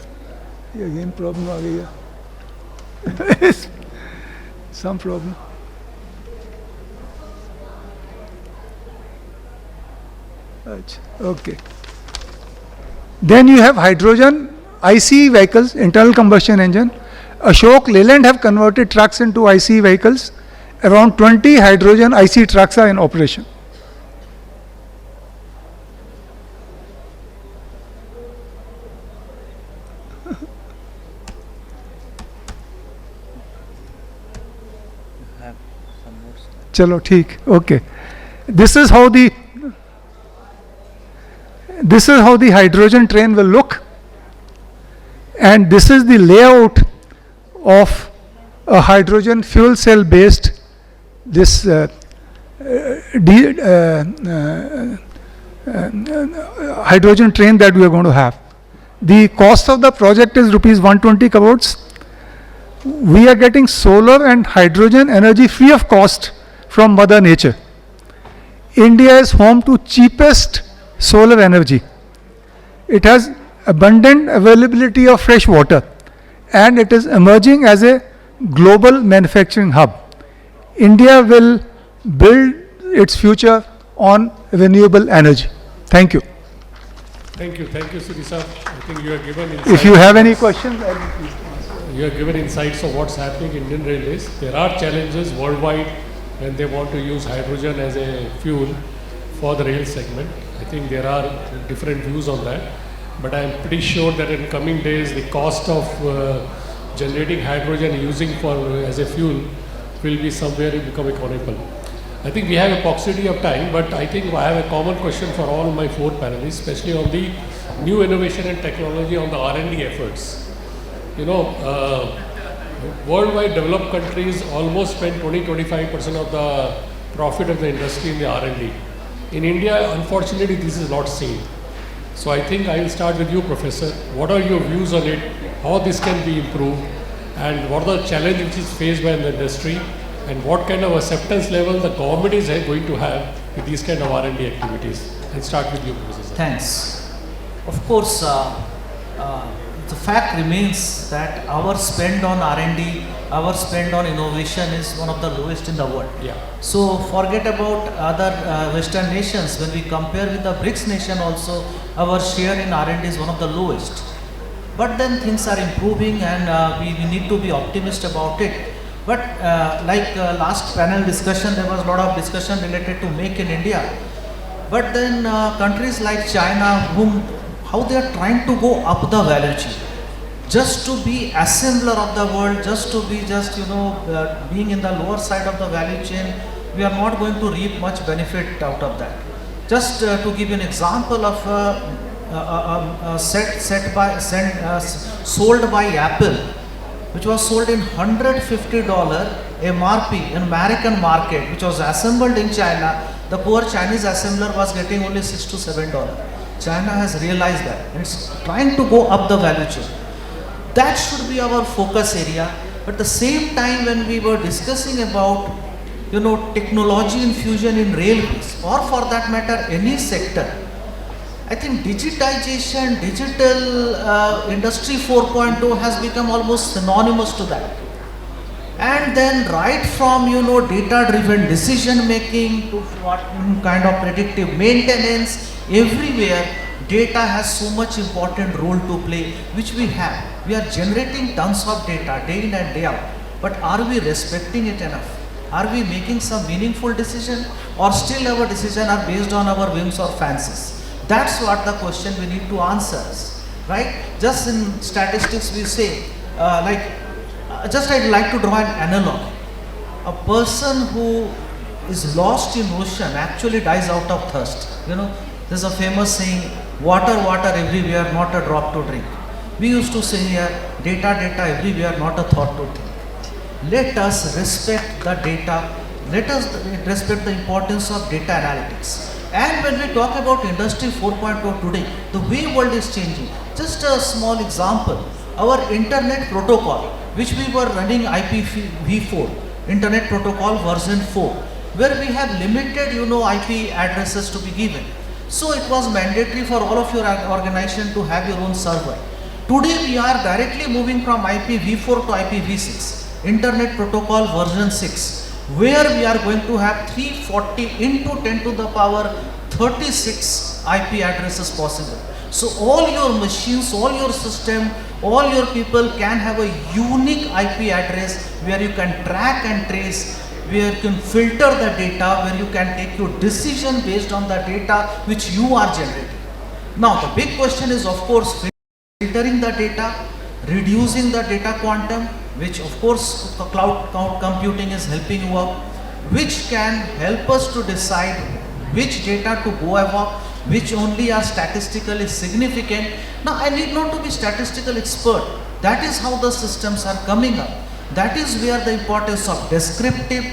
Speaker 3: Again problem aa gaya. Some problem. Okay. Then you have hydrogen ICE vehicles, internal combustion engine. Ashok Leyland have converted trucks into ICE vehicles. Around 20 hydrogen ICE trucks are in operation. Chalo, theek, okay. This is how the hydrogen train will look, and this is the layout of a hydrogen fuel cell based hydrogen train that we are going to have. The cost of the project is rupees 120 crores. We are getting solar and hydrogen energy free of cost from Mother Nature. India is home to cheapest solar energy. It has abundant availability of fresh water, and it is emerging as a global manufacturing hub. India will build its future on renewable energy. Thank you.
Speaker 12: Thank you, Sudhi. I think you have given insights.
Speaker 3: If you have any questions, I will please answer.
Speaker 12: You have given insights of what's happening in Indian Railways. There are challenges worldwide when they want to use hydrogen as a fuel for the rail segment. I think there are different views on that, but I am pretty sure that in coming days the cost of generating hydrogen and using as a fuel will be somewhere become economical. I think we have a paucity of time, but I think I have a common question for all my four panelists, especially on the new innovation and technology on the R&D efforts. You know, worldwide developed countries almost spend 20-25% of the profit of the industry in the R&D. In India, unfortunately, this is not seen. So I think I will start with you, Professor. What are your views on it? How this can be improved? And what are the challenges which is faced by the industry? And what kind of acceptance level the government is going to have with these kind of R&D activities? I'll start with you, Professor.
Speaker 14: Thanks. Of course,
Speaker 11: the fact remains that our spend on R&D, our spend on innovation is one of the lowest in the world.
Speaker 12: Yeah.
Speaker 11: So forget about other Western nations. When we compare with the BRICS nation also, our share in R&D is one of the lowest. But then things are improving, and we need to be optimistic about it. But last panel discussion, there was a lot of discussion related to Make in India. But then countries like China, how they are trying to go up the value chain, just to be assembler of the world, just to be being in the lower side of the value chain, we are not going to reap much benefit out of that. Just to give you an example of sold by Apple, which was sold in $150 MRP in American market, which was assembled in China. The poor Chinese assembler was getting only $6 to $7. China has realized that and it's trying to go up the value chain. That should be our focus area. But at the same time, when we were discussing about technology infusion in railways, or for that matter any sector, I think digitization, digital industry 4.0 has become almost synonymous to that. And then right from data-driven decision making to what kind of predictive maintenance, everywhere data has so much important role to play, which we have. We are generating tons of data day in and day out, but are we respecting it enough? Are we making some meaningful decision, or still our decisions are based on our whims or fancies? That's what the question we need to answer, right? Just in statistics we say, I'd like to draw an analogy. A person who is lost in ocean actually dies out of thirst. There's a famous saying, water, water everywhere, not a drop to drink. We used to say here, data, data everywhere, not a thought to think. Let us respect the data. Let us respect the importance of data analytics. And when we talk about Industry 4.0 today, the way world is changing. Just a small example, our internet protocol, which we were running IPv4, Internet Protocol version 4, where we have limited, IP addresses to be given. So it was mandatory for all of your organization to have your own server. Today we are directly moving from IPv4 to IPv6, Internet Protocol version 6, where we are going to have 340 into 10 to the power 36 IP addresses possible. So all your machines, all your system, all your people can have a unique IP address where you can track and trace, where you can filter the data, where you can take your decision based on the data which you are generating. Now the big question is, of course, filtering the data, reducing the data quantum, which of course cloud computing is helping you out, which can help us to decide which data to go above, which only are statistically significant. Now I need not to be statistical expert. That is how the systems are coming up. That is where the importance of descriptive,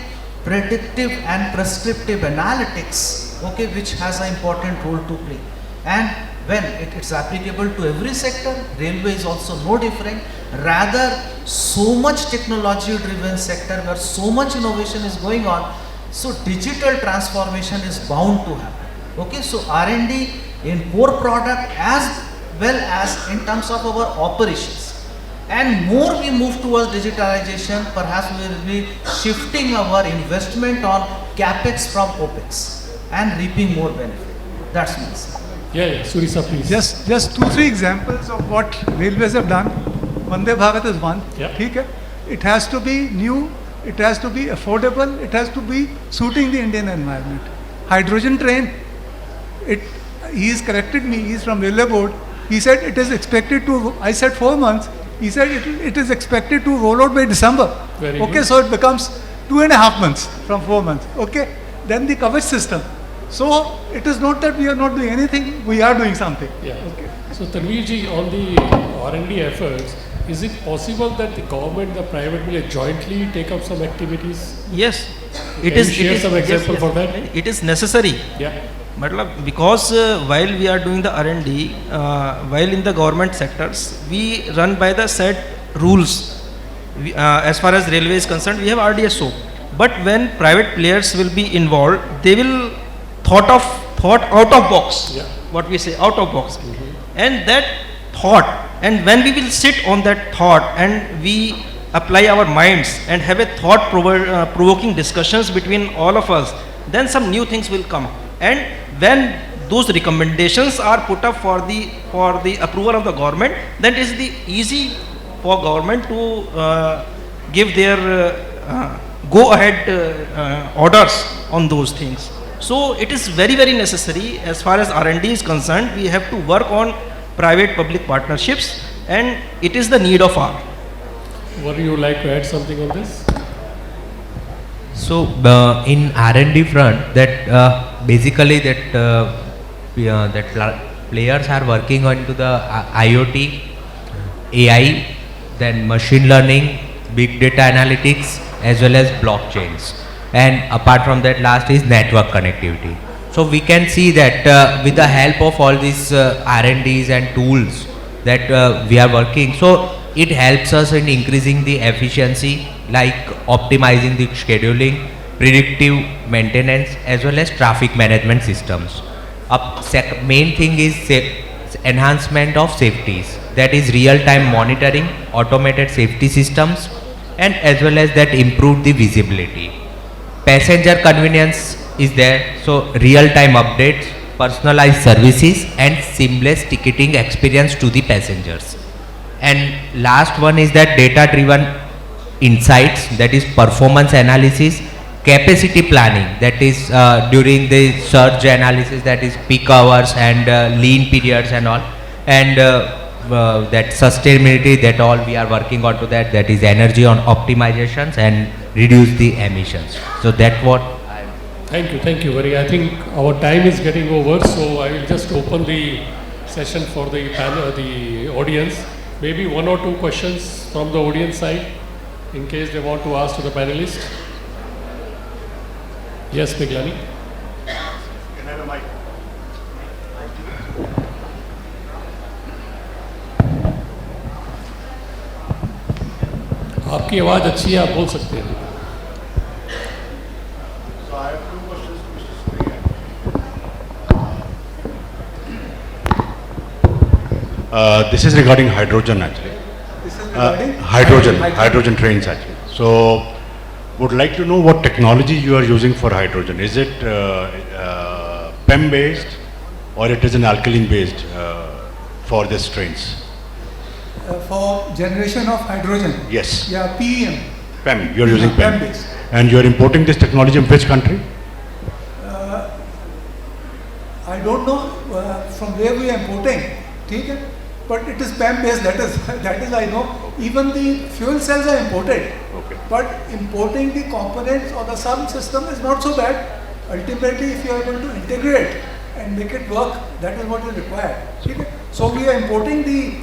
Speaker 11: predictive and prescriptive analytics, which has an important role to play. And when it's applicable to every sector, railway is also no different. Rather, so much technology driven sector where so much innovation is going on, so digital transformation is bound to happen. So R&D in core product as well as in terms of our operations. And more we move towards digitalization, perhaps we will be shifting our investment on capex from opex and reaping more benefit. That's my answer.
Speaker 12: Yeah, Surisa, please.
Speaker 3: Just 2-3 examples of what railways have done. Vande Bharat is one.
Speaker 12: Yeah.
Speaker 3: It has to be new, it has to be affordable, it has to be suiting the Indian environment. Hydrogen train, he has corrected me, he is from Railway Board. He said it is expected to, I said 4 months, he said it is expected to roll out by December.
Speaker 12: Very good.
Speaker 3: So it becomes 2.5 months from 4 months. Then the coverage system. So it is not that we are not doing anything, we are doing something.
Speaker 12: Yeah. So Tanveer on the R&D efforts, is it possible that the government, the private will jointly take up some activities?
Speaker 13: Yes.
Speaker 12: Can you share some example for that?
Speaker 13: It is necessary.
Speaker 12: Yeah.
Speaker 13: Because while we are doing the R&D, while in the government sectors, we run by the set rules. As far as railway is concerned, we have RDSO. But when private players will be involved, they will thought out of box.
Speaker 12: Yeah.
Speaker 13: What we say, out of box. And that thought And when we will sit on that thought and we apply our minds and have a thought-provoking discussions between all of us, then some new things will come. And when those recommendations are put up for the approval of the government, then it is the easy for government to give their go-ahead orders on those things. So it is very, very necessary as far as R&D is concerned. We have to work on private-public partnerships, and it is the need of hour.
Speaker 12: Would you like to add something on this?
Speaker 14: So in R&D front, that basically that players are working on to the IoT, AI, then machine learning, big data analytics, as well as blockchains. And apart from that, last is network connectivity. So we can see that with the help of all these R&Ds and tools that we are working, so it helps us in increasing the efficiency, like optimizing the scheduling, predictive maintenance, as well as traffic management systems. Main thing is enhancement of safeties, that is real-time monitoring, automated safety systems, and as well as that improve the visibility. Passenger convenience is there, so real-time updates, personalized services, and seamless ticketing experience to the passengers. And last one is that data-driven insights, that is performance analysis, capacity planning, that is during the surge analysis, that is peak hours and lean periods and all, and that sustainability, that all we are working on to that, that is energy on optimizations and reduce the emissions. So that's what I...
Speaker 12: Thank you very. I think our time is getting over, so I will just open the session for the panel, the audience. Maybe one or two questions from the audience side, in case they want to ask to the panelists. Yes, Piglani.
Speaker 8: Can I have a mic?
Speaker 12: आपकी आवाज़ अच्छी है, आप बोल सकते हैं.
Speaker 8: So I have two questions to Mr. Surya. This is regarding hydrogen actually.
Speaker 3: This is regarding
Speaker 8: Hydrogen trains actually. So would like to know what technology you are using for hydrogen. Is it PEM based or it is an alkaline based for these trains?
Speaker 3: For generation of hydrogen.
Speaker 8: Yes.
Speaker 3: Yeah, PEM.
Speaker 8: PEM, you are using PEM.
Speaker 3: based.
Speaker 8: And you are importing this technology in which country?
Speaker 3: I don't know from where we are importing, okay? But it is PEM based, that is I know. Even the fuel cells are imported.
Speaker 8: Okay.
Speaker 3: But importing the components or the sum system is not so bad. Ultimately, if you are able to integrate and make it work, that is what is required. Okay? So we are importing these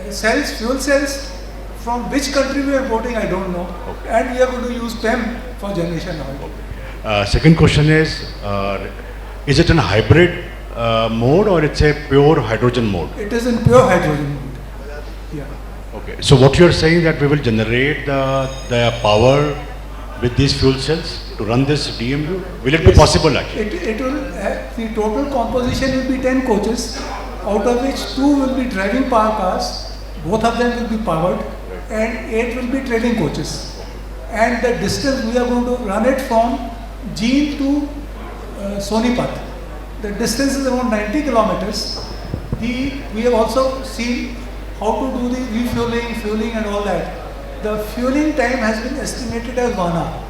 Speaker 3: cells, fuel cells. From which country we are importing, I don't know.
Speaker 8: Okay.
Speaker 3: And we are going to use PEM for generation oil.
Speaker 8: Okay. Second question is it in a hybrid mode or it's a pure hydrogen mode?
Speaker 3: It is in pure hydrogen mode. Yeah.
Speaker 8: Okay. So what you are saying that we will generate the power with these fuel cells to run this DMU? Will it be possible actually?
Speaker 3: It will, the total composition will be 10 coaches, out of which 2 will be driving power cars, both of them will be powered, and 8 will be trailing coaches. And the distance we are going to run it from Jean to Sonipat. The distance is around 90 kilometers. We have also seen how to do the refueling, fueling and all that. The fueling time has been estimated as 1 hour.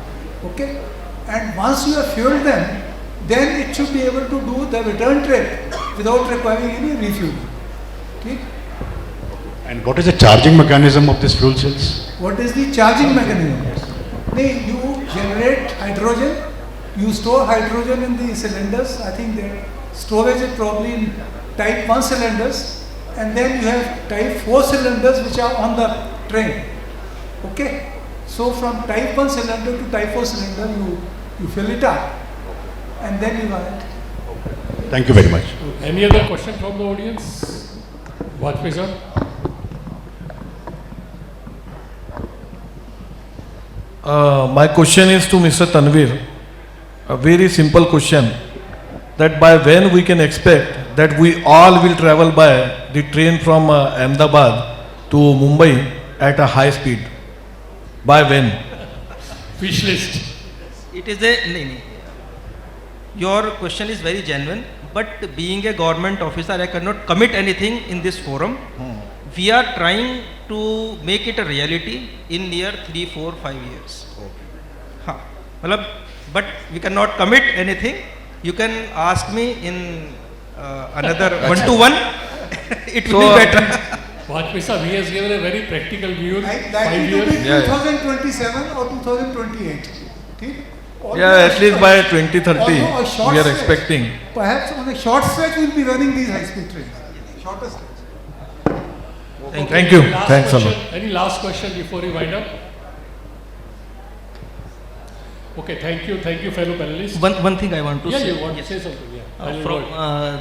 Speaker 3: Okay? And once you have fueled them, then it should be able to do the return trip without requiring any refuel. Okay?
Speaker 8: And what is the charging mechanism of these fuel cells?
Speaker 3: What is the charging mechanism? You generate hydrogen, you store hydrogen in the cylinders. I think the storage is probably in type 1 cylinders, and then you have type 4 cylinders which are on the train. Okay? So from type 1 cylinder to type 4 cylinder, you fill it up and then you run it.
Speaker 8: Thank you very much.
Speaker 12: Any other question from the audience? Vajpayee sir?
Speaker 15: My question is to Mr. Tanvir. A very simple question, that by when we can expect that we all will travel by the train from Ahmedabad to Mumbai at a high speed? By when?
Speaker 12: Wish list.
Speaker 13: It is a, your question is very genuine, but being a government officer, I cannot commit anything in this forum. We are trying to make it a reality in near 3, 4, 5 years. But we cannot commit anything. You can ask me in another one-to-one. It will be better.
Speaker 12: Vajpayee sir, he has given a very practical view.
Speaker 3: Like
Speaker 12: 5
Speaker 3: to be
Speaker 12: years.
Speaker 3: 2027 or 2028.
Speaker 15: Yeah, at least by 2030
Speaker 3: Although a short
Speaker 15: we are
Speaker 3: stretch.
Speaker 15: expecting.
Speaker 3: Perhaps on a short stretch we will be running these high-speed trains. Shorter stretch.
Speaker 15: Thank you.
Speaker 12: Last
Speaker 15: Thanks a
Speaker 12: question.
Speaker 15: lot.
Speaker 12: Any last question before we wind up? Okay, thank you fellow panelists.
Speaker 13: One thing I want to say.
Speaker 12: Yeah, you want to say something, yeah.
Speaker 13: From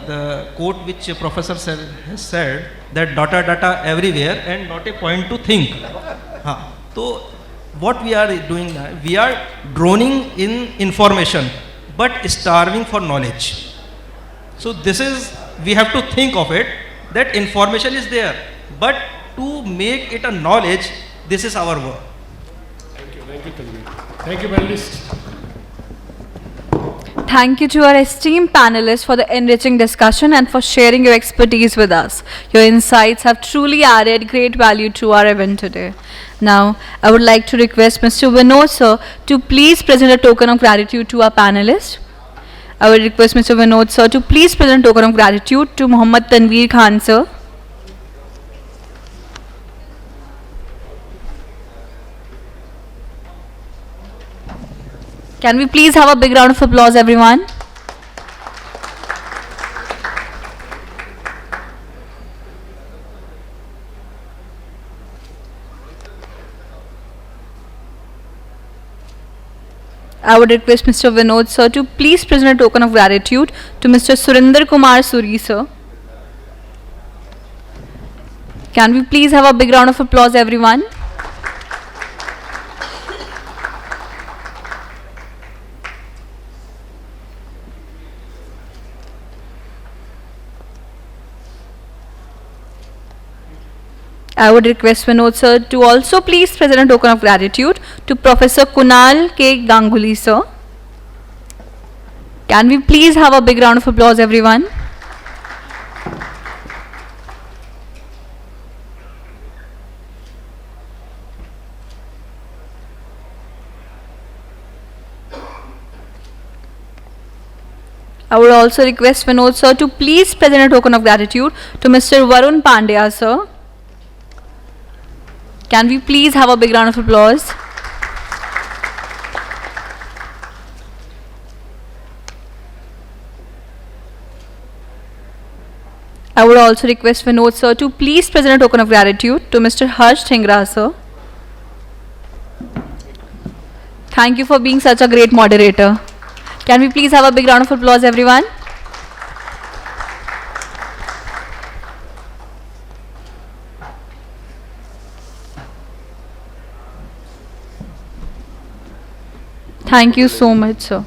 Speaker 13: the quote which Professor has said, that data everywhere and not a point to think. So what we are doing now, we are droning in information but starving for knowledge. So this is, we have to think of it, that information is there, but to make it a knowledge, this is our work.
Speaker 12: Thank you, Tanveer. Thank you, panelists.
Speaker 1: Thank you to our esteemed panelists for the enriching discussion and for sharing your expertise with us. Your insights have truly added great value to our event today. Now, I would like to request Mr. Vinod sir to please present a token of gratitude to our panelists. I would request Mr. Vinod sir to please present a token of gratitude to Mohammad Tanveer Khan sir. Can we please have a big round of applause, everyone? I would request Mr. Vinod sir to please present a token of gratitude to Mr. Surinder Kumar Suri sir. Can we please have a big round of applause, everyone? I would request Vinod sir to also please present a token of gratitude to Professor Kunal K. Ganguly sir. Can we please have a big round of applause, everyone? I would also request Vinod sir to please present a token of gratitude to Mr. Varun Pandya sir. Can we please have a big round of applause? I would also request Vinod sir to please present a token of gratitude to Mr. Harsh Thingra sir. Thank you for being such a great moderator. Can we please have a big round of applause, everyone? Thank you so much, sir.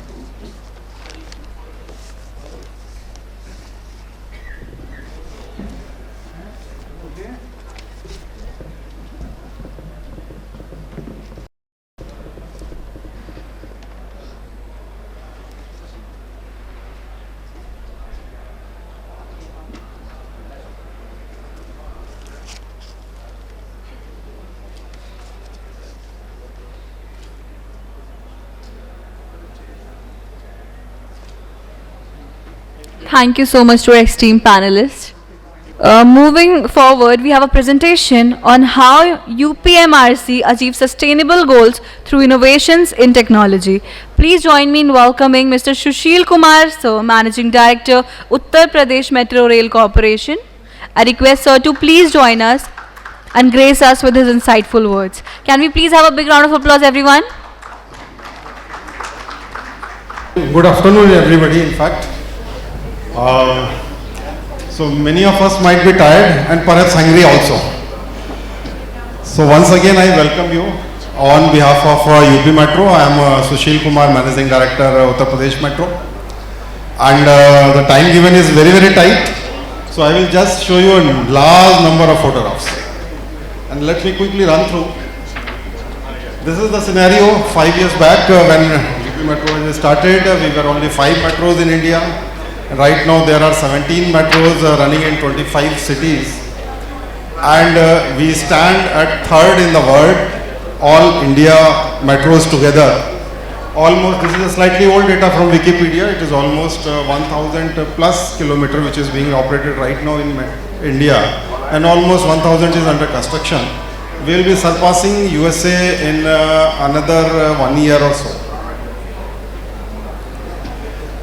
Speaker 1: Thank you so much to our esteemed panelists. Moving forward, we have a presentation on how UPMRC achieves sustainable goals through innovations in technology. Please join me in welcoming Mr. Sushil Kumar sir, Managing Director, Uttar Pradesh Metro Rail Corporation. I request sir to please join us and grace us with his insightful words. Can we please have a big round of applause, everyone?
Speaker 16: Good afternoon, everybody, in fact. So many of us might be tired and perhaps hungry also. So once again I welcome you on behalf of UP Metro. I am Sushil Kumar, Managing Director, Uttar Pradesh Metro. And the time given is very, very tight. So I will just show you a large number of photographs. And let me quickly run through. This is the scenario 5 years back when UP Metro was started. We were only 5 metros in India. Right now there are 17 metros running in 25 cities. And we stand at 3rd in the world, all India metros together. Almost, this is a slightly old data from Wikipedia. It is almost 1000 plus kilometer which is being operated right now in India, and almost 1000 is under construction. We will be surpassing USA in another 1 year or so.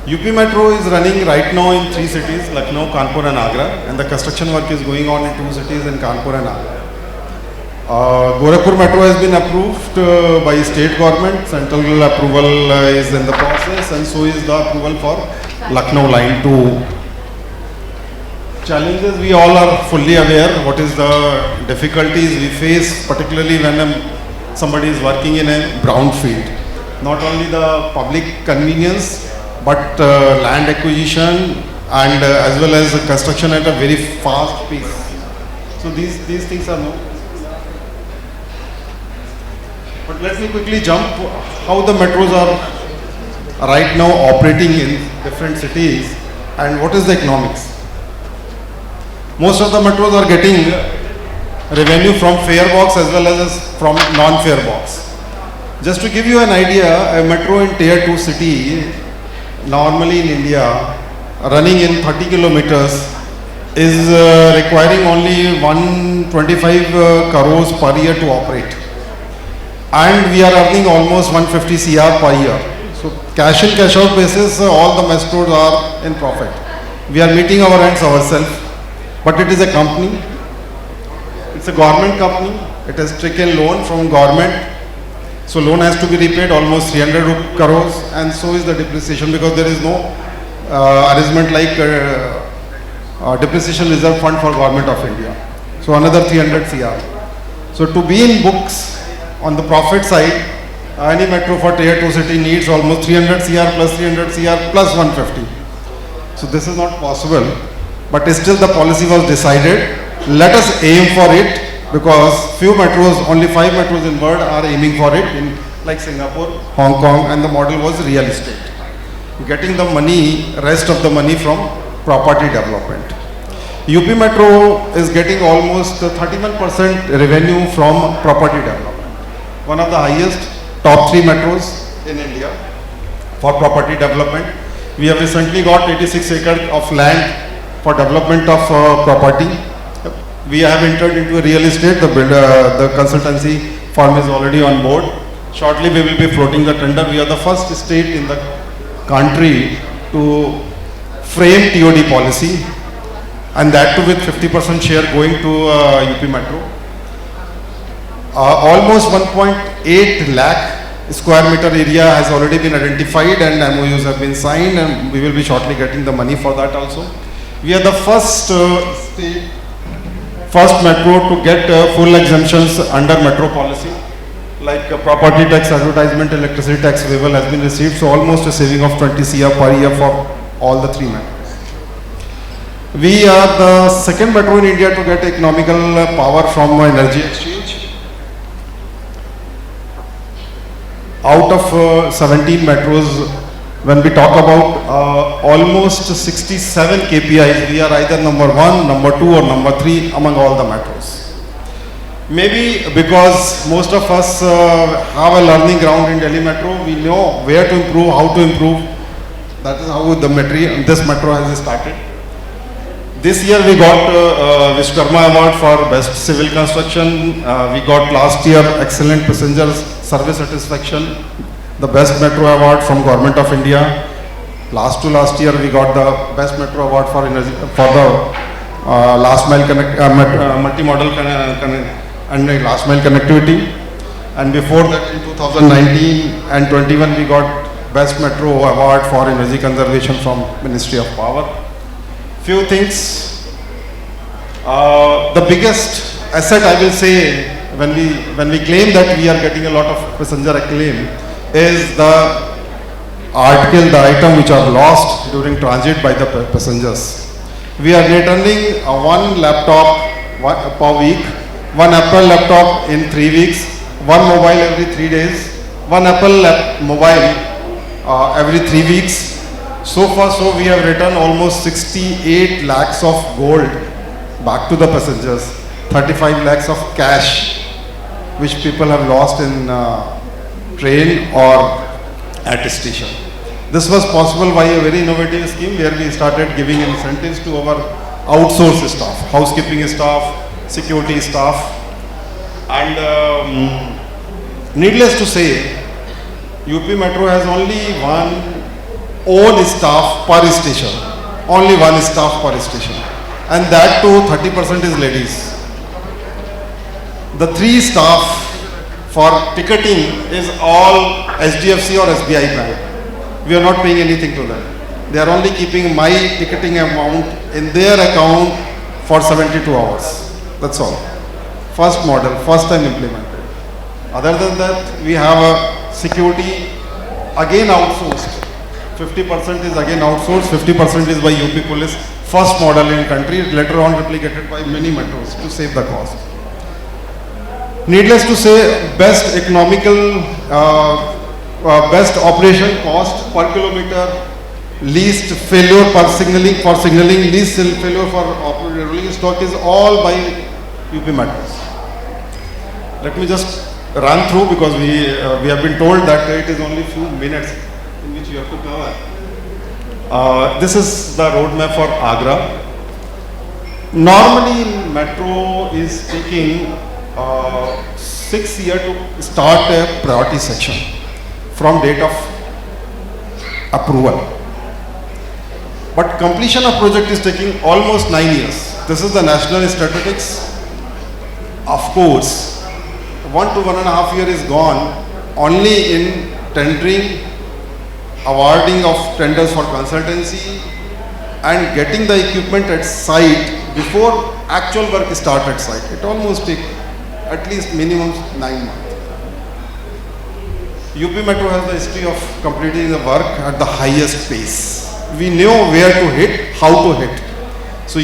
Speaker 16: UP Metro is running right now in 3 cities, Lucknow, Kanpur and Agra, and the construction work is going on in 2 cities in Kanpur and Agra. Gorakhpur Metro has been approved by state government. Central approval is in the process, and so is the approval for Lucknow line 2. Challenges, we all are fully aware what is the difficulties we face, particularly when somebody is working in a brownfield. Not only the public convenience, but land acquisition and as well as construction at a very fast pace. So these things are no. But let me quickly jump how the metros are right now operating in different cities and what is the economics. Most of the metros are getting revenue from fare box as well as from non-fare box. Just to give you an idea, a metro in tier 2 city, normally in India, running in 30 kilometers is requiring only 125 crores per year to operate. And we are earning almost 150 CR per year. So cash in cash out basis, all the metros are in profit. We are meeting our ends ourselves, but it is a company. It's a government company. It has taken loan from government. So loan has to be repaid almost 300 crores, and so is the depreciation, because there is no arrangement like depreciation reserve fund for government of India. So another 300 CR. So to be in books on the profit side, any metro for tier 2 city needs almost 300 CR plus 300 CR plus 150. So this is not possible, but still the policy was decided. Let us aim for it, because few metros, only 5 metros in world are aiming for it, in like Singapore, Hong Kong, and the model was real estate. Getting the money, rest of the money from property development. UP Metro is getting almost 31% revenue from property development. One of the highest top 3 metros in India for property development. We have recently got 86 acres of land for development of property. We have entered into a real estate. The consultancy firm is already on board. Shortly we will be floating the tender. We are the first state in the country to frame TOD policy, and that too with 50% share going to UP Metro. Almost 1.8 lakh square meter area has already been identified and MOUs have been signed, and we will be shortly getting the money for that also. We are the first state, first metro to get full exemptions under metro policy, like property tax, advertisement, electricity tax waiver has been received, so almost a saving of 20 CR per year for all the 3 metros. We are the second metro in India to get economical power from energy exchange. Out of 17 metros, when we talk about almost 67 KPIs, we are either number 1, number 2 or number 3 among all the metros. Maybe because most of us have a learning ground in Delhi Metro, we know where to improve, how to improve. That is how this metro has started. This year we got Vishwakarma Award for Best Civil Construction. We got last year Excellent Passenger Service Satisfaction, the Best Metro Award from Government of India. Last year we got the Best Metro Award for the last mile multimodal and last mile connectivity. And before that in 2019 and 21 we got Best Metro Award for Energy Conservation from Ministry of Power. Few things. The biggest asset, I will say, when we claim that we are getting a lot of passenger acclaim, is the item which are lost during transit by the passengers. We are returning one laptop per week, one Apple laptop in 3 weeks, one mobile every 3 days, one Apple mobile every 3 weeks. So far, so we have returned almost 68 lakhs of gold back to the passengers, 35 lakhs of cash, which people have lost in train or at a station. This was possible by a very innovative scheme where we started giving incentives to our outsourced staff, housekeeping staff, security staff, and needless to say, UP Metro has only one own staff per station, only one staff per station, and that too 30% is ladies. The 3 staff for ticketing is all HDFC or SBI bank. We are not paying anything to them. They are only keeping my ticketing amount in their account for 72 hours. That's all. First model, first time implemented. Other than that, we have a security again outsourced. 50% is again outsourced, 50% is by UP Police. First model in country, later on replicated by many metros to save the cost. Needless to say, best economical, best operation cost per kilometer, least failure for signaling, least failure for rolling stock is all by UP Metros. Let me just run through because we have been told that it is only few minutes in which you have to cover. This is the roadmap for Agra. Normally, metro is taking 6 years to start a priority section from date of approval. But completion of project is taking almost 9 years. This is the national statistics. Of course, 1 to 1.5 years is gone only in tendering, awarding of tenders for consultancy and getting the equipment at site before actual work start at site. It almost takes at least minimum 9 months. UP Metro has the history of completing the work at the highest pace. We know where to hit, how to hit. So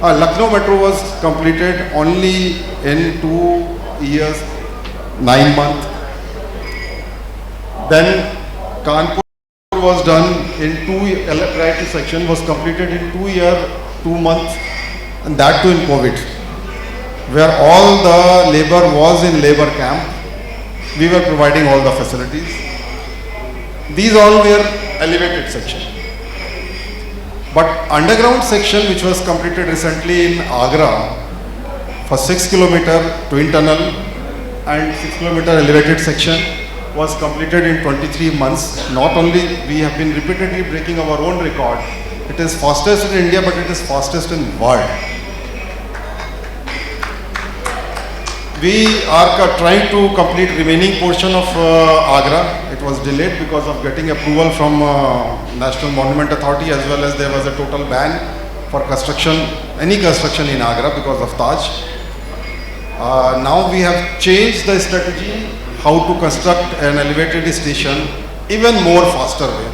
Speaker 16: Lucknow Metro was completed only in 2 years, 9 months. Then Kanpur was done in 2 priority section was completed in 2 years, 2 months, and that too in COVID, where all the labor was in labor camp. We were providing all the facilities. These all were elevated section. But underground section, which was completed recently in Agra for 6 km twin tunnel and 6 km elevated section, was completed in 23 months. Not only we have been repeatedly breaking our own record, it is fastest in India, but it is fastest in world. We are trying to complete remaining portion of Agra. It was delayed because of getting approval from National Monument Authority, as well as there was a total ban for construction, any construction in Agra because of Taj. Now we have changed the strategy how to construct an elevated station even more faster way.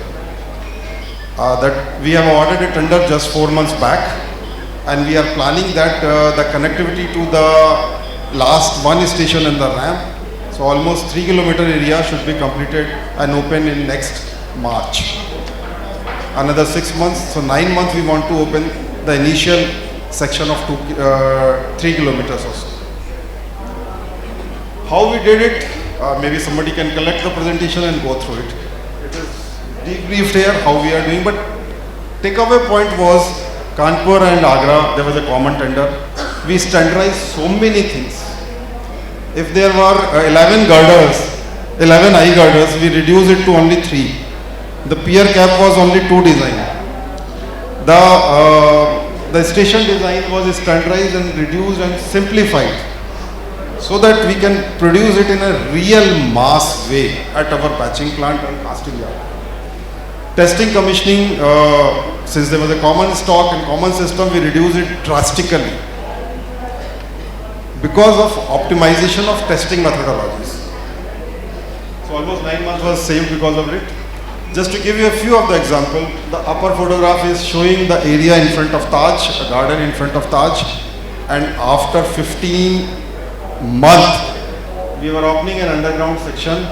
Speaker 16: That we have awarded a tender just 4 months back, and we are planning that the connectivity to the last one station in the ramp, so almost 3 km area should be completed and open in next March. Another 6 months, so 9 months we want to open the initial section of 3 kilometers or so. How we did it, maybe somebody can collect the presentation and go through it. It is debriefed here how we are doing, but takeaway point was Kanpur and Agra, there was a common tender. We standardized so many things. If there were 11 girders, 11 eye girders, we reduced it to only 3. The pier cap was only 2 design. The station design was standardized and reduced and simplified, so that we can produce it in a real mass way at our patching plant and casting yard. Testing, commissioning, since there was a common stock and common system, we reduced it drastically because of optimization of testing methodologies. So almost 9 months was saved because of it. Just to give you a few of the example, the upper photograph is showing the area in front of Taj, a garden in front of Taj, and after 15 months, we were opening an underground section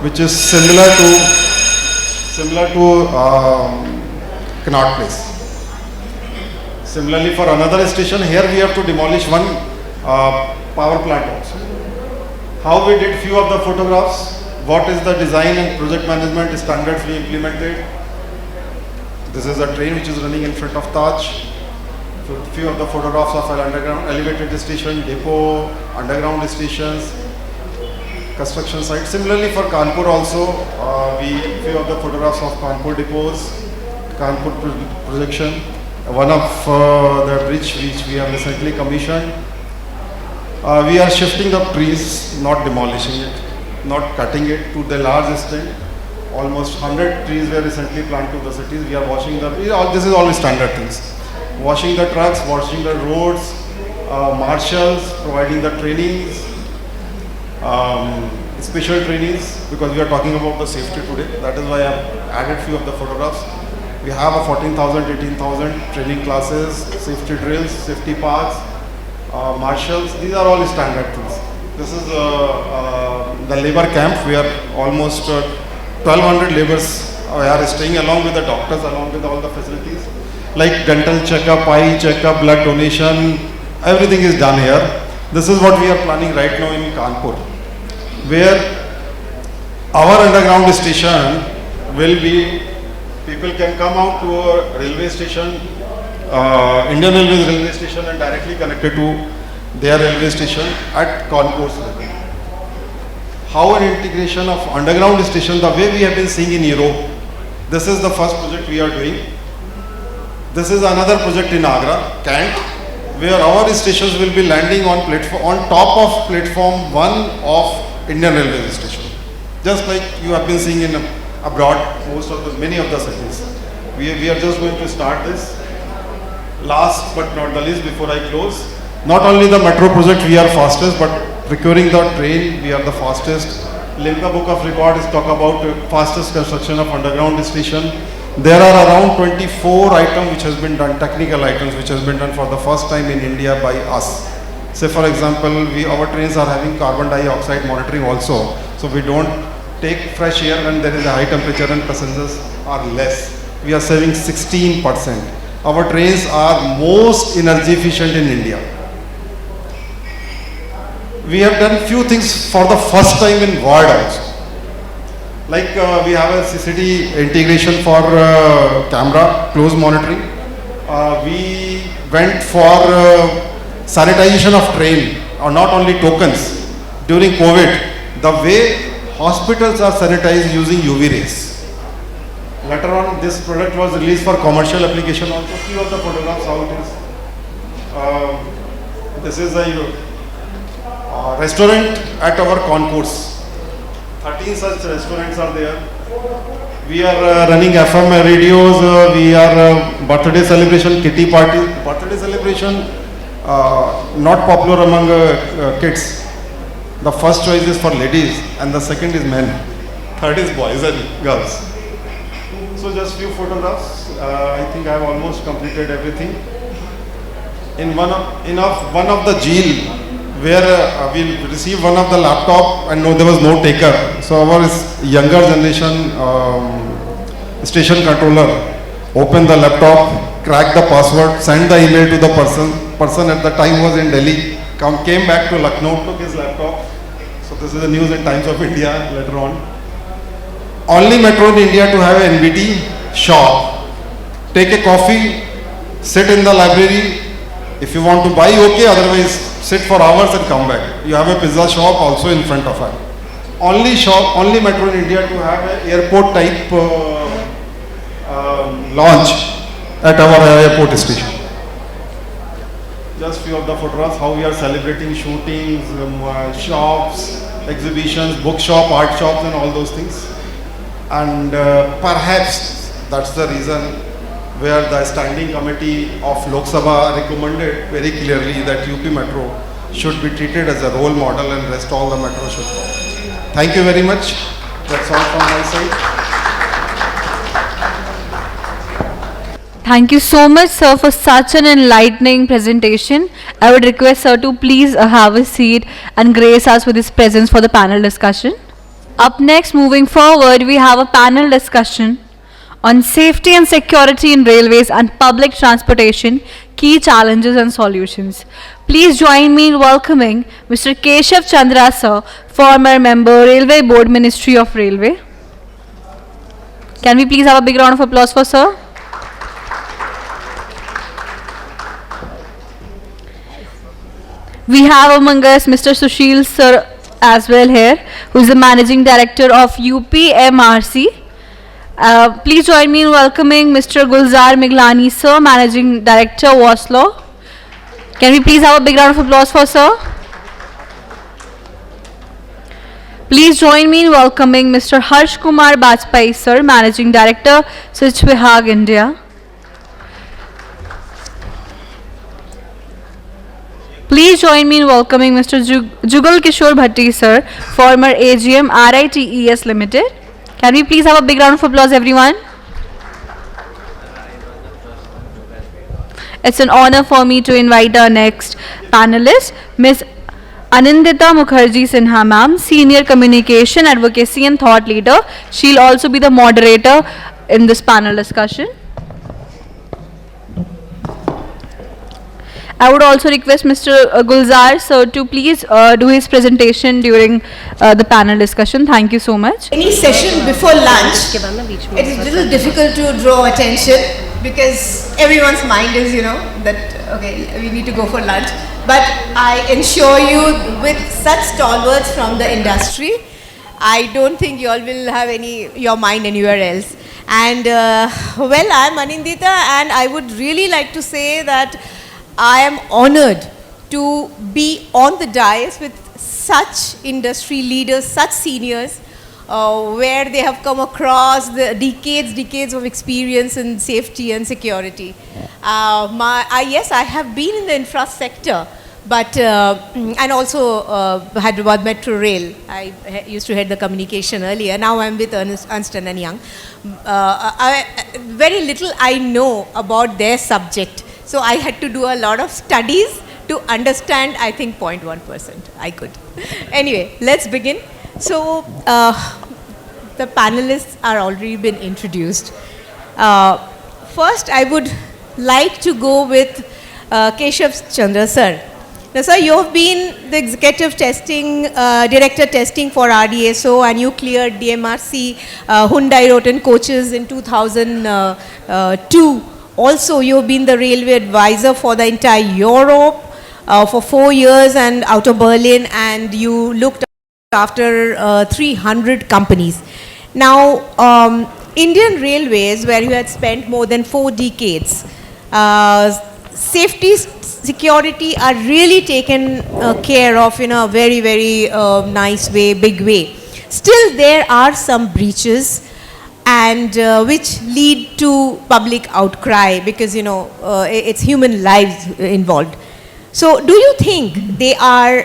Speaker 16: which is similar to Connaught Place. Similarly, for another station, here we have to demolish one power plant also. How we did few of the photographs, what is the design and project management standards we implemented. This is a train which is running in front of Taj. Few of the photographs of an underground elevated station, depot, underground stations, construction site. Similarly for Kanpur also, few of the photographs of Kanpur depots, Kanpur projection, one of the bridge which we have recently commissioned. We are shifting the trees, not demolishing it, not cutting it to the large extent. Almost 100 trees were recently planted to the cities. We are washing this is all standard things. Washing the trucks, washing the roads, marshals, providing the trainings, special trainings, because we are talking about the safety today. That is why I have added few of the photographs. We have a 14,000, 18,000 training classes, safety drills, safety paths, marshals. These are all standard things. This is the labor camp where almost 1,200 laborers are staying along with the doctors, along with all the facilities. Like dental checkup, eye checkup, blood donation, everything is done here. This is what we are planning right now in Kanpur, where our underground station will be, people can come out to a railway station, Indian Railways railway station, and directly connected to their railway station at Kanpur's level. How an integration of underground station, the way we have been seeing in Europe, this is the first project we are doing. This is another project in Agra, Kant, where our stations will be landing on top of platform 1 of Indian Railway station. Just like you have been seeing in abroad, many of the cities. We are just going to start this. Last but not the least, before I close, not only the metro project we are fastest, but procuring the train we are the fastest. Limca Book of Records talk about fastest construction of underground station. There are around 24 items which has been done, technical items which has been done for the first time in India by us. Say for example, our trains are having carbon dioxide monitoring also. So we don't take fresh air when there is a high temperature and passengers are less. We are saving 16%. Our trains are most energy efficient in India. We have done few things for the first time in world also. Like we have a CCD integration for camera, close monitoring. We went for sanitization of train, or not only tokens. During COVID, the way hospitals are sanitized using UV rays. Later on, this product was released for commercial application also. Few of the photographs how it is. This is a restaurant at our concourse. 13 such restaurants are there. We are running FM radios, we are birthday celebration, kitty party. Birthday celebration, not popular among kids. The first choice is for ladies and the second is men. Third is boys and girls. So just few photographs. I think I have almost completed everything. In one of the jail, where we received one of the laptop and there was no taker. So our younger generation station controller opened the laptop, cracked the password, sent the email to the person at the time was in Delhi, came back to Lucknow, took his laptop. So this is the news in Times of India later on. Only metro in India to have an NBT shop. Take a coffee, sit in the library. If you want to buy, okay, otherwise sit for hours and come back. You have a pizza shop also in front of her. Only metro in India to have an airport type launch at our airport station. Just few of the photographs, how we are celebrating shootings, shops, exhibitions, bookshop, art shops and all those things. And perhaps that's the reason where the standing committee of Lok Sabha recommended very clearly that UP Metro should be treated as a role model and rest all the metro should follow. Thank you very much. That's all from my side.
Speaker 1: Thank you so much, sir, for such an enlightening presentation. I would request sir to please have a seat and grace us with his presence for the panel discussion. Up next, moving forward, we have a panel discussion on safety and security in railways and public transportation, key challenges and solutions. Please join me in welcoming Mr. Keshav Chandra, sir, former member, Railway Board, Ministry of Railway. Can we please have a big round of applause for sir? We have among us Mr. Sushil sir as well here, who is the Managing Director of UPMRC. Please join me in welcoming Mr. Gulzar Miglani sir, Managing Director, Waslow. Can we please have a big round of applause for sir? Please join me in welcoming Mr. Harsh Kumar Bajpai sir, Managing Director, Switch Vihag, India. Please join me in welcoming Mr. Jugal Kishore Bhatti sir, former AGM, RITES Limited. Can we please have a big round of applause, everyone? It's an honor for me to invite our next panelist, Ms. Anindita Mukherjee Sinha ma'am, Senior Communication, Advocacy and Thought Leader. She'll also be the moderator in this panel discussion. I would also request Mr. Gulzar sir to please do his presentation during the panel discussion. Thank you so much.
Speaker 17: Any session before lunch, it is a little difficult to draw attention because everyone's mind is, that okay, we need to go for lunch. But I assure you, with such stalwarts from the industry, I don't think you all will have your mind anywhere else. And well, I'm Anindita, and I would really like to say that I am honored to be on the dais with such industry leaders, such seniors, where they have come across the decades of experience in safety and security. Yes, I have been in the infra sector, but and also Hyderabad Metro Rail. I used to head the communication earlier. Now I'm with Ernst & Young. Very little I know about their subject. So I had to do a lot of studies to understand, I think, 0.1%. I could. Anyway, let's begin. So the panelists are already been introduced. First, I would like to go with Keshav Chandra sir. Now, sir, you have been the executive testing, director testing for RDSO, and you cleared DMRC Hyundai Roten coaches in 2002. Also, you have been the railway advisor for the entire Europe for 4 years and out of Berlin, and you looked after 300 companies. Now, Indian Railways, where you had spent more than 4 decades, safety, security are really taken care of in a very, very nice way, big way. Still, there are some breaches, and which lead to public outcry because, it's human lives involved. So, do you think there are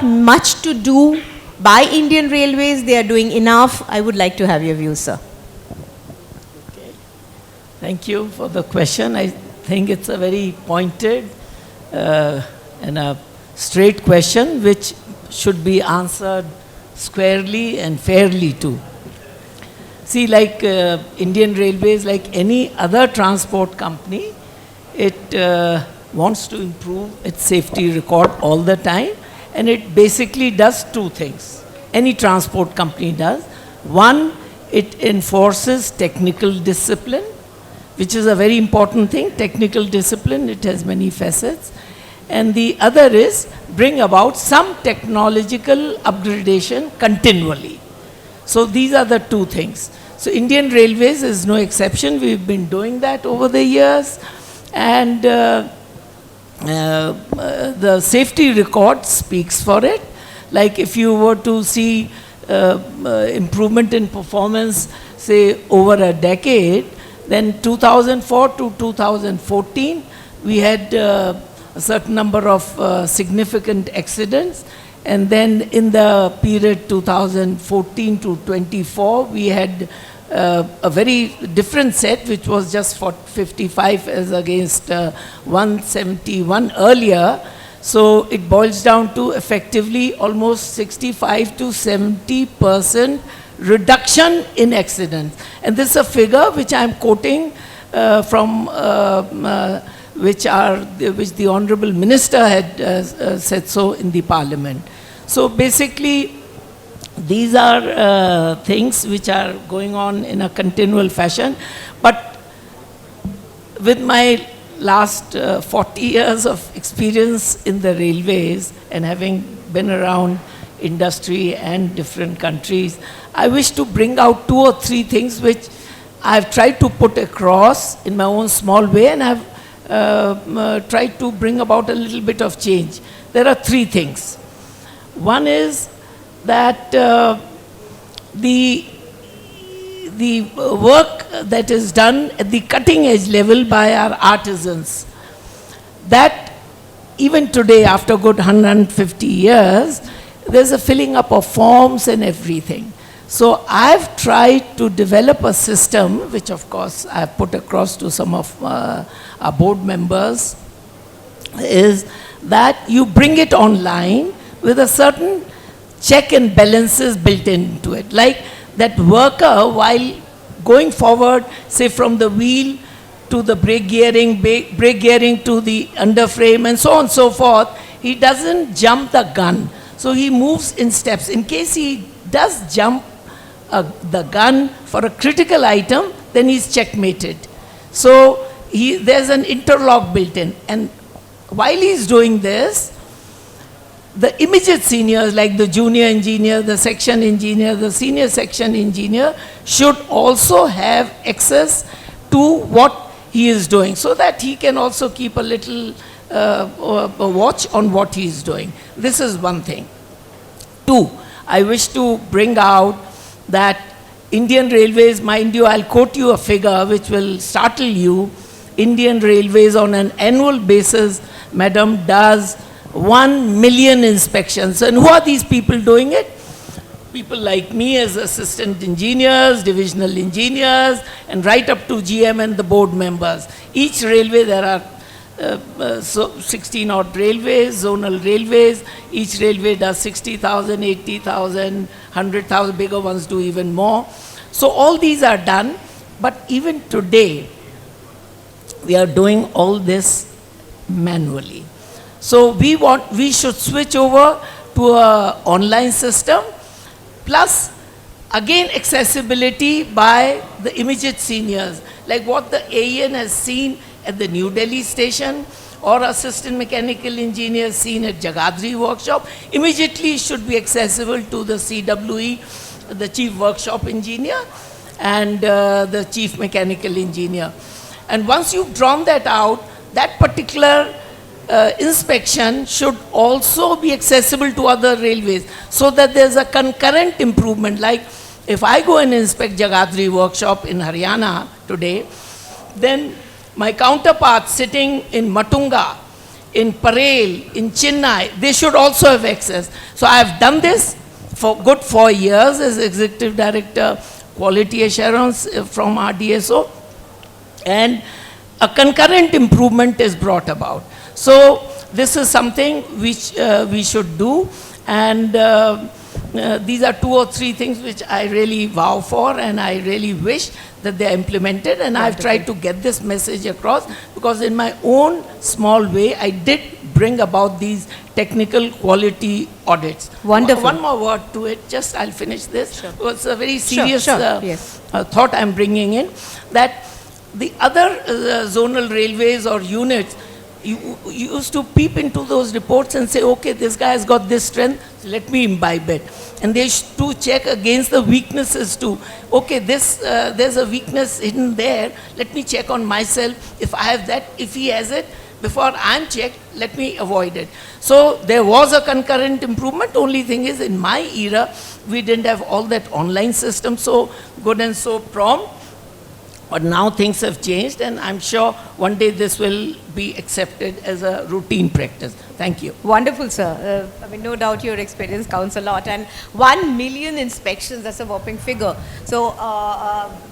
Speaker 17: much to do by Indian Railways? They are doing enough? I would like to have your views, sir.
Speaker 18: Okay. Thank you for the question. I think it's a very pointed and a straight question which should be answered squarely and fairly too. See, like Indian Railways, like any other transport company, it wants to improve its safety record all the time, and it basically does 2 things. Any transport company does. One, it enforces technical discipline, which is a very important thing. Technical discipline, it has many facets. And the other is bring about some technological upgradation continually. So these are the 2 things. So Indian Railways is no exception. We've been doing that over the years. And the safety record speaks for it. Like if you were to see improvement in performance, say over a decade, then 2004 to 2014, we had a certain number of significant accidents. And then in the period 2014 to 24, we had a very different set, which was just for 55 as against 171 earlier. So it boils down to effectively almost 65 to 70% reduction in accidents. And this is a figure which I am quoting from which the Honorable Minister had said so in the Parliament. So basically, these are things which are going on in a continual fashion. But with my last 40 years of experience in the railways and having been around industry and different countries, I wish to bring out 2 or 3 things which I've tried to put across in my own small way, and I've tried to bring about a little bit of change. There are 3 things. One is that the work that is done at the cutting edge level by our artisans, that even today, after good 150 years, there's a filling up of forms and everything. So I've tried to develop a system, which of course I've put across to some of our board members, is that you bring it online with a certain check and balances built into it. Like that worker, while going forward, say from the wheel to the brake gearing to the underframe and so on and so forth, he doesn't jump the gun. So he moves in steps. In case he does jump the gun for a critical item, then he's checkmated. So there's an interlock built in. And while he's doing this, the immediate seniors, like the junior engineer, the section engineer, the senior section engineer, should also have access to what he is doing, so that he can also keep a little watch on what he is doing. This is one thing. 2, I wish to bring out that Indian Railways, mind you, I'll quote you a figure which will startle you. Indian Railways on an annual basis, madam, does 1 million inspections. And who are these people doing it? People like me as assistant engineers, divisional engineers, and right up to GM and the board members. Each railway, there are 16 odd railways, zonal railways. Each railway does 60,000, 80,000, 100,000, bigger ones do even more. So all these are done, but even today, we are doing all this manually. So we should switch over to an online system, plus again accessibility by the immediate seniors, like what the AEN has seen at the New Delhi station, or assistant mechanical engineer seen at Jagadri workshop, immediately should be accessible to the CWE, the chief workshop engineer, and the chief mechanical engineer. And once you've drawn that out, that particular inspection should also be accessible to other railways, so that there's a concurrent improvement. Like if I go and inspect Jagadri workshop in Haryana today, then my counterparts sitting in Matunga, in Parel, in Chennai, they should also have access. So I have done this for good 4 years as Executive Director, Quality Assurance from RDSO, and a concurrent improvement is brought about. So this is something which we should do, and these are 2 or 3 things which I really vow for, and I really wish that they are implemented, and I've tried to get this message across, because in my own small way, I did bring about these technical quality audits.
Speaker 1: Wonderful.
Speaker 18: One more word to it, just I'll finish this.
Speaker 1: Sure.
Speaker 18: It's a very serious
Speaker 1: Yes.
Speaker 18: thought I'm bringing in, that the other zonal railways or units, you used to peep into those reports and say, okay, this guy has got this strength, so let me imbibe it. And they should to check against the weaknesses too. Okay, there's a weakness hidden there, let me check on myself. If I have that, if he has it, before I'm checked, let me avoid it. So there was a concurrent improvement. Only thing is, in my era, we didn't have all that online system so good and so prompt. But now things have changed, and I'm sure one day this will be accepted as a routine practice. Thank you.
Speaker 17: Wonderful, sir. I mean, no doubt your experience counts a lot. And 1 million inspections, that's a whopping figure. So,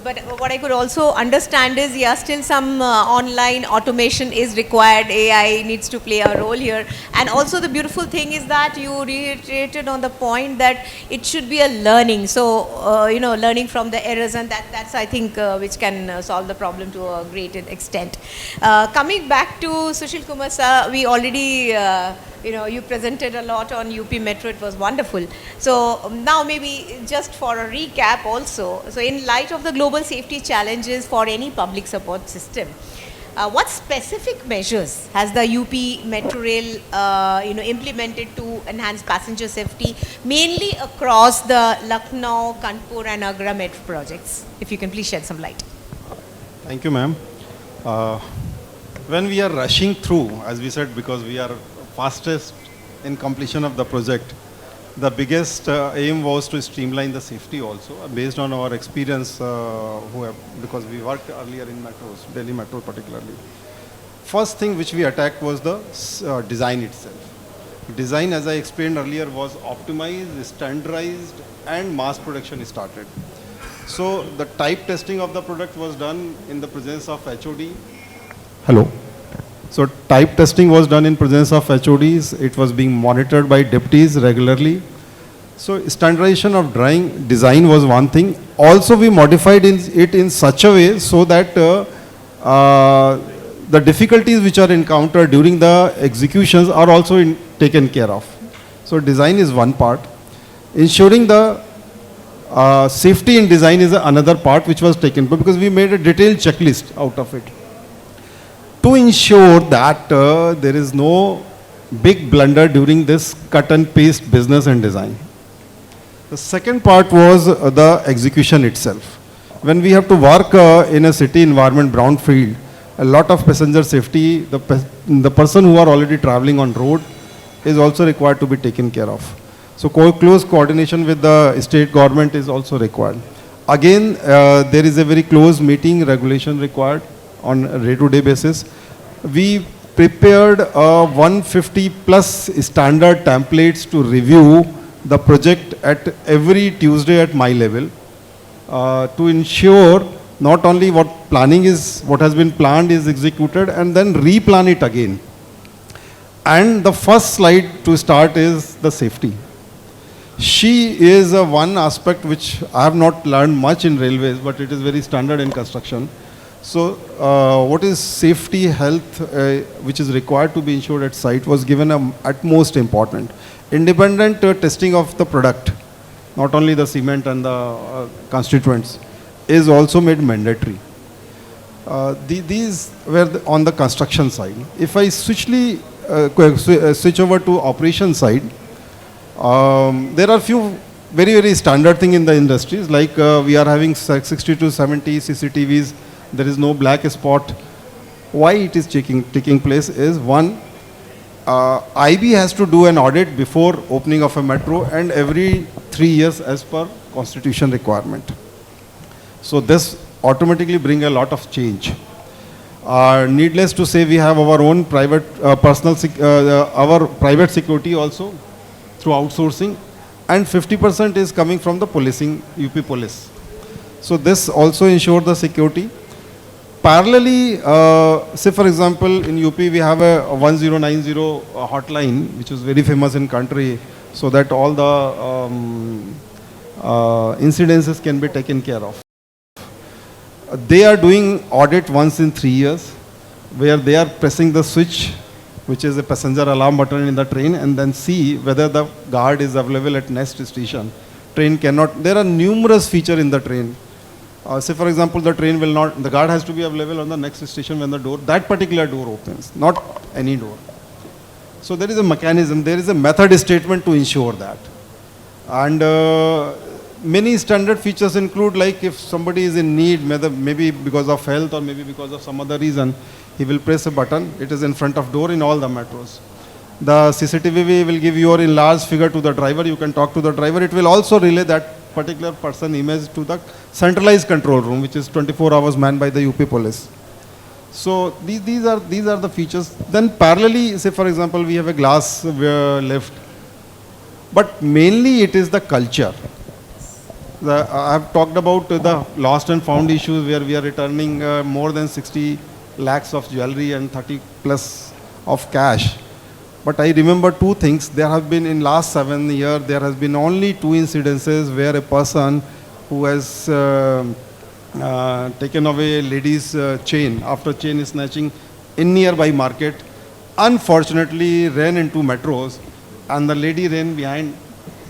Speaker 17: but what I could also understand is, yeah, still some online automation is required. AI needs to play a role here. And also the beautiful thing is that you reiterated on the point that it should be a learning. So, you know, learning from the errors, and that's, I think, which can solve the problem to a great extent. Coming back to Sushil Kumar sir, we already, you know, you presented a lot on UP Metro, it was wonderful. So now maybe just for a recap also, so in light of the global safety challenges for any public support system, what specific measures has the UP Metro Rail, you know, implemented to enhance passenger safety, mainly across the Lucknow, Kanpur and Agra Metro projects? If you can please shed some light.
Speaker 16: Thank you, ma'am. When we are rushing through, as we said, because we are fastest in completion of the project, the biggest aim was to streamline the safety also, based on our experience, because we worked earlier in metros, Delhi Metro particularly. First thing which we attacked was the design itself. Design, as I explained earlier, was optimized, standardized, and mass production started. So the type testing of the product was done in the presence of HOD. Hello. So type testing was done in presence of HODs. It was being monitored by deputies regularly. So standardization of drawing design was one thing. Also we modified it in such a way so that the difficulties which are encountered during the executions are also taken care of. So design is one part. Ensuring the safety in design is another part which was taken, because we made a detailed checklist out of it to ensure that there is no big blunder during this cut and paste business and design. The second part was the execution itself. When we have to work in a city environment, brownfield, a lot of passenger safety, the person who are already traveling on road is also required to be taken care of. So close coordination with the state government is also required. Again, there is a very close meeting regulation required on a day-to-day basis. We prepared 150 plus standard templates to review the project at every Tuesday at my level, to ensure not only what has been planned is executed, and then replan it again. And the first slide to start is the safety. She is one aspect which I have not learned much in railways, but it is very standard in construction. So what is safety, health, which is required to be ensured at site, was given utmost important. Independent testing of the product, not only the cement and the constituents, is also made mandatory. These were on the construction side. If I switch over to operation side, there are few very, very standard thing in the industries, like we are having 60 to 70 CCTVs. There is no black spot. Why it is taking place is, one, IB has to do an audit before opening of a metro, and every 3 years as per constitution requirement. So this automatically bring a lot of change. Needless to say, we have our own private our private security also through outsourcing, and 50% is coming from the policing, UP police. So this also ensure the security. Parallelly, say for example, in UP we have a 1090 hotline, which is very famous in country, so that all the incidences can be taken care of. They are doing audit once in 3 years, where they are pressing the switch, which is a passenger alarm button in the train, and then see whether the guard is available at next station. Train cannot, there are numerous features in the train. Say for example, the train will not, the guard has to be available on the next station when the door, that particular door opens, not any door. So there is a mechanism, there is a method statement to ensure that. And many standard features include, like if somebody is in need, maybe because of health or maybe because of some other reason, he will press a button. It is in front of door in all the metros. The CCTV will give your enlarged figure to the driver. You can talk to the driver. It will also relay that particular person image to the centralized control room, which is 24 hours manned by the UP police. So these are the features. Then parallelly, say for example, we have a glass lift, but mainly it is the culture. I have talked about the lost and found issues where we are returning more than 60 lakhs of jewelry and 30 plus of cash. But I remember two things. There have been in last 7 years, there has been only 2 incidences where a person who has taken away a lady's chain after chain snatching in nearby market, unfortunately ran into metros, and the lady ran behind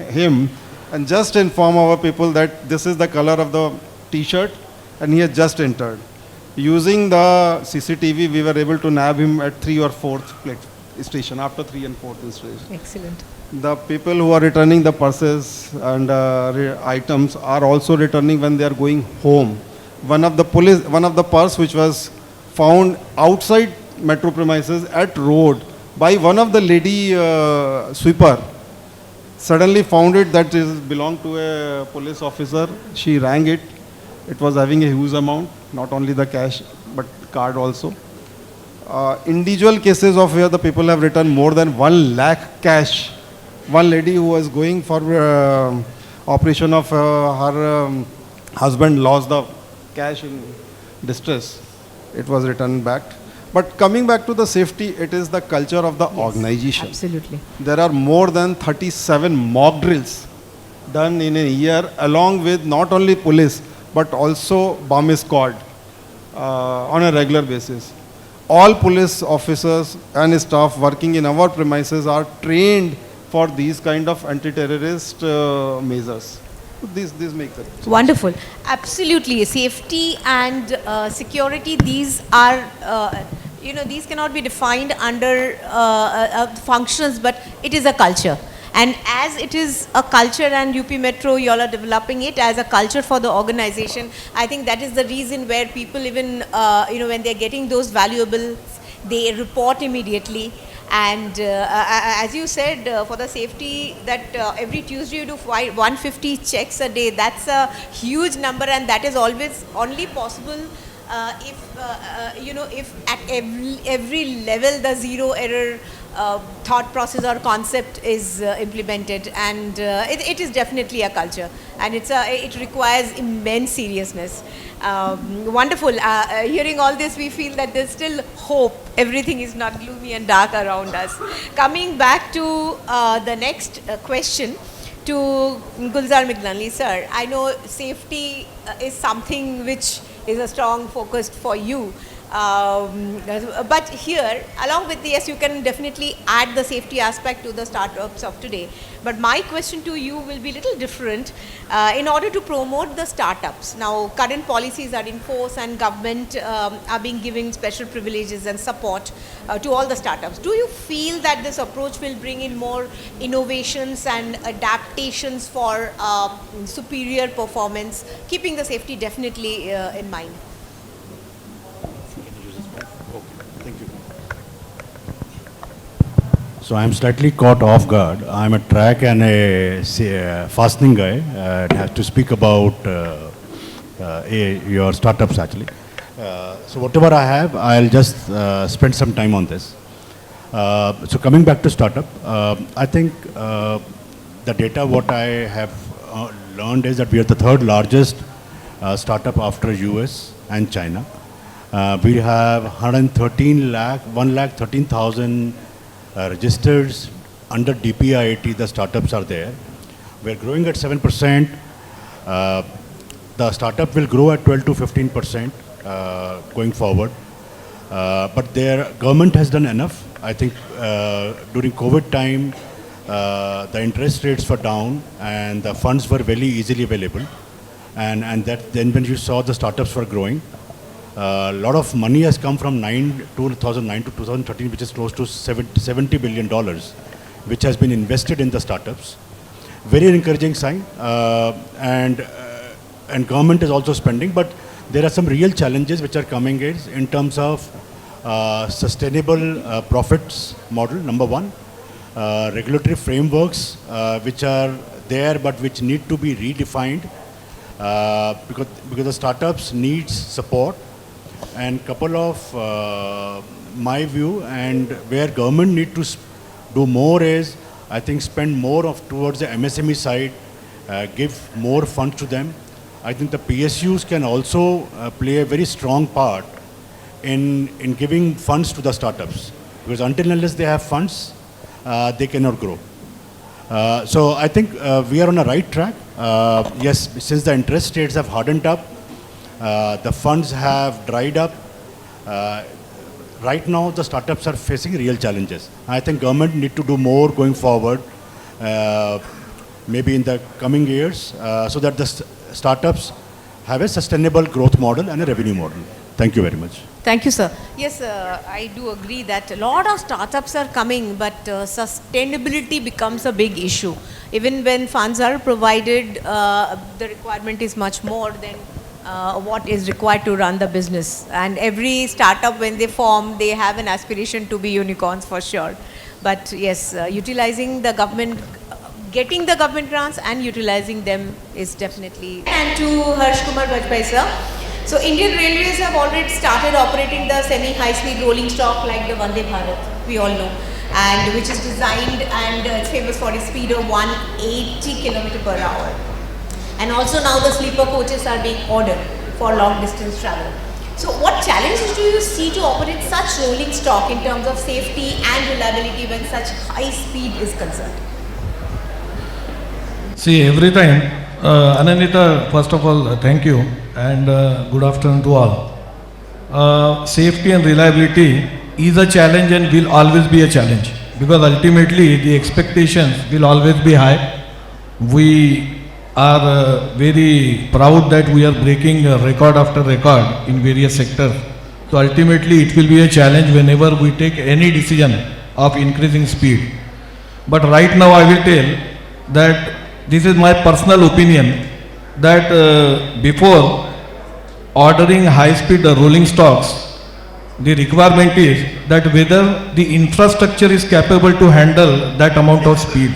Speaker 16: him and just inform our people that this is the color of the t-shirt and he has just entered. Using the CCTV, we were able to nab him at 3 or 4th station, after 3 and 4th station.
Speaker 10: Excellent.
Speaker 16: The people who are returning the purses and items are also returning when they are going home. One of the purse which was found outside metro premises at road by one of the lady sweeper, suddenly found it that it belonged to a police officer. She rang it. It was having a huge amount, not only the cash, but card also. Individual cases of where the people have returned more than 1 lakh cash. One lady who was going for operation of her husband lost the cash in distress. It was returned back. But coming back to the safety, it is the culture of the organization.
Speaker 10: Absolutely.
Speaker 16: There are more than 37 mock drills done in a year, along with not only police, but also bomb squad on a regular basis. All police officers and staff working in our premises are trained for these kind of anti-terrorist measures. This makes it.
Speaker 17: Wonderful. Absolutely. Safety and security, these are, these cannot be defined under functions, but it is a culture. And as it is a culture, and UP Metro, you all are developing it as a culture for the organization, I think that is the reason where people even, when they're getting those valuables, they report immediately. And as you said, for the safety, that every Tuesday you do 150 checks a day, that's a huge number, and that is always only possible if at every level the zero error thought process or concept is implemented. And it is definitely a culture, and it requires immense seriousness. Wonderful. Hearing all this, we feel that there's still hope. Everything is not gloomy and dark around us. Coming back to the next question to Gulzar Miglanli, sir. I know safety is something which is a strong focus for you. But here, along with this, you can definitely add the safety aspect to the startups of today. But my question to you will be a little different. In order to promote the startups, now current policies are in force and government are being given special privileges and support to all the startups. Do you feel that this approach will bring in more innovations and adaptations for superior performance, keeping the safety definitely in mind?
Speaker 19: So I'm slightly caught off guard. I'm a track and a fastening guy and have to speak about your startups actually. So whatever I have, I'll just spend some time on this. So coming back to startup, I think the data what I have learned is that we are the third largest startup after US and China. We have 113,000 registers under DPIIT. The startups are there. We're growing at 7%. The startup will grow at 12 to 15% going forward. But their government has done enough. I think during COVID time, the interest rates were down and the funds were very easily available. And that then when you saw the startups were growing, a lot of money has come from 2009 to 2013, which is close to $70 billion, which has been invested in the startups. Very encouraging sign, and government is also spending, but there are some real challenges which are coming in terms of sustainable profits model, number one, regulatory frameworks which are there but which need to be redefined because the startups needs support. And couple of my view and where government need to do more is, I think, spend more of towards the MSME side, give more funds to them. I think the PSUs can also play a very strong part in giving funds to the startups, because until and unless they have funds, they cannot grow. So I think we are on a right track. Yes, since the interest rates have hardened up, the funds have dried up. Right now, the startups are facing real challenges. I think government need to do more going forward, maybe in the coming years, so that the startups have a sustainable growth model and a revenue model. Thank you very much.
Speaker 17: Thank you, sir. Yes, I do agree that a lot of startups are coming, but sustainability becomes a big issue. Even when funds are provided, the requirement is much more than what is required to run the business. And every startup, when they form, they have an aspiration to be unicorns for sure. But yes, utilizing the government, getting the government grants and utilizing them is definitely. And to Harsh Kumar Bajpai sir. So Indian Railways have already started operating the semi-high-speed rolling stock like the Vande Bharat, we all know, and which is designed and it's famous for its speed of 180 km per hour. And also now the sleeper coaches are being ordered for long distance travel. So what challenges do you see to operate such rolling stock in terms of safety and reliability when such high speed is concerned?
Speaker 15: See, every time, Anandita, first of all, thank you and good afternoon to all. Safety and reliability is a challenge and will always be a challenge, because ultimately the expectations will always be high. We are very proud that we are breaking record after record in various sectors. So ultimately it will be a challenge whenever we take any decision of increasing speed. But right now I will tell that this is my personal opinion that before ordering high-speed rolling stocks, the requirement is that whether the infrastructure is capable to handle that amount of speed.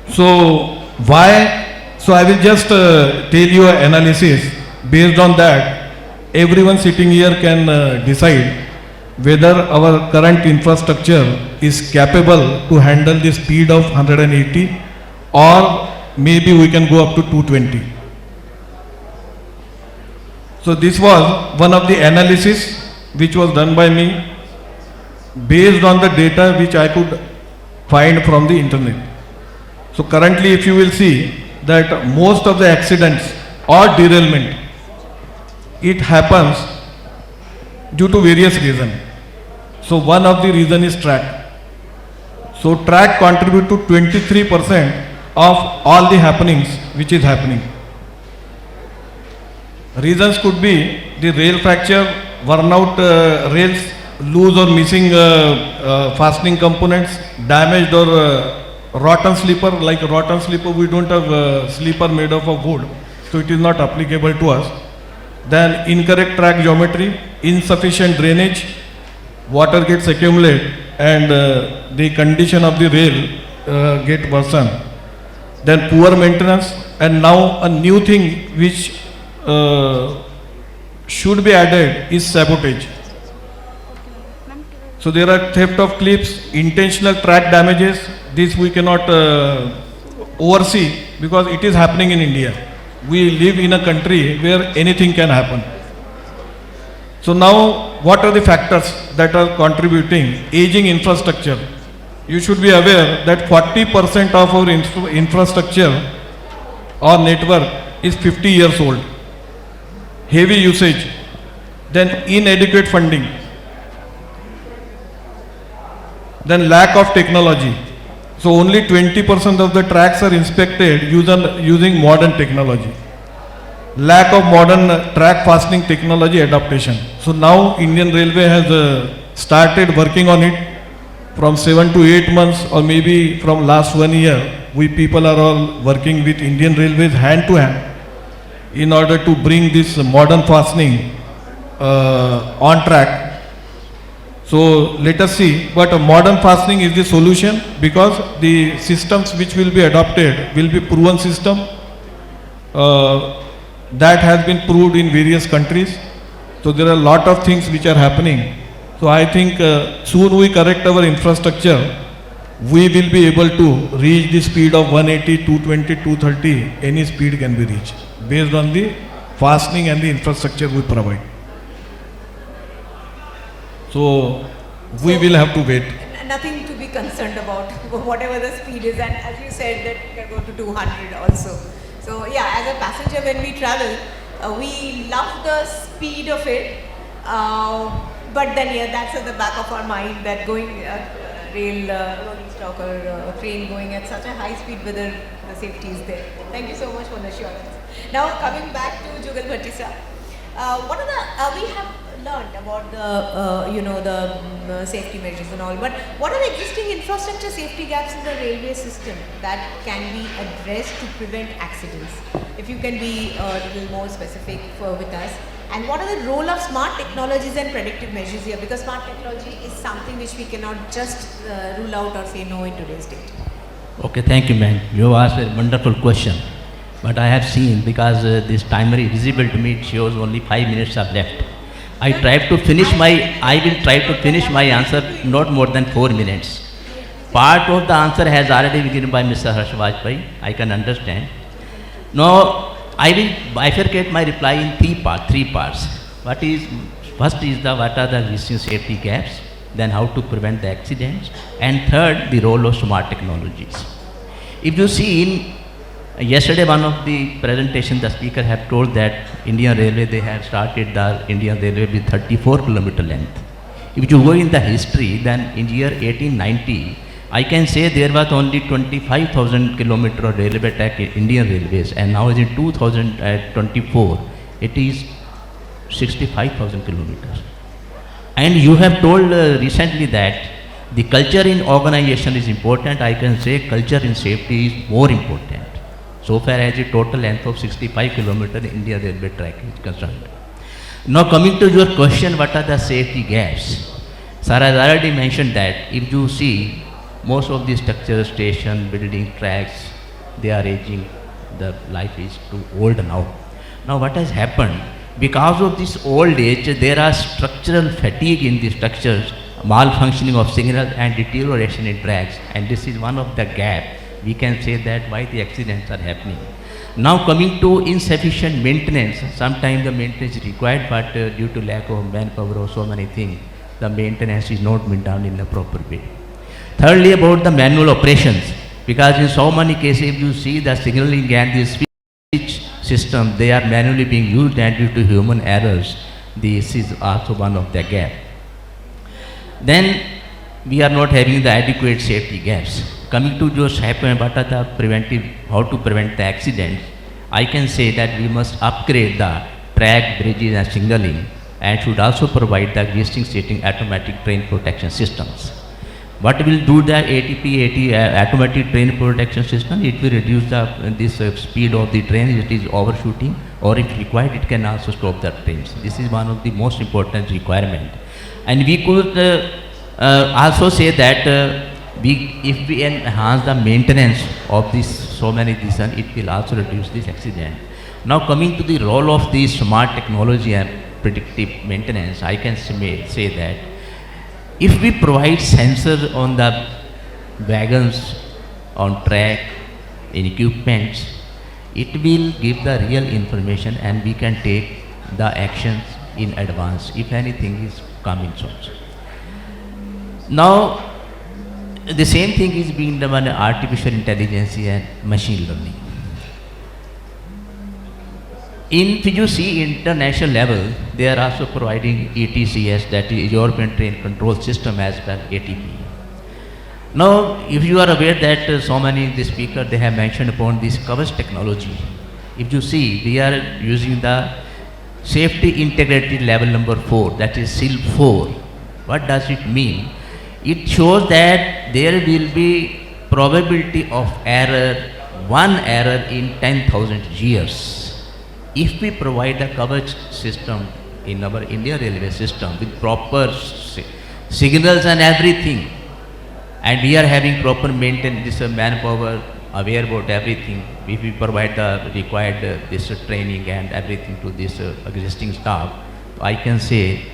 Speaker 15: So why? So I will just tell you an analysis. Based on that, everyone sitting here can decide whether our current infrastructure is capable to handle the speed of 180 or maybe we can go up to 220. So this was one of the analysis which was done by me based on the data which I could find from the internet. So currently if you will see that most of the accidents or derailment, it happens due to various reasons. So one of the reason is track. So track contribute to 23% of all the happenings which is happening. Reasons could be the rail fracture, worn out rails, loose or missing fastening components, damaged or rotten sleeper. Like rotten sleeper, we don't have sleeper made of wood, so it is not applicable to us. Then incorrect track geometry, insufficient drainage, water gets accumulated and the condition of the rail get worsened. Then poor maintenance, and now a new thing which should be added is sabotage. So there are theft of clips, intentional track damages. This we cannot oversee because it is happening in India. We live in a country where anything can happen. So now what are the factors that are contributing? Aging infrastructure. You should be aware that 40% of our infrastructure or network is 50 years old. Heavy usage, then inadequate funding, then lack of technology. So only 20% of the tracks are inspected using modern technology. Lack of modern track fastening technology adaptation. So now Indian Railway has started working on it. From 7 to 8 months or maybe from last 1 year, we people are all working with Indian Railways hand to hand in order to bring this modern fastening on track. So let us see, but a modern fastening is the solution because the systems which will be adopted will be proven system that has been proved in various countries. So there are a lot of things which are happening. So I think soon we correct our infrastructure, we will be able to reach the speed of 180, 220, 230, any speed can be reached based on the fastening and the infrastructure we provide. So we will have to wait.
Speaker 17: Nothing to be concerned about, whatever the speed is, and as you said that you can go to 200 also. So yeah, as a passenger when we travel, we love the speed of it, but then yeah, that's at the back of our mind that going rolling stock or train going at such a high speed, whether the safety is there. Thank you so much for the assurance. Now coming back to Jugal Bhatti sir, what are the we have learned about the safety measures and all, but what are the existing infrastructure safety gaps in the railway system that can be addressed to prevent accidents? If you can be a little more specific with us. And what are the role of smart technologies and predictive measures here? Because smart technology is something which we cannot just rule out or say no in today's date.
Speaker 4: Okay, thank you, ma'am. You asked a wonderful question. But I have seen, because this timer is visible to me, it shows only 5 minutes are left. I will try to finish my answer not more than 4 minutes. Part of the answer has already been given by Mr. Harsh Vajpayee. I can understand. Now, I will bifurcate my reply in three parts. First is what are the existing safety gaps, then how to prevent the accidents, and third, the role of smart technologies. If you see yesterday one of the presentation, the speaker have told that Indian Railway, they have started the Indian Railway with 34 kilometer length. If you go in the history, then in year 1890, I can say there was only 25,000 kilometer of railway track in Indian Railways, and now in 2024, it is 65,000 kilometers. And you have told recently that the culture in organization is important. I can say culture in safety is more important, so far as the total length of 65 kilometer Indian Railway track is concerned. Now coming to your question, what are the safety gaps? Sir has already mentioned that if you see, most of the structures, station, building, tracks, they are aging. The life is too old now. Now what has happened? Because of this old age, there are structural fatigue in the structures, malfunctioning of signals and deterioration in tracks. And this is one of the gaps. We can say that why the accidents are happening. Now coming to insufficient maintenance, sometimes the maintenance is required, but due to lack of manpower or so many things, the maintenance is not been done in the proper way. Thirdly, about the manual operations, because in so many cases, if you see the signaling and the switch system, they are manually being used, and due to human errors, this is also one of the gaps. Then we are not having the adequate safety gaps. Coming to just happen, what are the preventive, how to prevent the accidents, I can say that we must upgrade the track, bridges and signaling, and should also provide the existing sitting automatic train protection systems. What will do the automatic train protection system? It will reduce the speed of the train if it is overshooting, or if required, it can also stop the trains. This is one of the most important requirement. And we could also say that if we enhance the maintenance of this so many reasons, it will also reduce this accident. Now coming to the role of the smart technology and predictive maintenance, I can say that if we provide sensors on the wagons, on track, in equipments, it will give the real information, and we can take the actions in advance if anything is coming soon. Now, the same thing is being done by artificial intelligence and machine learning. If you see international level, they are also providing ETCS, that is European Train Control System, as well ATP. Now, if you are aware that so many the speakers, they have mentioned upon this Kavach technology. If you see, we are using the safety integrated level number 4, that is SIL 4. What does it mean? It shows that there will be probability of error, one error in 10,000 years. If we provide a Kavach system in our Indian railway system with proper signals and everything, and we are having proper maintenance, this manpower, aware about everything, if we provide the required this training and everything to this existing staff,
Speaker 14: I can say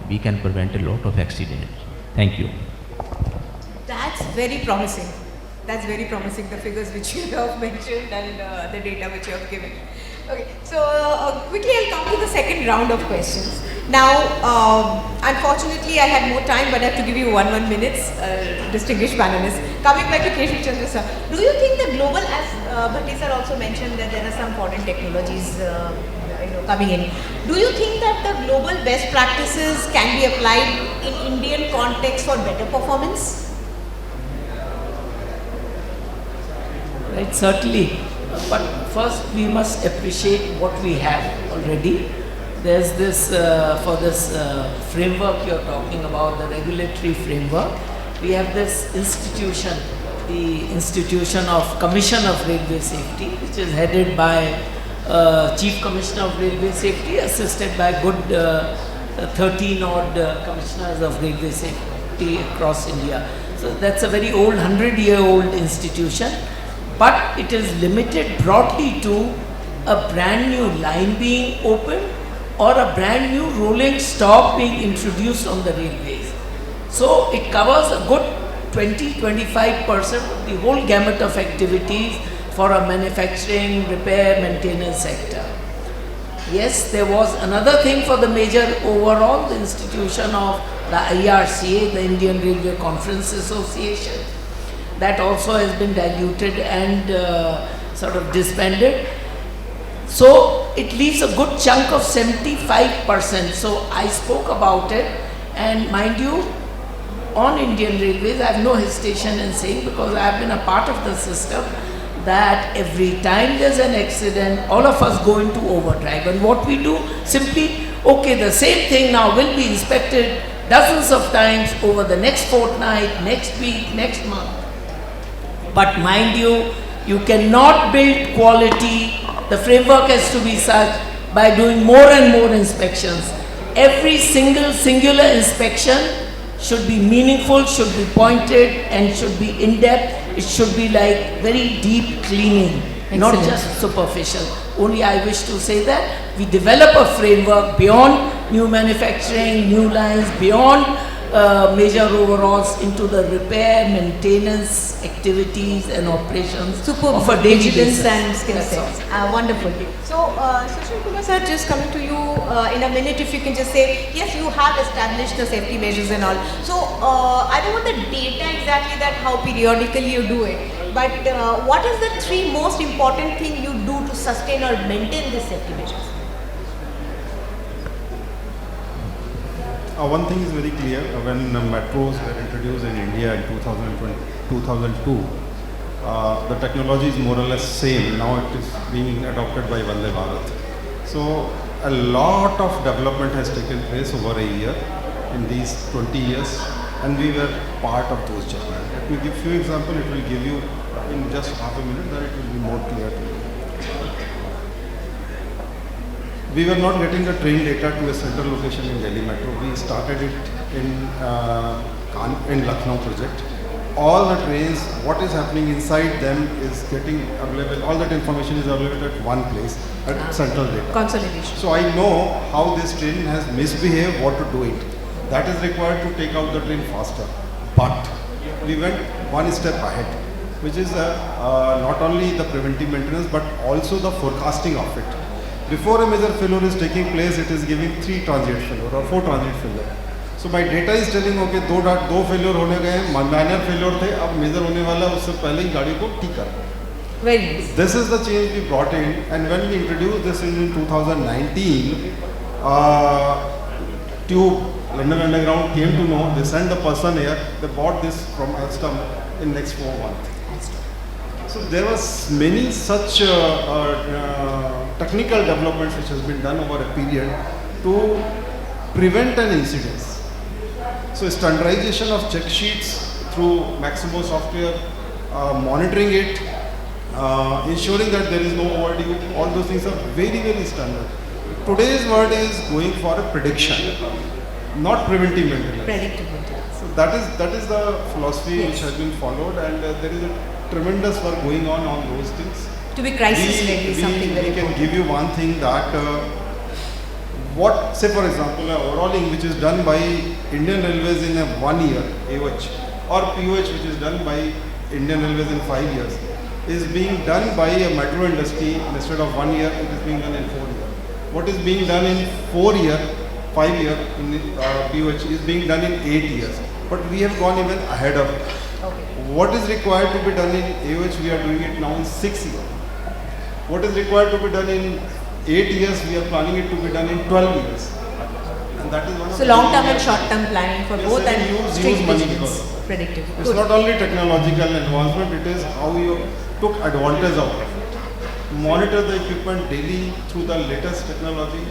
Speaker 14: we can prevent a lot of accidents. Thank you.
Speaker 17: That's very promising. That's very promising, the figures which you have mentioned and the data which you have given. Okay, so quickly I'll come to the second round of questions. Now, unfortunately I had more time, but I have to give you one minutes, distinguished panelists. Coming back to K. Chandra sir, do you think the global, as Bhatti sir also mentioned that there are some foreign technologies coming in. Do you think that the global best practices can be applied in Indian context for better performance?
Speaker 18: Right, certainly. But first we must appreciate what we have already. There's this, for this framework you're talking about, the regulatory framework, we have this institution, the Institution of Commission of Railway Safety, which is headed by Chief Commissioner of Railway Safety, assisted by good 13 odd commissioners of railway safety across India. So that's a very old, 100-year-old institution, but it is limited broadly to a brand new line being opened or a brand new rolling stock being introduced on the railways. So it covers a good 20-25% of the whole gamut of activities for a manufacturing, repair, maintenance sector. Yes, there was another thing for the major overall, the institution of the IRCA, the Indian Railway Conference Association. That also has been diluted and sort of disbanded. So it leaves a good chunk of 75%. So I spoke about it, and mind you, on Indian Railways, I have no hesitation in saying, because I have been a part of the system, that every time there's an accident, all of us go into overdrive. And what we do, simply, okay, the same thing now will be inspected dozens of times over the next fortnight, next week, next month. But mind you, you cannot build quality. The framework has to be such by doing more and more inspections. Every singular inspection should be meaningful, should be pointed, and should be in-depth. It should be like very deep cleaning, not just superficial. Only I wish to say that we develop a framework beyond new manufacturing, new lines, beyond major overhauls into the repair, maintenance activities and operations of a daily basis.
Speaker 17: And skill sets. Wonderful. So, Sushil Kumar sir, just coming to you in a minute, if you can just say, yes, you have established the safety measures and all. So, I don't want the data exactly that how periodically you do it, but what is the three most important thing you do to sustain or maintain the safety measures?
Speaker 16: One thing is very clear, when metros were introduced in India in 2002, the technology is more or less same. Now it is being adopted by Vande Bharat. So a lot of development has taken place over a year in these 20 years, and we were part of those journeys. Let me give few examples. It will give you in just half a minute, then it will be more clear to you. We were not getting the train data to a central location in Delhi Metro. We started it in Lucknow project. All the trains, what is happening inside them is getting available, all that information is available at one place, at central data.
Speaker 17: Consolidation.
Speaker 16: So I know how this train has misbehaved, what to do it. That is required to take out the train faster. But we went one step ahead, which is not only the preventive maintenance, but also the forecasting of it. Before a major failure is taking place, it is giving 3 transient failure or 4 transient failure. So my data is telling, okay, 2 failure होने गए, minor failure थे, अब major होने वाला उससे पहले ही गाड़ी को ठीक कर.
Speaker 17: Very nice.
Speaker 16: This is the change we brought in, and when we introduced this in 2019, Tube, London Underground came to know, they sent the person here, they bought this from Alstom in next 4 months. So there was many such technical developments which has been done over a period to prevent an incident. So standardization of check sheets through Maximo software, monitoring it, ensuring that there is no overdue, all those things are very, very standard. Today's world is going for a prediction, not preventive maintenance.
Speaker 17: Predictive maintenance.
Speaker 16: So that is the philosophy which has been followed, and there is a tremendous work going on those things.
Speaker 17: To be crisis ready is something very
Speaker 16: important. We can give you one thing that what, say for example, overhauling which is done by Indian Railways in a 1 year, AOH, or POH which is done by Indian Railways in 5 years, is being done by a metro industry instead of 1 year, it is being done in 4 years. What is being done in 4 year, 5 year in POH is being done in 8 years. But we have gone even ahead of it.
Speaker 17: Okay.
Speaker 16: What is required to be done in AOH, we are doing it now in 6 years. What is required to be done in 8 years, we are planning it to be done in 12 years. And that is one of
Speaker 17: So long-term and short-term planning for both and strict
Speaker 16: money
Speaker 17: vigilance, predictive.
Speaker 16: It's
Speaker 17: Good.
Speaker 16: not only technological advancement, it is how you took advantage of it. Monitor the equipment daily through the latest technology,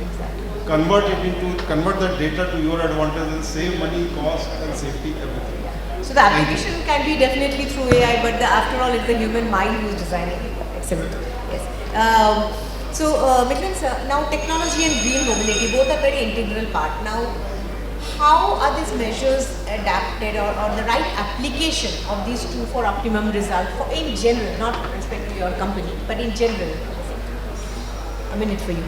Speaker 16: convert the data to your advantage and save money, cost and safety, everything.
Speaker 17: So the application can be definitely through AI, but after all, it's the human mind who is designing it. Excellent. Yes. Midland sir, now technology and green mobility both are very integral part. Now, how are these measures adapted or the right application of these two for optimum result for in general, not with respect to your company, but in general? A minute for you.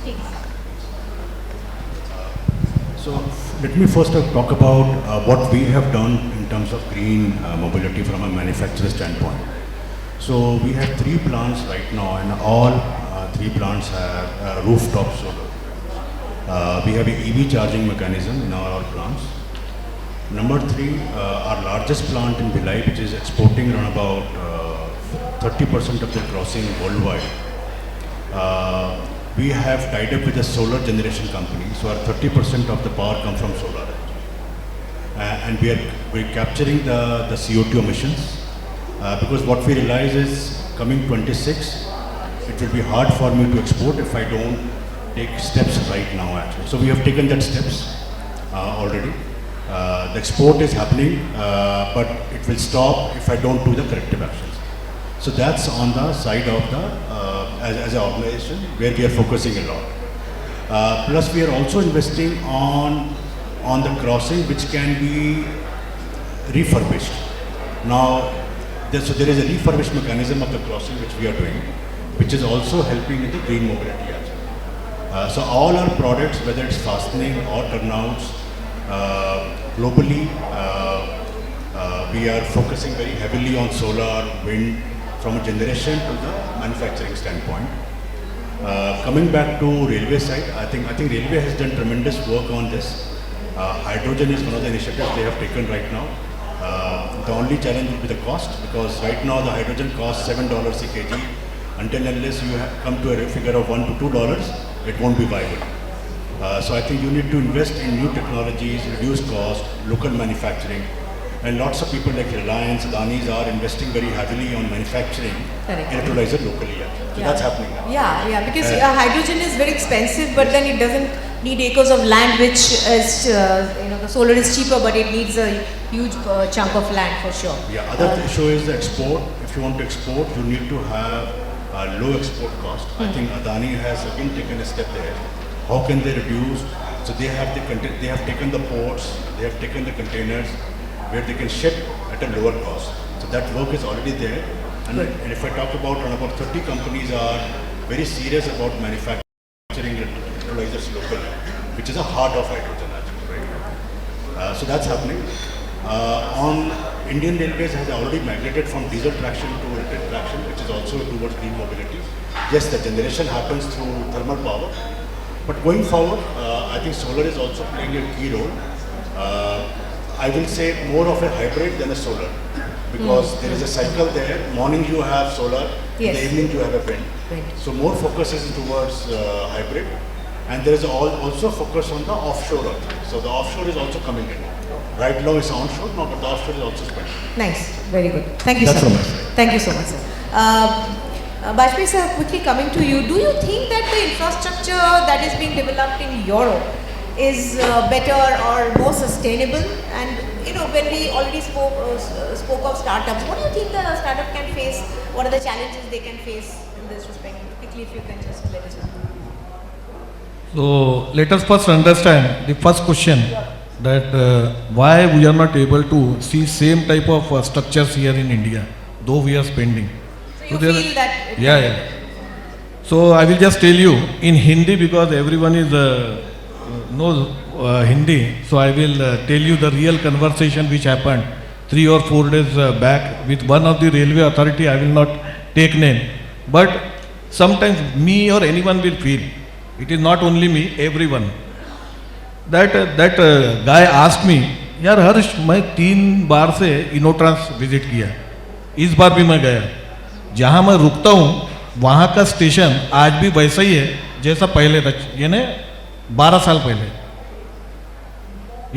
Speaker 17: Please.
Speaker 19: So let me first talk about what we have done in terms of green mobility from a manufacturer standpoint. So we have 3 plants right now, and all 3 plants have rooftop solar. We have an EV charging mechanism in all our plants. Number 3, our largest plant in Bhilai, which is exporting around about 30% of the crossing worldwide. We have tied up with a solar generation company, so our 30% of the power comes from solar. And we're capturing the CO2 emissions. Because what we realize is coming 26, it will be hard for me to export if I don't take steps right now actually. So we have taken that steps already. The export is happening, but it will stop if I don't do the corrective actions. So that's on the side of the, as an organization, where we are focusing a lot. Plus we are also investing on the crossing which can be refurbished. Now, there is a refurbished mechanism of the crossing which we are doing, which is also helping in the green mobility actually. So all our products, whether it's fastening or turnouts, globally, we are focusing very heavily on solar, wind, from a generation to the manufacturing standpoint. Coming back to railway side, I think railway has done tremendous work on this. Hydrogen is one of the initiatives they have taken right now. The only challenge will be the cost, because right now the hydrogen costs $7 a kg. Until unless you come to a figure of $1 to $2, it won't be viable. So I think you need to invest in new technologies, reduce cost, local manufacturing, and lots of people like Reliance, Adanis are investing very heavily on manufacturing electrolyzer locally. So that's happening now.
Speaker 17: Yeah, because hydrogen is very expensive, but then it doesn't need acres of land, which is, the solar is cheaper, but it needs a huge chunk of land for sure.
Speaker 19: Yeah, other issue is the export. If you want to export, you need to have a low export cost. I think Adani has again taken a step there. How can they reduce? So they have taken the ports, they have taken the containers where they can ship at a lower cost. So that work is already there. And if I talk about 30 companies are very serious about manufacturing electrolyzers locally, which is a heart of hydrogen actually, right? So that's happening. On Indian Railways has already migrated from diesel traction to electric traction, which is also towards green mobility. Yes, the generation happens through thermal power, but going forward, I think solar is also playing a key role. I will say more of a hybrid than a solar, because there is a cycle there. Morning you have solar, in the evening you have a wind. So more focus is towards hybrid, and there is also focus on the offshore also. So the offshore is also coming in. Right now it's onshore, but the offshore is also spread.
Speaker 17: Nice, very good. Thank you,
Speaker 19: That's
Speaker 17: sir.
Speaker 19: from my side.
Speaker 17: Thank you so much, sir. Bajpayee sir, quickly coming to you, do you think that the infrastructure that is being developed in Europe is better or more sustainable? And when we already spoke of startups, what do you think the startup can face? What are the challenges they can face in this respect? Quickly, if you can just let us know.
Speaker 15: So let us first understand the first question, that why we are not able to see same type of structures here in India, though we are spending.
Speaker 17: So you feel that?
Speaker 15: Yeah. So I will just tell you in Hindi because everyone is knows Hindi. So I will tell you the real conversation which happened 3 or 4 days back with one of the railway authority. I will not take name, but sometimes me or anyone will feel, it is not only me, everyone, that guy asked me, यार हर्ष मैं 3 बार से इनोट्रांस visit किया, इस बार भी मैं गया, जहाँ मैं रुकता हूँ वहाँ का स्टेशन आज भी वैसा ही है जैसा पहले था, यानी 12 साल पहले,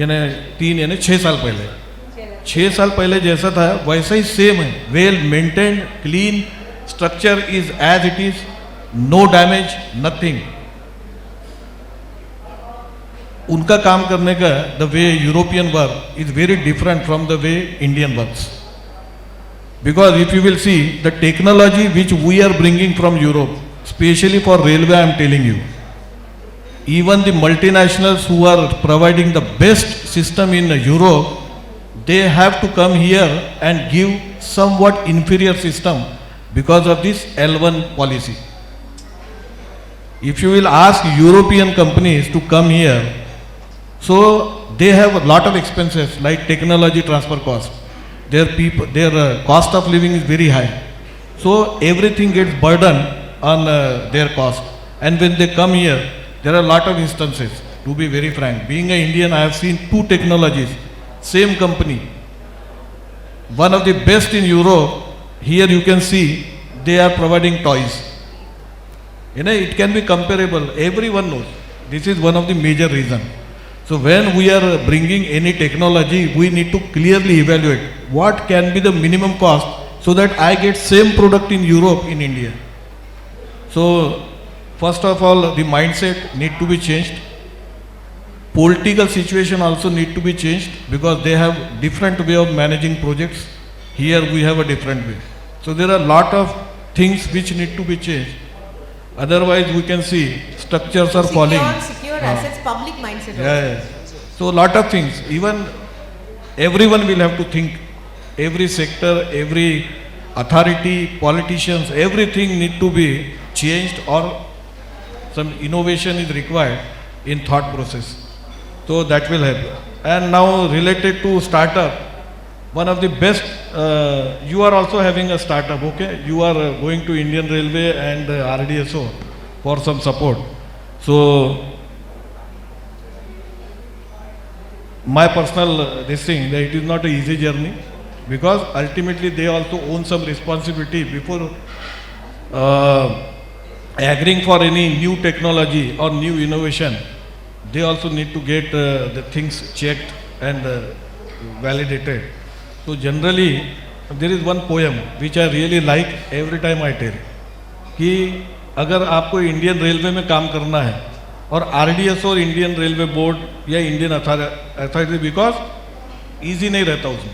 Speaker 15: यानी 6 साल पहले, 6 साल पहले जैसा था वैसा ही सेम है, well maintained, clean, structure is as it is, no damage, nothing. उनका काम करने का the way European work is very different from the way Indian works. Because if you will see the technology which we are bringing from Europe, especially for railway, I am telling you, even the multinationals who are providing the best system in Europe, they have to come here and give somewhat inferior system because of this L1 policy. If you will ask European companies to come here, so they have a lot of expenses like technology transfer cost. Their cost of living is very high. So everything gets burdened on their cost. And when they come here, there are a lot of instances, to be very frank. Being an Indian, I have seen 2 technologies, same company. One of the best in Europe, here you can see, they are providing toys. It can be comparable, everyone knows. This is one of the major reasons. So when we are bringing any technology, we need to clearly evaluate what can be the minimum cost so that I get same product in Europe, in India. So first of all, the mindset need to be changed. Political situation also need to be changed because they have different way of managing projects. Here we have a different way. So there are a lot of things which need to be changed. Otherwise we can see structures are falling.
Speaker 17: Secure assets, public mindset.
Speaker 15: Yeah. So a lot of things, even everyone will have to think, every sector, every authority, politicians, everything need to be changed or some innovation is required in thought process. So that will help. And now related to startup, one of the best, you are also having a startup, okay? You are going to Indian Railway and RDSO for some support. So my personal this thing, that it is not an easy journey because ultimately they also own some responsibility before agreeing for any new technology or new innovation. They also need to get the things checked and validated. So generally, there is one poem which I really like every time I tell कि अगर आपको Indian railway में काम करना है और RDS और Indian railway board या इंडियन अथॉरिटी, बिकॉज ईजी नहीं रहता उसमें,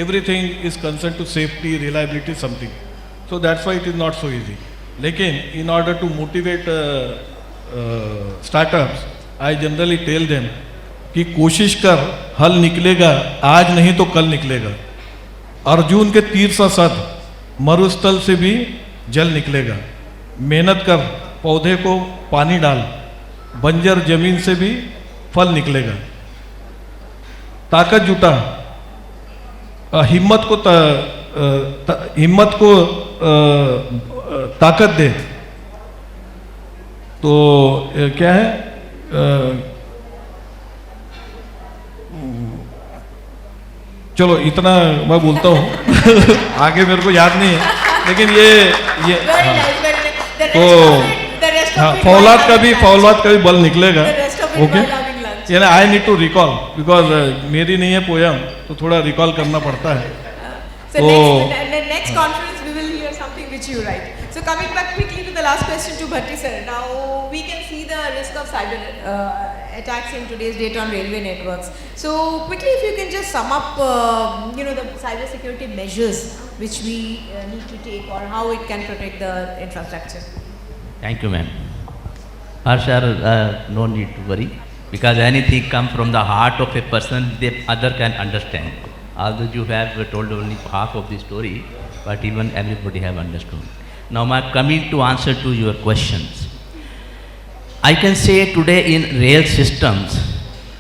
Speaker 15: everything is concern to safety, reliability, something. So that's why it is not so easy. लेकिन in order to motivate startups, I generally tell them कि कोशिश कर, हल निकलेगा, आज नहीं तो कल निकलेगा. अर्जुन के तीर सा सद, मरुस्थल से भी जल निकलेगा. मेहनत कर, पौधे को पानी डाल, बंजर जमीन से भी फल निकलेगा. ताकत जुटा, हिम्मत को ताकत दे. तो क्या है, चलो इतना मैं बोलता हूँ आगे मेरे को याद नहीं है, लेकिन ये तो हाँ, फौलाद का भी बल निकलेगा. ओके, यानी I need to recall because मेरी नहीं है पोयम, तो थोड़ा रिकॉल करना पड़ता है.
Speaker 17: So next conference we will hear something which you write. So coming back quickly to the last question to Bhatti sir. Now we can see the risk of cyber attacks in today's date on railway networks. So quickly, if you can just sum up, the cyber security measures which we need to take, or how it can protect the infrastructure.
Speaker 4: Thank you, ma'am. Harsha, no need to worry, because anything comes from the heart of a person, the other can understand. Although you have told only half of the story, but even everybody have understood. Now I'm coming to answer to your questions. I can say today in rail systems,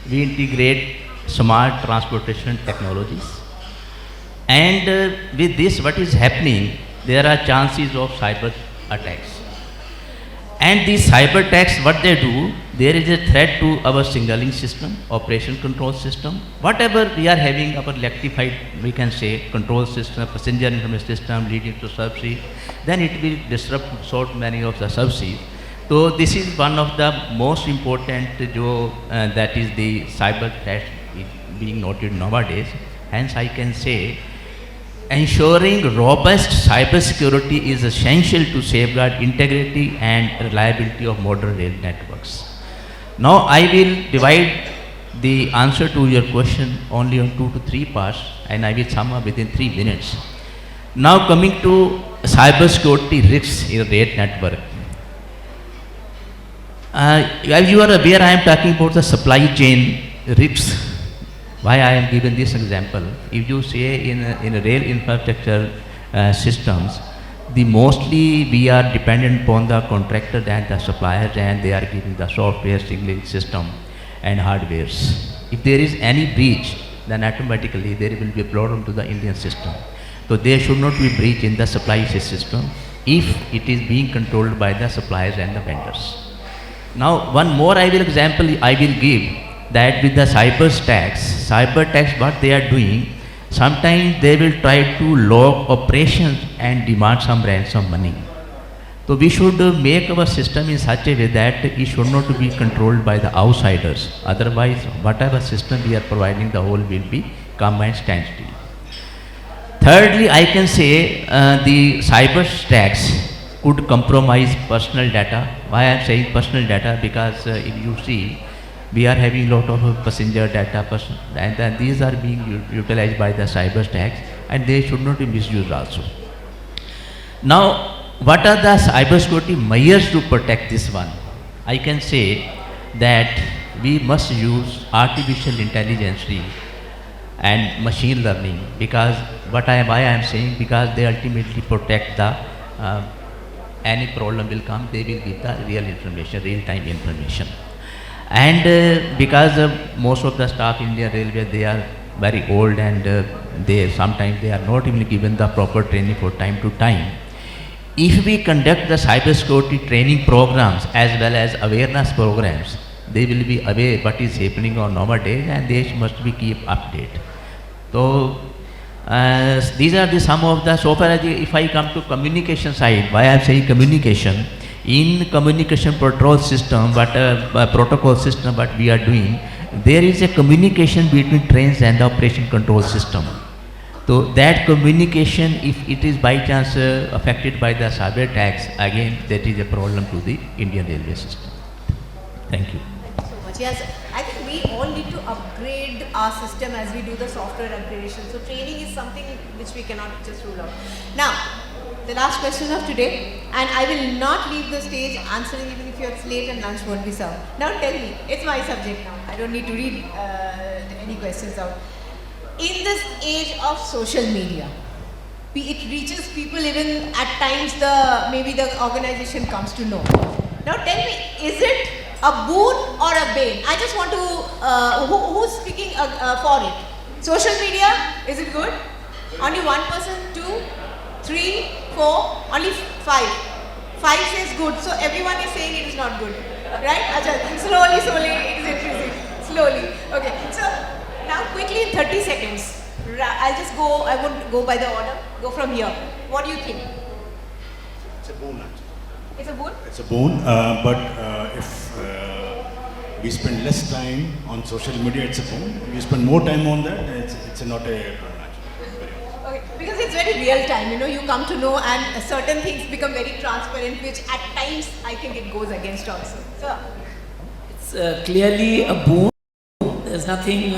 Speaker 4: we integrate smart transportation technologies. And with this, what is happening, there are chances of cyber attacks. And these cyber attacks, what they do, there is a threat to our signaling system, operation control system, whatever we are having, our electrified, we can say, control system, passenger information system leading to subsea, then it will disrupt so many of the subseas. So this is one of the most important, that is the cyber threat being noted nowadays. Hence I can say, ensuring robust cybersecurity is essential to safeguard integrity and reliability of modern rail networks. Now I will divide the answer to your question only on 2 to 3 parts, and I will sum up within 3 minutes. Now coming to cybersecurity risks in rail network. As you are aware, I am talking about the supply chain risks. Why I am giving this example? If you say in rail infrastructure systems, mostly we are dependent upon the contractor and the suppliers, and they are giving the software, signaling system and hardwares. If there is any breach, then automatically there will be a problem to the Indian system. So there should not be breach in the supply system if it is being controlled by the suppliers and the vendors. Now one more example I will give, that with the cyber attacks, what they are doing, sometimes they will try to log operations and demand some ransom money. So we should make our system in such a way that it should not be controlled by the outsiders. Otherwise, whatever system we are providing, the whole will be come and stand still. Thirdly, I can say the cyber attacks could compromise personal data. Why I am saying personal data? Because if you see, we are having a lot of passenger data, and these are being utilized by the cyber attacks, and they should not be misused also. Now, what are the cyber security measures to protect this one? I can say that we must use artificial intelligence and machine learning, because why I am saying, because they ultimately protect the any problem will come, they will give the real information, real-time information. And because most of the staff in Indian Railway, they are very old, and sometimes they are not even given the proper training for time to time. If we conduct the cybersecurity training programs as well as awareness programs, they will be aware what is happening on nowadays, and they must be keep update. So these are some of the, so far as if I come to communication side, why I am saying communication, in communication protocol system, protocol system, what we are doing, there is a communication between trains and the operation control system. So that communication, if it is by chance affected by the cyber attacks, again that is a problem to the Indian railway system. Thank you.
Speaker 17: Thank you so much. Yes, I think we all need to upgrade our system as we do the software upgradation. So training is something which we cannot just rule out. Now, the last question of today, and I will not leave the stage answering even if you're late and lunch won't be served. Now tell me, it's my subject now. I don't need to read any questions out. In this age of social media, it reaches people even at times maybe the organization comes to know. Now tell me, is it a boon or a bane? I just want to, who's speaking for it? Social media, is it good? Only one person, 2, 3, 4, only 5. 5 says good, so everyone is saying it is not good, right? Achha, slowly, it is increasing, slowly. Okay, so now quickly in 30 seconds, I'll just go, I won't go by the order, go from here. What do you think?
Speaker 19: It's a boon.
Speaker 17: It's a boon?
Speaker 19: It's a boon, but if we spend less time on social media, it's a boon. If we spend more time on that, it's not a boon.
Speaker 17: Okay, because it's very real time, you come to know, and certain things become very transparent, which at times I think it goes against also. So,
Speaker 18: it's clearly a boon. There's nothing,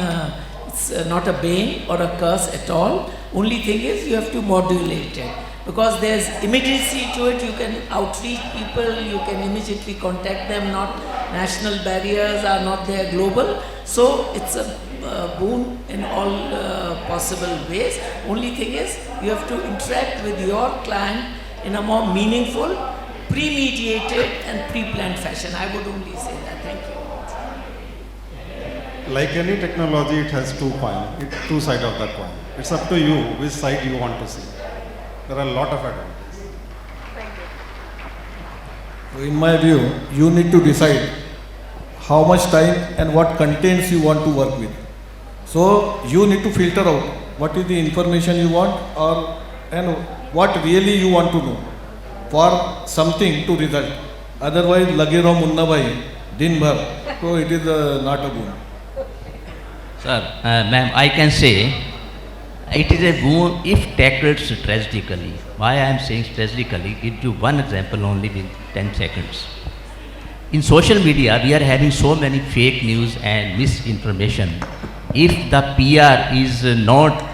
Speaker 18: it's not a bane or a curse at all. Only thing is you have to modulate it, because there's immediacy to it. You can outreach people, you can immediately contact them, not national barriers are not there, global. So it's a boon in all possible ways. Only thing is you have to interact with your client in a more meaningful, pre-mediated and pre-planned fashion. I would only say that. Thank you.
Speaker 16: Like any technology, it has two sides of that coin. It's up to you which side you want to see. There are a lot of advantages.
Speaker 15: In my view, you need to decide how much time and what contents you want to work with. So you need to filter out what is the information you want and what really you want to know for something to result. Otherwise, lage raho munna bhai din bhar, so it is not a boon.
Speaker 4: Sir, ma'am, I can say it is a boon if tackled strategically. Why I am saying strategically, give you one example only with 10 seconds. In social media, we are having so many fake news and misinformation. If the PR is not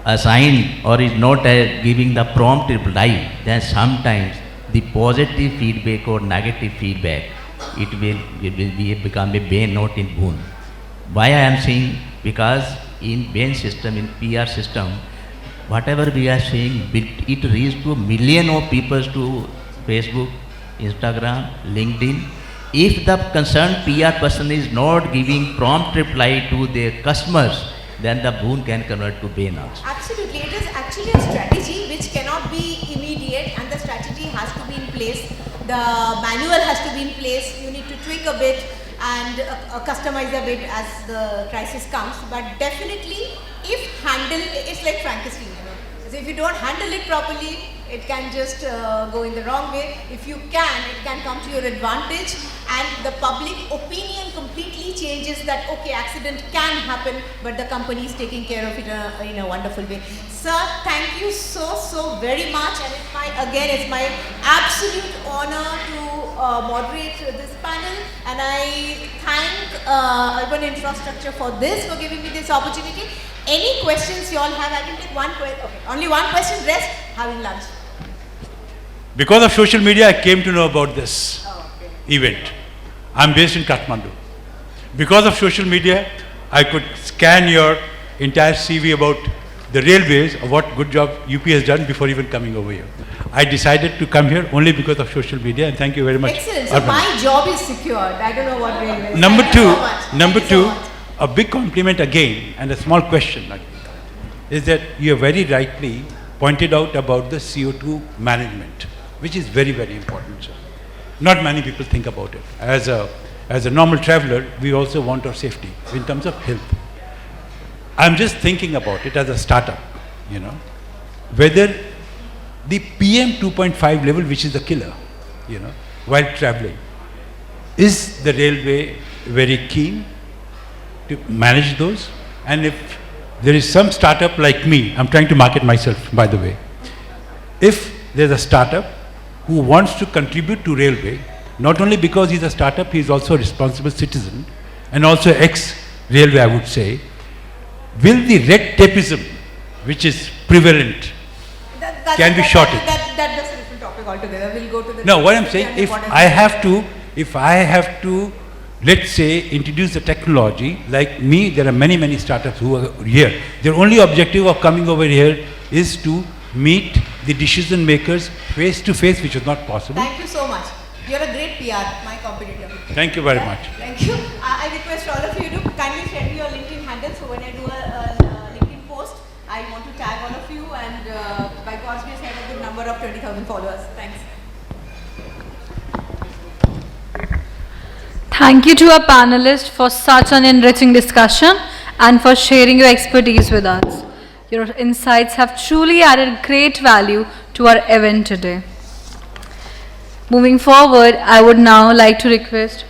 Speaker 4: assigned or is not giving the prompt reply, then sometimes the positive feedback or negative feedback, it will become a bane, not in boon. Why I am saying? Because in bane system, in PR system, whatever we are saying, it reaches to million of people to Facebook, Instagram, LinkedIn. If the concerned PR person is not giving prompt reply to their customers, then the boon can convert to bane also.
Speaker 17: Absolutely. It is actually a strategy which cannot be immediate, and the strategy has to be in place. The manual has to be in place. You need to tweak a bit and customize a bit as the crisis comes. But definitely, if handled, it's like Frankenstein, you know. So if you don't handle it properly, it can just go in the wrong way. If you can, it can come to your advantage, and the public opinion completely changes that, okay, accident can happen, but the company is taking care of it in a wonderful way. Sir, thank you so very much, and it's my absolute honor to moderate this panel, and I thank Urban Infrastructure for giving me this opportunity. Any questions you all have? I can take one question. Okay, only one question, rest having lunch.
Speaker 19: Because of social media, I came to know about this event. I'm based in Kathmandu. Because of social media, I could scan your entire CV about the railways, of what good job UP has done before even coming over here. I decided to come here only because of social media, and thank you very much.
Speaker 17: Excellent. So my job is secured. I don't know what railways.
Speaker 19: Number two, a big compliment again, and a small question is that you have very rightly pointed out about the CO2 management, which is very, very important, sir. Not many people think about it. As a normal traveler, we also want our safety in terms of health. I'm just thinking about it as a startup, you know, whether the PM 2.5 level, which is the killer, you know, while traveling, is the railway very keen to manage those? And if there is some startup like me, I'm trying to market myself, by the way. If there's a startup who wants to contribute to railway, not only because he's a startup, he's also a responsible citizen, and also ex-railway, I would say, will the red tapeism, which is prevalent, can be shortened?
Speaker 17: That's a different topic altogether. We'll go to the...
Speaker 19: No, what I'm saying, if I have to, let's say, introduce the technology, like me, there are many startups who are here. Their only objective of coming over here is to meet the decision makers face to face, which is not possible.
Speaker 17: Thank you so much. You're a great PR, my competitor.
Speaker 19: Thank you very much.
Speaker 17: Thank you. I request all of you to kindly send me your LinkedIn handle, so when I do a LinkedIn post, I want to tag all of you, and by God's grace, I have a good number of 20,000 followers. Thanks.
Speaker 1: Thank you to our panelists for such an enriching discussion and for sharing your expertise with us. Your insights have truly added great value to our event today. Moving forward, I would now like to request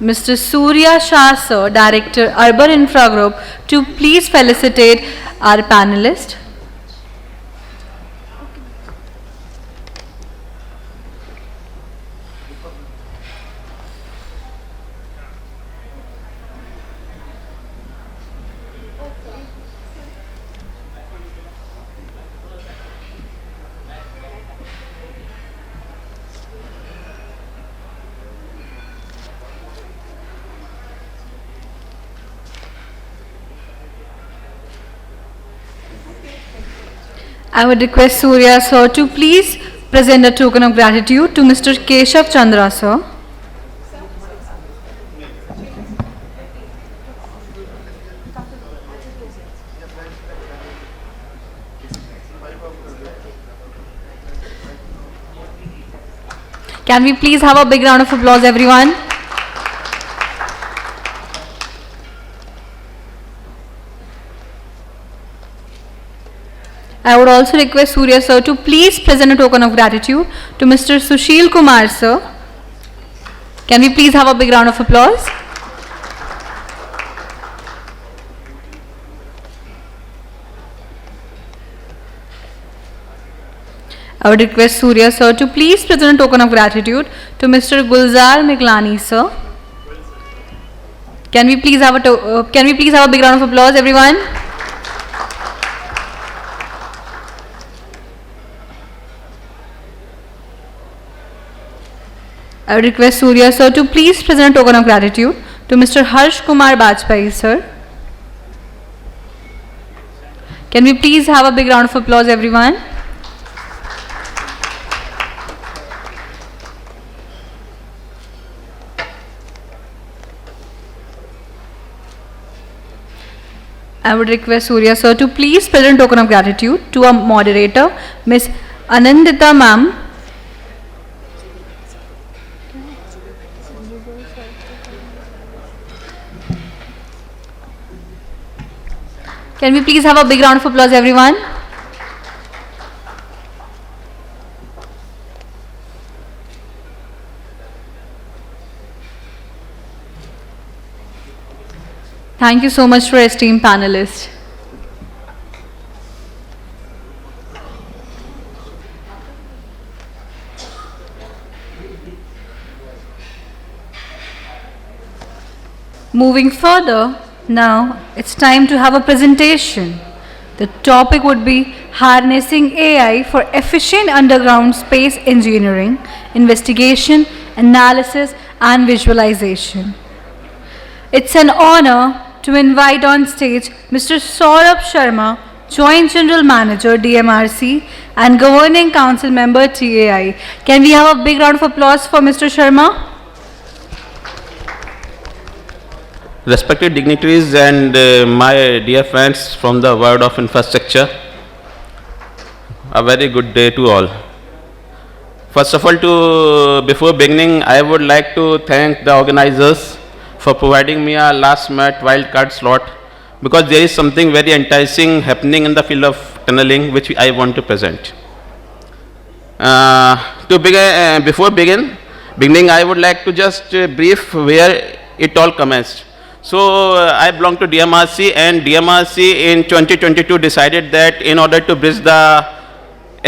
Speaker 1: Mr. Surya Shah Sir, Director, Urban Infra Group, to please felicitate our panelist. I would request Surya sir to please present a token of gratitude to Mr. Keshav Chandra sir. Can we please have a big round of applause, everyone? I would also request Surya sir to please present a token of gratitude to Mr. Sushil Kumar sir. Can we please have a big round of applause? I would request Surya sir to please present a token of gratitude to Mr. Gulzar Miglani sir. Can we please have a big round of applause, everyone? I would request Surya sir to please present a token of gratitude to Mr. Harsh Kumar Bajpai sir. Can we please have a big round of applause, everyone? I would request Surya sir to please present token of gratitude to our moderator, Ms. Anandita ma'am. Can we please have a big round of applause, everyone? Thank you so much for esteemed panelists. Moving further, now it's time to have a presentation. The topic would be harnessing AI for efficient underground space engineering, investigation, analysis and visualization. It's an honor to invite on stage Mr. Saurabh Sharma, Joint General Manager, DMRC and Governing Council Member, TAI. Can we have a big round of applause for Mr. Sharma?
Speaker 20: Respected dignitaries and my dear friends from the world of infrastructure, a very good day to all. First of all, before beginning, I would like to thank the organizers for providing me a last-minute wildcard slot, because there is something very enticing happening in the field of tunneling which I want to present. Before beginning, I would like to just brief where it all commenced. So I belong to DMRC, and DMRC in 2022 decided that in order to bridge the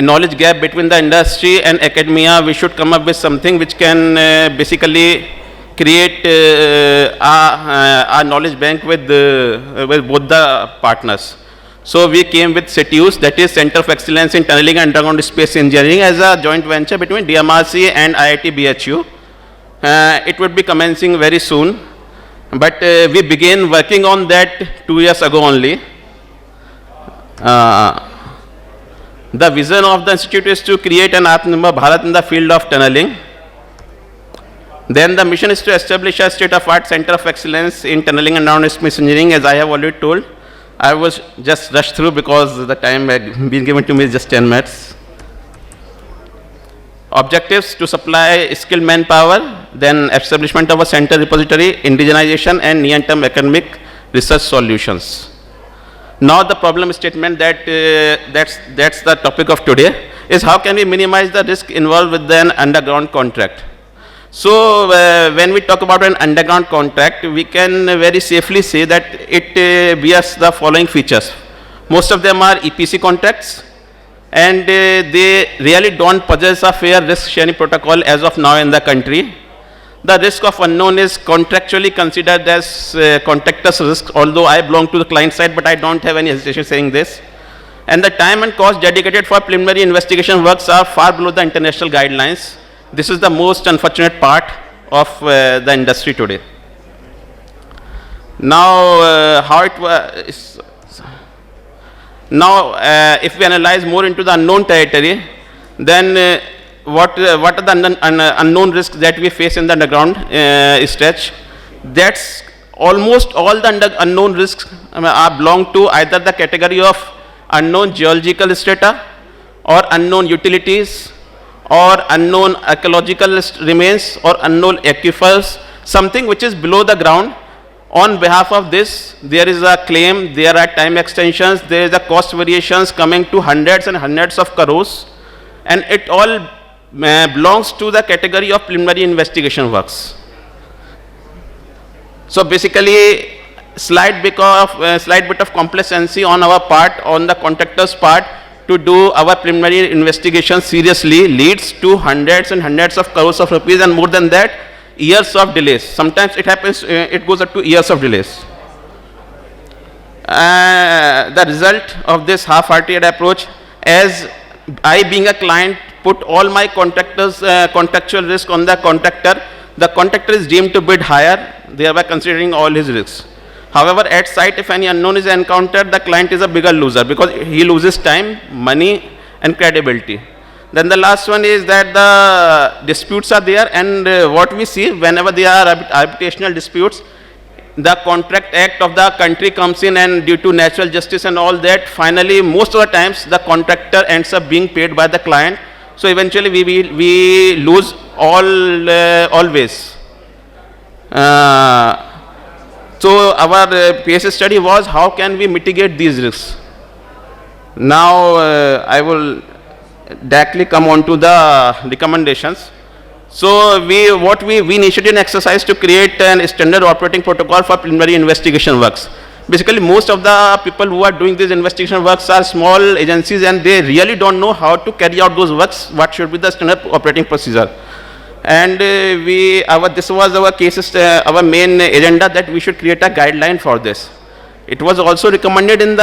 Speaker 20: knowledge gap between the industry and academia, we should come up with something which can basically create a knowledge bank with both the partners. So we came with CETUs, that is Center of Excellence in Tunneling and Underground Space Engineering, as a joint venture between DMRC and IIT BHU. It would be commencing very soon, but we began working on that 2 years ago only. The vision of the institute is to create an Atmanirbhar Bharat in the field of tunneling. Then the mission is to establish a state-of-art Center of Excellence in Tunneling and Underground Space Engineering, as I have already told. I was just rushed through because the time had been given to me is just 10 minutes. Objectives: to supply skilled manpower, then establishment of a center repository, indigenization and near-term academic research solutions. Now the problem statement that's the topic of today is how can we minimize the risk involved with an underground contract. So when we talk about an underground contract, we can very safely say that it bears the following features. Most of them are EPC contracts, and they really don't possess a fair risk sharing protocol as of now in the country. The risk of unknown is contractually considered as contractor's risk, although I belong to the client side, but I don't have any hesitation saying this. And the time and cost dedicated for preliminary investigation works are far below the international guidelines. This is the most unfortunate part of the industry today. Now, if we analyze more into the unknown territory, then what are the unknown risks that we face in the underground stretch? That's almost all the unknown risks are belong to either the category of unknown geological strata or unknown utilities or unknown archaeological remains or unknown aquifers, something which is below the ground. On behalf of this, there is a claim, there are time extensions, there is a cost variations coming to hundreds and hundreds of crores, and it all belongs to the category of preliminary investigation works. So basically, slight bit of complacency on our part, on the contractor's part, to do our preliminary investigation seriously leads to hundreds and hundreds of crores of rupees, and more than that, years of delays. Sometimes it happens, it goes up to years of delays. The result of this half-hearted approach, as I being a client put all my contractual risk on the contractor is deemed to bid higher, thereby considering all his risks. However, at site, if any unknown is encountered, the client is a bigger loser because he loses time, money, and credibility. Then the last one is that the disputes are there, and what we see whenever there are arbitration disputes, the contract act of the country comes in, and due to natural justice and all that, finally most of the times the contractor ends up being paid by the client. So eventually we lose always. So our PSS study was how can we mitigate these risks. Now I will directly come on to the recommendations. So we initiated an exercise to create a standard operating protocol for preliminary investigation works. Basically, most of the people who are doing these investigation works are small agencies, and they really don't know how to carry out those works, what should be the standard operating procedure. And this was our cases, our main agenda, that we should create a guideline for this. It was also recommended in the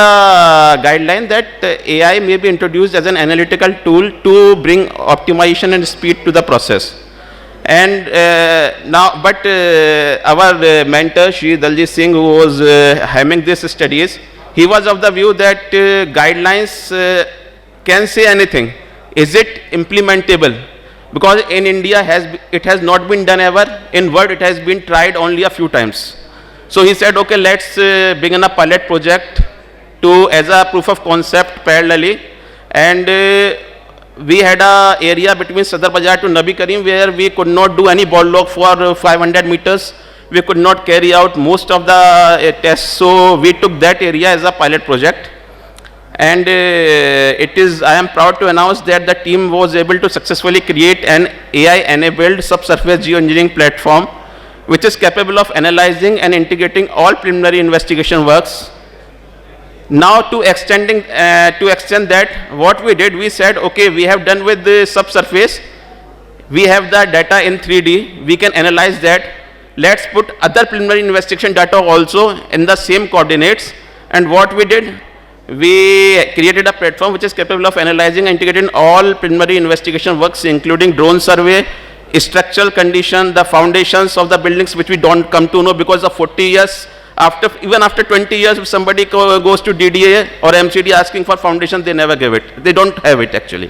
Speaker 20: guideline that AI may be introduced as an analytical tool to bring optimization and speed to the process. And our mentor, Shri Daljit Singh, who was having these studies, he was of the view that guidelines can say anything. Is it implementable? Because in India, it has not been done ever. In world, it has been tried only a few times. So he said, okay, let's begin a pilot project as a proof of concept parallelly. And we had an area between Sadar Bazaar to Nabi Karim where we could not do any ball log for 500 meters. We could not carry out most of the tests. So we took that area as a pilot project. And I am proud to announce that the team was able to successfully create an AI-enabled subsurface geoengineering platform which is capable of analyzing and integrating all preliminary investigation works. Now to extend that, what we did, we said, okay, we have done with the subsurface, we have the data in 3D, we can analyze that. Let's put other preliminary investigation data also in the same coordinates. And what we did, we created a platform which is capable of analyzing and integrating all preliminary investigation works, including drone survey, structural condition, the foundations of the buildings, which we don't come to know because of 40 years. Even after 20 years, if somebody goes to DDA or MCD asking for foundation, they never give it. They don't have it actually.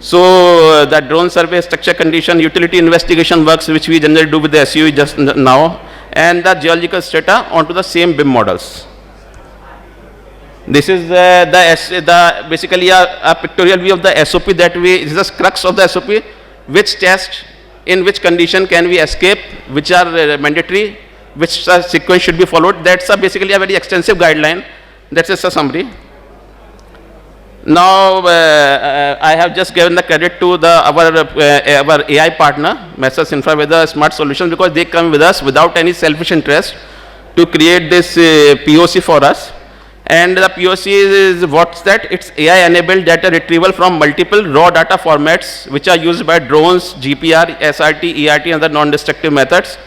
Speaker 20: So the drone survey, structure condition, utility investigation works, which we generally do with the SUV just now, and the geological strata onto the same BIM models. This is basically a pictorial view of the SOP this is the crux of the SOP, which test, in which condition can we escape, which are mandatory, which sequence should be followed. That's basically a very extensive guideline. That's just a summary. Now, I have just given the credit to our AI partner, Messrs. Infraveda Smart Solutions, because they come with us without any selfish interest to create this POC for us. And the POC is what's that? It's AI-enabled data retrieval from multiple raw data formats, which are used by drones, GPR, SRT, ERT, and other non-destructive methods.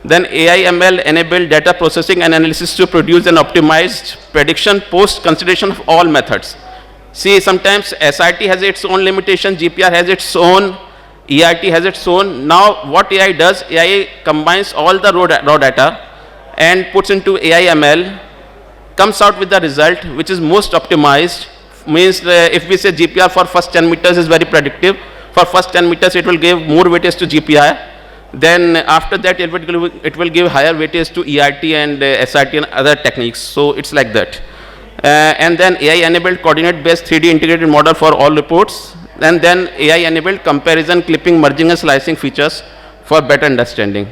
Speaker 20: Then AI/ML-enabled data processing and analysis to produce an optimized prediction post-consideration of all methods. See, sometimes SRT has its own limitation, GPR has its own, ERT has its own. Now, what AI does, AI combines all the raw data and puts into AI/ML comes out with the result which is most optimized. Means if we say GPR for first 10 meters is very predictive, for first 10 meters it will give more weightage to GPI. Then after that it will give higher weightage to ERT and SRT and other techniques. So it's like that. And then AI enabled coordinate based 3D integrated model for all reports. And then AI enabled comparison, clipping, merging and slicing features for better understanding.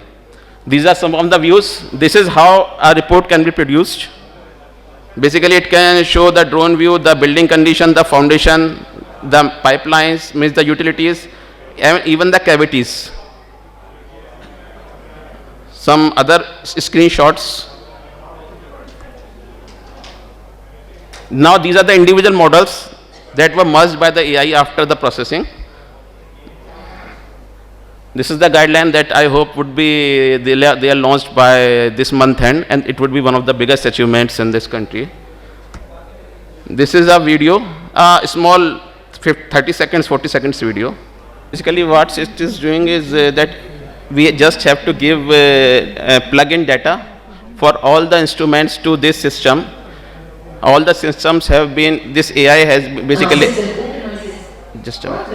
Speaker 20: These are some of the views. This is how a report can be produced. Basically it can show the drone view, the building condition, the foundation, the pipelines, means the utilities, and even the cavities. Some other screenshots. Now these are the individual models that were merged by the AI after the processing. This is the guideline that I hope would be, they are launched by this month end, and it would be one of the biggest achievements in this country. This is a video, a small 30 seconds, 40 seconds video. Basically what it is doing is that we just have to give plug-in data for all the instruments to this system. All the systems have been, this AI has basically, just a minute.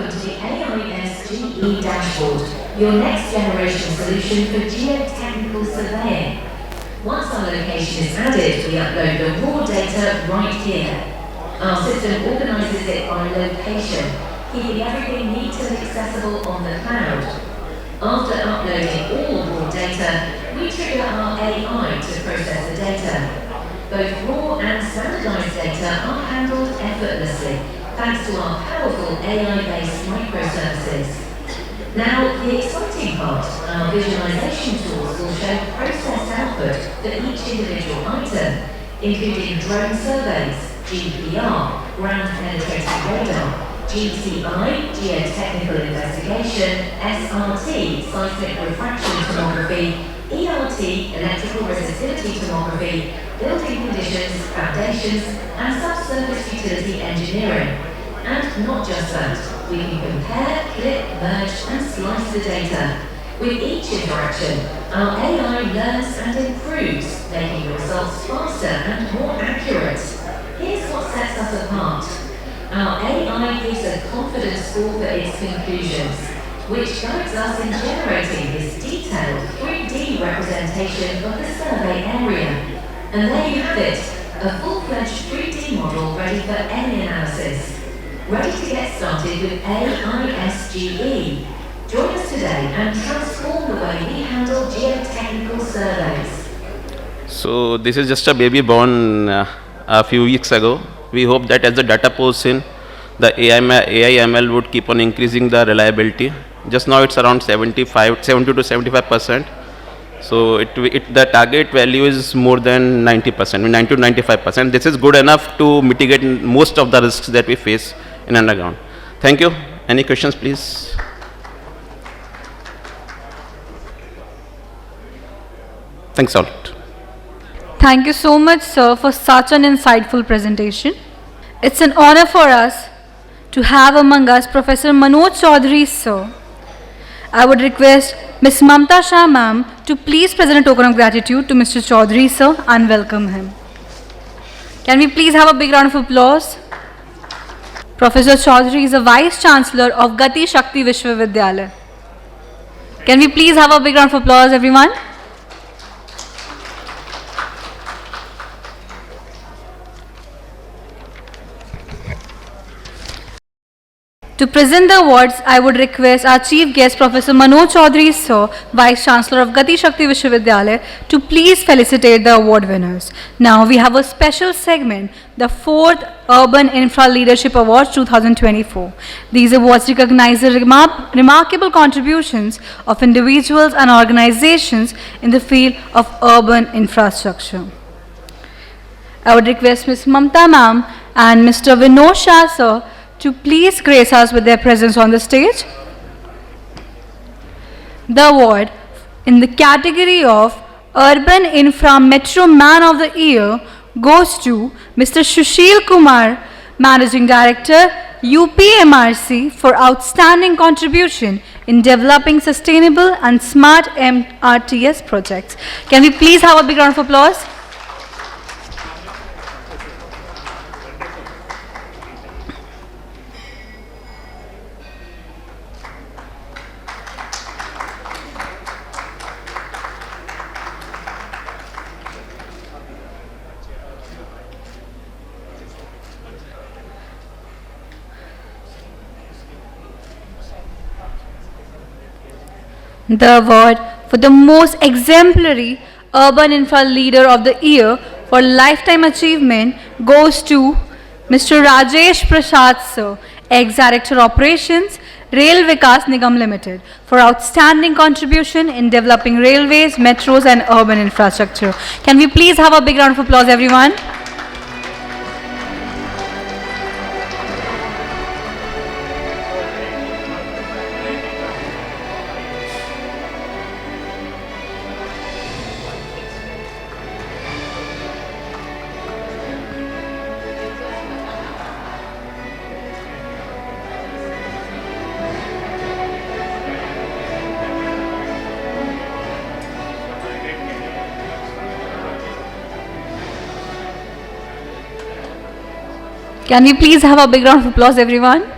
Speaker 21: Dashboard, your next generation solution for geotechnical surveying. Once our location is added, we upload the raw data right here. Our system organizes it by location, keeping everything neat and accessible on the cloud. After uploading all raw data, we trigger our AI to process the data. Both raw and standardized data are handled effortlessly, thanks to our powerful AI-based microservices. Now, the exciting part, our visualization tools will show processed output for each individual item, including drone surveys, GPR, ground penetrating radar, GTI, geotechnical investigation, SRT, seismic refraction tomography, ERT, electrical resistivity tomography, building conditions, foundations, and subsurface utility engineering. And not just that, we can compare, clip, merge, and slice the data. With each interaction, our AI learns and improves, making the results faster and more accurate. Here's what sets us apart. Our AI gives a confidence score for its conclusions, which guides us in generating this detailed 3D representation of the survey area. And there you have it, a full-fledged 3D model ready for any analysis. Ready to get started with AISGE. Join us today and transform the way we handle geotechnical surveys.
Speaker 20: So this is just a baby born a few weeks ago. We hope that as the data pours in, the AI ML would keep on increasing the reliability. Just now it's around 70 to 75%. So the target value is more than 90%, 90 to 95%. This is good enough to mitigate most of the risks that we face in underground. Thank you. Any questions, please? Thanks a lot.
Speaker 1: Thank you so much, sir, for such an insightful presentation. It's an honor for us to have among us Professor Manoj Chaudhary, sir. I would request Ms. Mamta Shah, ma'am, to please present a token of gratitude to Mr. Chaudhary, sir, and welcome him. Can we please have a big round of applause? Professor Chaudhary is a Vice Chancellor of Gati Shakti Vishwavidyalaya. Can we please have a big round of applause, everyone? To present the awards, I would request our chief guest, Professor Manoj Chaudhary, sir, Vice Chancellor of Gati Shakti Vishwavidyalaya, to please felicitate the award winners. Now we have a special segment, the 4th Urban Infra Leadership Awards 2024. These awards recognize the remarkable contributions of individuals and organizations in the field of urban infrastructure. I would request Ms. Mamta ma'am and Mr. Vinod Shah, sir, to please grace us with their presence on the stage. The award in the category of Urban Infra Metro Man of the Year goes to Mr. Sushil Kumar, Managing Director, UPMRC, for outstanding contribution in developing sustainable and smart MRTS projects. Can we please have a big round of applause? The award for the most exemplary urban infra leader of the year for lifetime achievement goes to Mr. Rajesh Prasad Sir, ex-Director Operations, Rail Vikas Nigam Limited, for outstanding contribution in developing railways, metros and urban infrastructure. Can we please have a big round of applause, everyone? Can we please have a big round of applause, everyone?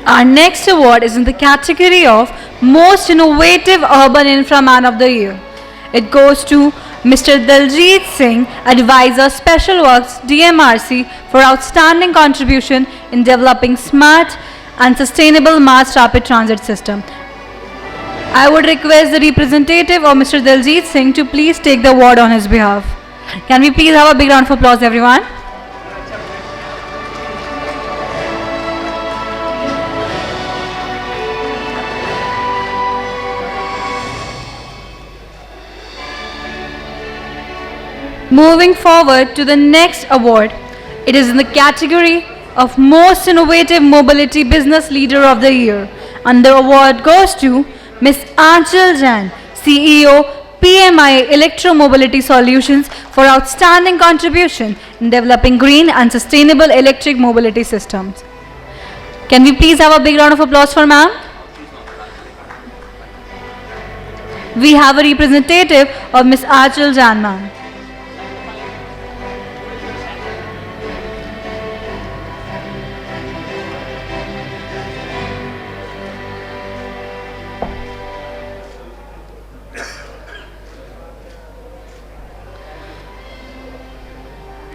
Speaker 1: Our next award is in the category of Most Innovative Urban Infra Man of the Year. It goes to Mr. Daljit Singh, Advisor Special Works DMRC, for outstanding contribution in developing smart and sustainable mass rapid transit system. I would request the representative of Mr. Daljit Singh to please take the award on his behalf. Can we please have a big round of applause, everyone? Moving forward to the next award, it is in the category of Most Innovative Mobility Business Leader of the Year, and the award goes to Ms. Aanchal Jain, CEO, PMI Electromobility Solutions, for outstanding contribution in developing green and sustainable electric mobility systems. Can we please have a big round of applause for ma'am? We have a representative of Ms. Aanchal Jain, ma'am.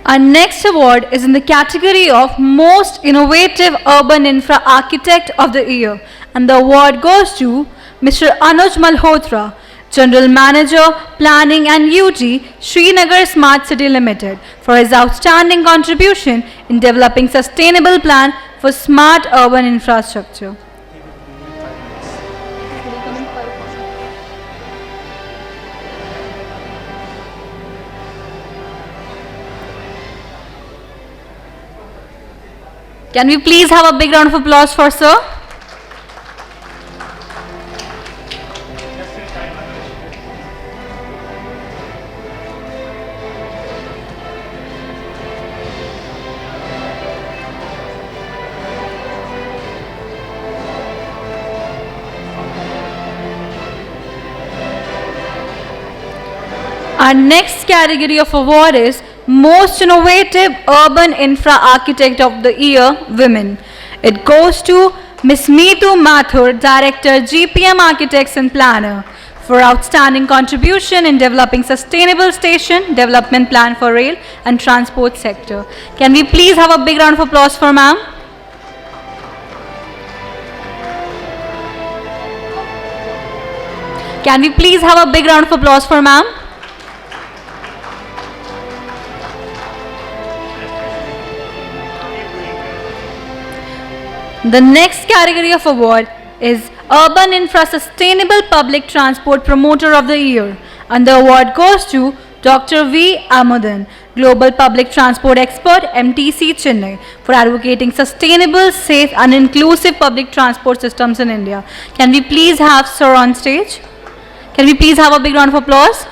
Speaker 1: Our next award is in the category of Most Innovative Urban Infra Architect of the Year, and the award goes to Mr. Anuj Malhotra, General Manager, Planning and UG, Srinagar Smart City Limited, for his outstanding contribution in developing sustainable plan for smart urban infrastructure. Can we please have a big round of applause for sir? Our next category of award is Most Innovative Urban Infra Architect of the Year, Women. It goes to Ms. Meetu Mathur, Director, GPM Architects and Planner, for outstanding contribution in developing sustainable station development plan for rail and transport sector. Can we please have a big round of applause for ma'am? Can we please have a big round of applause for ma'am? The next category of award is Urban Infra Sustainable Public Transport Promoter of the Year, and the award goes to Dr. V. Amudan, Global Public Transport Expert, MTC Chennai, for advocating sustainable, safe and inclusive public transport systems in India. Can we please have sir on stage? Can we please have a big round of applause?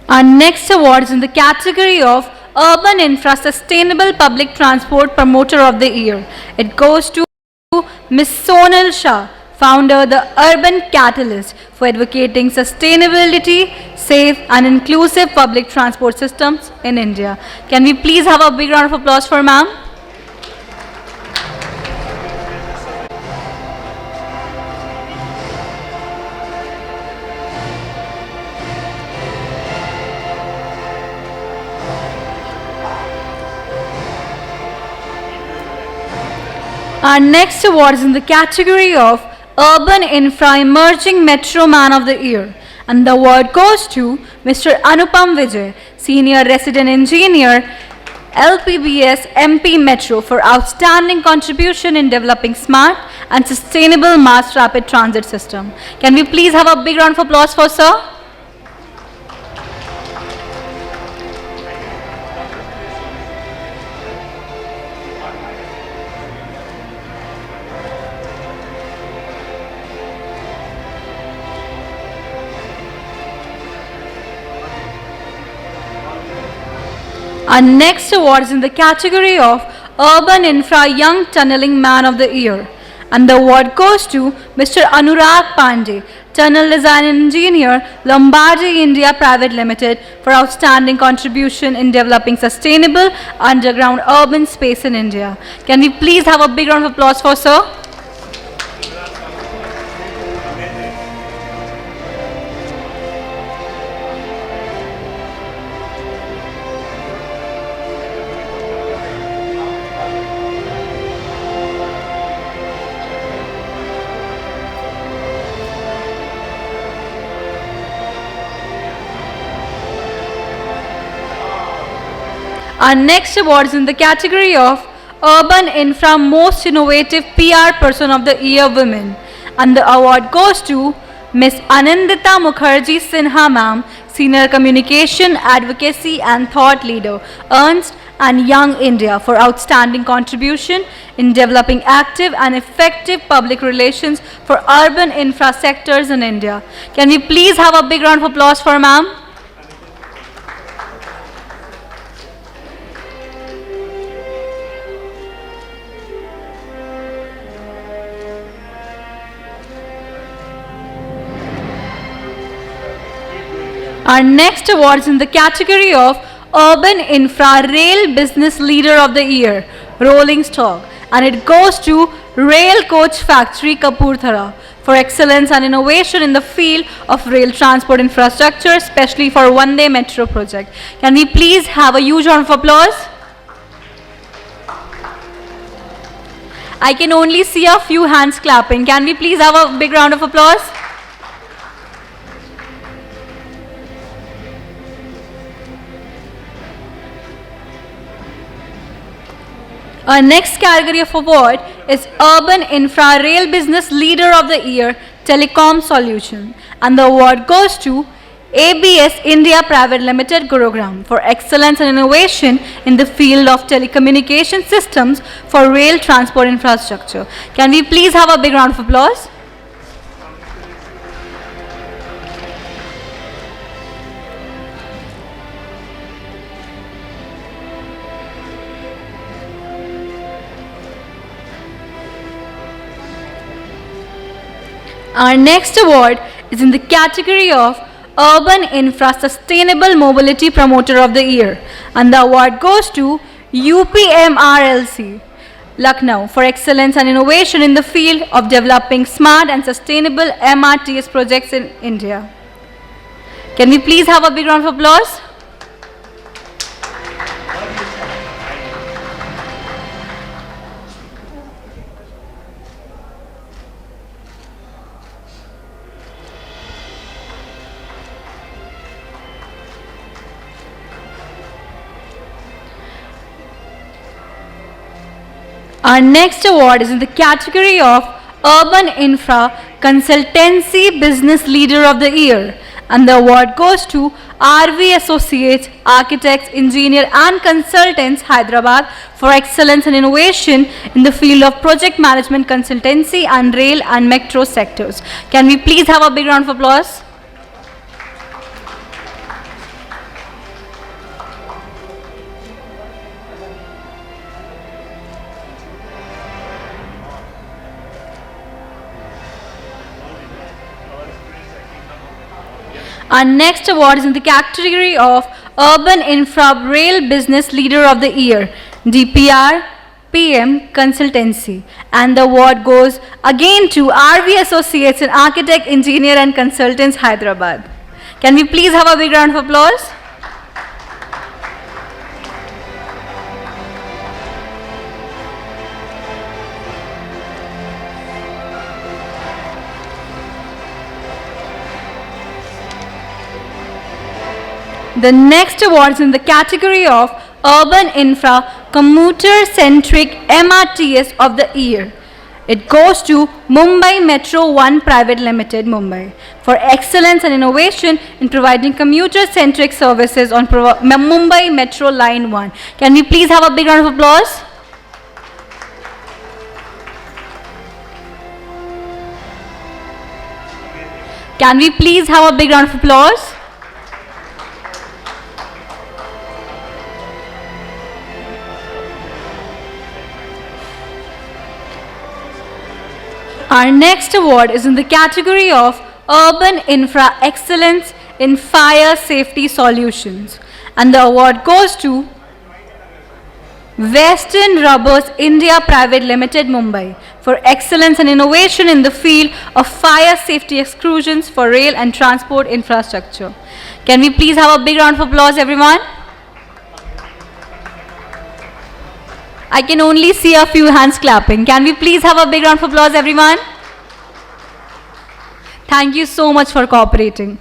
Speaker 1: Our next award is in the category of Urban Infra Sustainable Public Transport Promoter of the Year. It goes to Ms. Sonal Shah, founder the Urban Catalyst, for advocating sustainability, safe and inclusive public transport systems in India. Can we please have a big round of applause for ma'am? Our next award is in the category of Urban Infra Emerging Metro Man of the Year, and the award goes to Mr. Anupam Vijay, Senior Resident Engineer, LPBS MP Metro, for outstanding contribution in developing smart and sustainable mass rapid transit system. Can we please have a big round of applause for sir? Our next award is in the category of Urban Infra Young Tunneling Man of the Year, and the award goes to Mr. Anurag Pandey, Tunnel Design Engineer, Lombardy India Private Limited, for outstanding contribution in developing sustainable underground urban space in India. Can we please have a big round of applause for sir? Our next award is in the category of Urban Infra Most Innovative PR Person of the Year Women, and the award goes to Ms. Anandita Mukherjee Sinha Ma'am, Senior Communication, Advocacy and Thought Leader, Ernst and Young India, for outstanding contribution in developing active and effective public relations for urban infra sectors in India. Can we please have a big round of applause for ma'am? Our next award is in the category of Urban Infra Rail Business Leader of the Year, Rolling Stock, and it goes to Rail Coach Factory Kapurthara for excellence and innovation in the field of rail transport infrastructure, especially for one-day metro project. Can we please have a huge round of applause? I can only see a few hands clapping. Can we please have a big round of applause? Our next category of award is Urban Infra Rail Business Leader of the Year, Telecom Solution, and the award goes to ABS India Private Limited, Gurugram, for excellence and innovation in the field of telecommunication systems for rail transport infrastructure. Can we please have a big round of applause? Our next award is in the category of Urban Infra Sustainable Mobility Promoter of the Year, and the award goes to UPMRLC, Lucknow, for excellence and innovation in the field of developing smart and sustainable MRTS projects in India. Can we please have a big round of applause? Our next award is in the category of Urban Infra Consultancy Business Leader of the Year, and the award goes to RV Associates, Architects, Engineer and Consultants, Hyderabad, for excellence and innovation in the field of project management consultancy and rail and metro sectors. Can we please have a big round of applause? Our next award is in the category of Urban Infra Rail Business Leader of the Year, DPR PM Consultancy. And the award goes again to RV Associates and Architect, Engineer and Consultants, Hyderabad. Can we please have a big round of applause? The next award is in the category of Urban Infra Commuter Centric MRTS of the Year. It goes to Mumbai Metro 1 Private Limited, Mumbai, for excellence and innovation in providing commuter-centric services on Mumbai Metro Line 1. Can we please have a big round of applause? Can we please have a big round of applause? Our next award is in the category of Urban Infra Excellence in Fire Safety Solutions. And the award goes to Western Rubbers India Private Limited, Mumbai, for excellence and innovation in the field of fire safety exclusions for rail and transport infrastructure. Can we please have a big round of applause, everyone? I can only see a few hands clapping. Can we please have a big round of applause, everyone? Thank you so much for cooperating.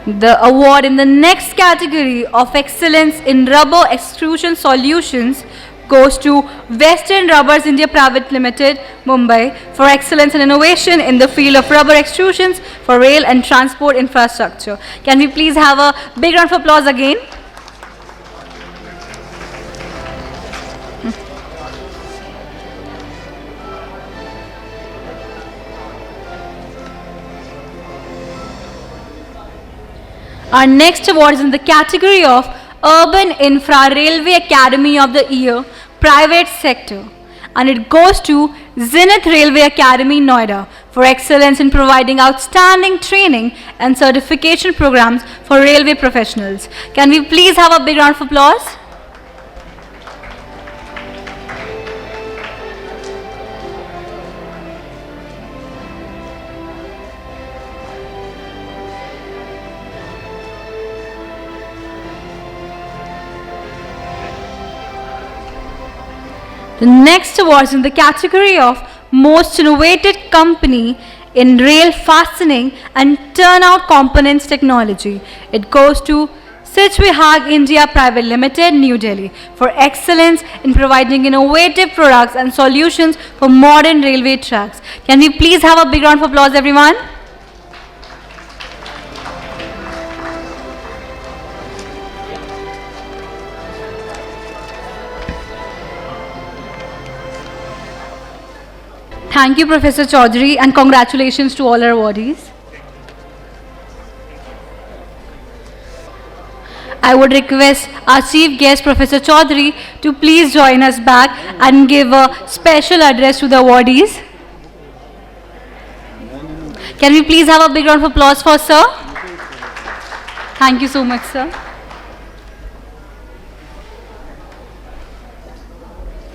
Speaker 1: The award in the next category of excellence in rubber extrusion solutions goes to Western Rubbers India Private Limited, Mumbai, for excellence and innovation in the field of rubber extrusions for rail and transport infrastructure. Can we please have a big round of applause again? Our next award is in the category of Urban Infra Railway Academy of the Year, Private Sector. And it goes to Zenith Railway Academy, Noida, for excellence in providing outstanding training and certification programs for railway professionals. Can we please have a big round of applause? The next award is in the category of Most Innovative Company in Rail Fastening and Turnout Components Technology. It goes to Sichvihag India Private Limited, New Delhi, for excellence in providing innovative products and solutions for modern railway tracks. Can we please have a big round of applause, everyone? Thank you, Professor Chaudhary, and congratulations to all our awardees. I would request our chief guest, Professor Chaudhary, to please join us back and give a special address to the awardees. Can we please have a big round of applause for sir? Thank you so much, sir.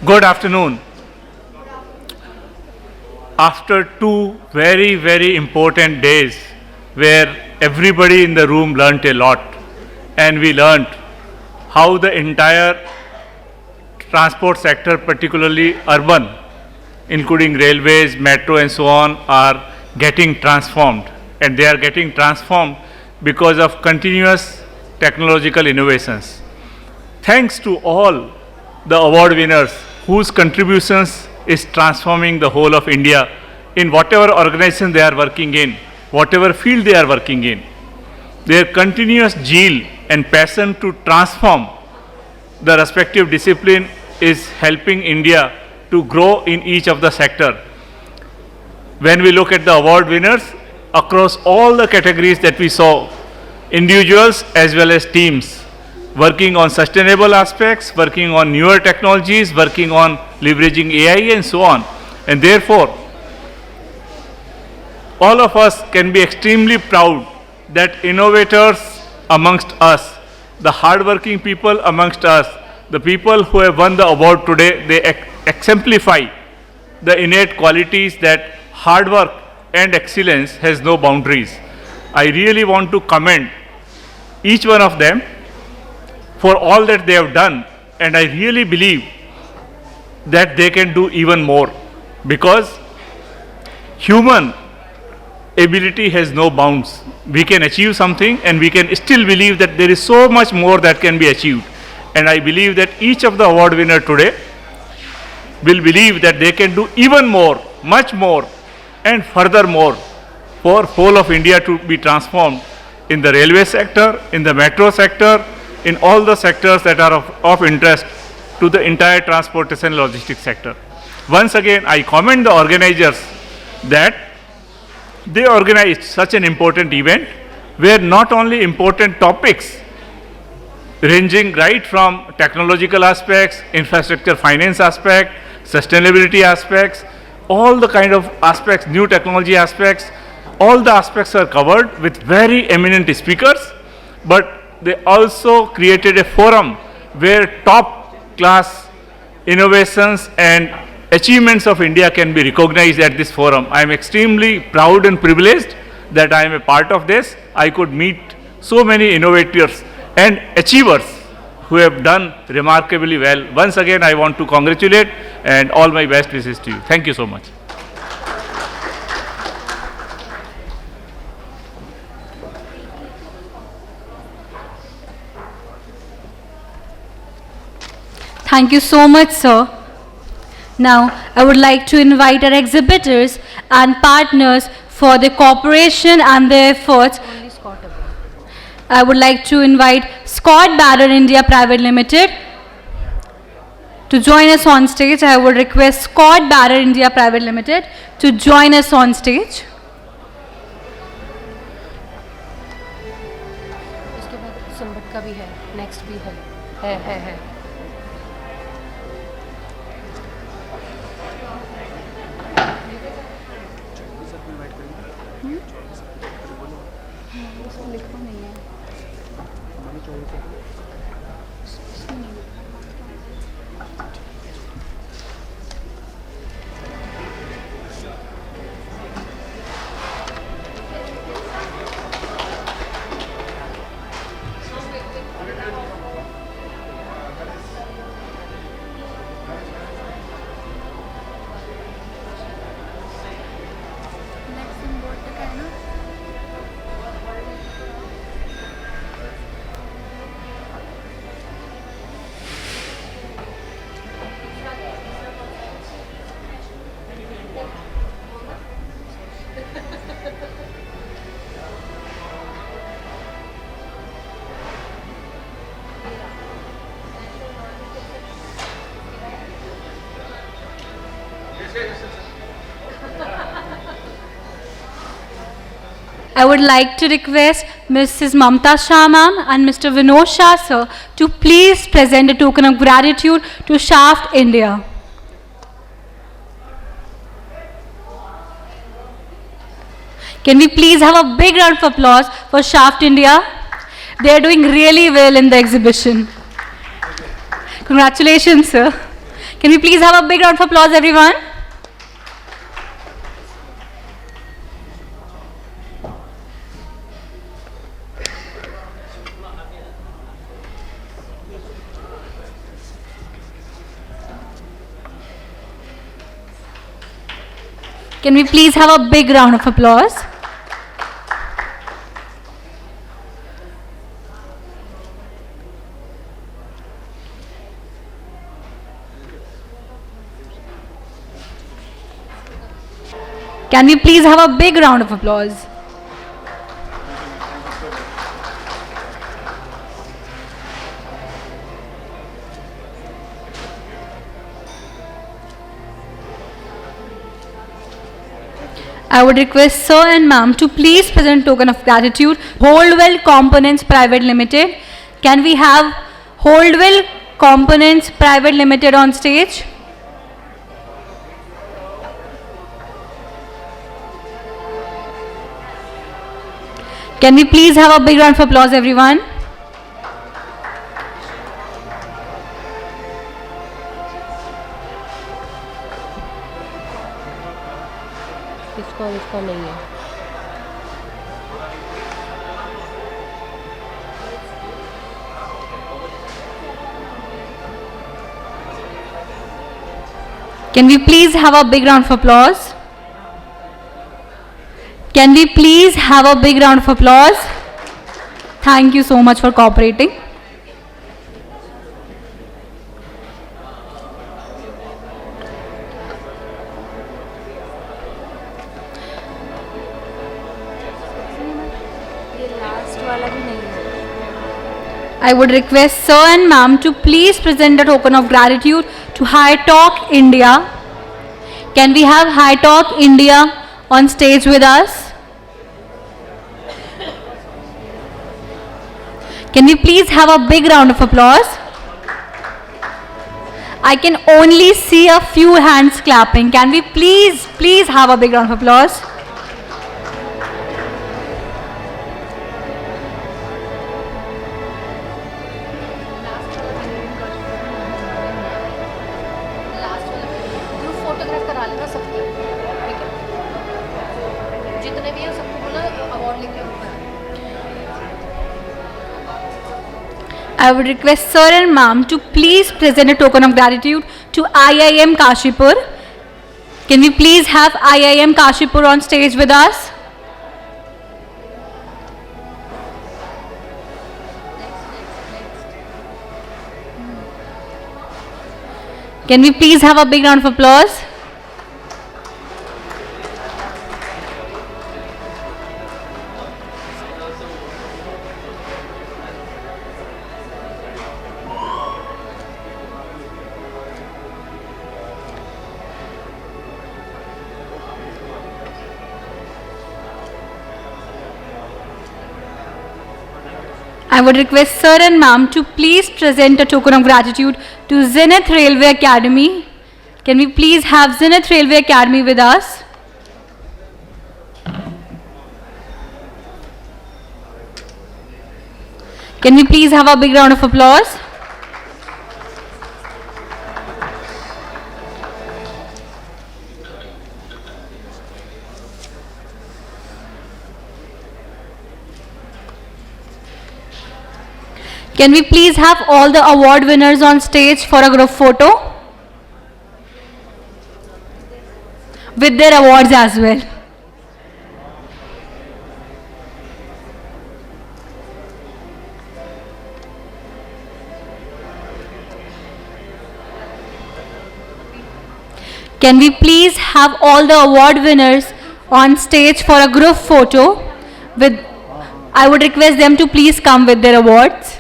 Speaker 2: Good afternoon. After two very, very important days where everybody in the room learnt a lot, and we learnt how the entire transport sector, particularly urban, including railways, metro and so on, are getting transformed. And they are getting transformed because of continuous technological innovations. Thanks to all the award winners whose contributions is transforming the whole of India in whatever organization they are working in, whatever field they are working in. Their continuous zeal and passion to transform the respective discipline is helping India to grow in each of the sector. When we look at the award winners across all the categories that we saw, individuals as well as teams, working on sustainable aspects, working on newer technologies, working on leveraging AI and so on. And therefore, all of us can be extremely proud that innovators amongst us, the hardworking people amongst us, the people who have won the award today, they exemplify the innate qualities that hard work and excellence has no boundaries. I really want to commend each one of them for all that they have done, and I really believe that they can do even more, because human ability has no bounds. We can achieve something and we can still believe that there is so much more that can be achieved. And I believe that each of the award winners today will believe that they can do even more, much more, and furthermore for whole of India to be transformed in the railway sector, in the metro sector, in all the sectors that are of interest to the entire transportation and logistics sector. Once again, I commend the organizers that they organized such an important event where not only important topics ranging right from technological aspects, infrastructure finance aspect, sustainability aspects, all the kind of aspects, new technology aspects, all the aspects are covered with very eminent speakers, but they also created a forum where top class innovations and achievements of India can be recognized at this forum. I am extremely proud and privileged that I am a part of this. I could meet so many innovators and achievers who have done remarkably well. Once again, I want to congratulate and all my best wishes to you. Thank you so much.
Speaker 1: Thank you so much, sir. Now, I would like to invite our exhibitors and partners for the cooperation and their efforts. I would like to invite Scott Barrer India Private Limited to join us on stage. I would request Scott Barrer India Private Limited to join us on stage.
Speaker 10: इसके बाद संबट का भी है, next भी है.
Speaker 1: I would like to request Mrs. Mamta Shah ma'am and Mr. Vinod Shah sir to please present a token of gratitude to Shaft India. Can we please have a big round of applause for Shaft India? They are doing really well in the exhibition. Congratulations, sir. Can we please have a big round of applause, everyone? Can we please have a big round of applause? Can we please have a big round of applause? I would request sir and ma'am to please present token of gratitude. Holdwell Components Private Limited. Can we have Holdwell Components Private Limited on stage? Can we please have a big round of applause, everyone?
Speaker 10: इसका नहीं है.
Speaker 1: Can we please have a big round of applause? Can we please have a big round of applause? Thank you so much for cooperating. I would request sir and ma'am to please present a token of gratitude to High Talk India. Can we have High Talk India on stage with us? Can we please have a big round of applause? I can only see a few hands clapping. Can we please have a big round of applause? I would request sir and ma'am to please present a token of gratitude to IIM Kashipur. Can we please have IIM Kashipur on stage with us? Can we please have a big round of applause? I would request sir and ma'am to please present a token of gratitude to Zenith Railway Academy. Can we please have Zenith Railway Academy with us? Can we please have a big round of applause? Can we please have all the award winners on stage for a group photo? With their awards as well. Can we please have all the award winners on stage for a group photo? I would request them to please come with their awards.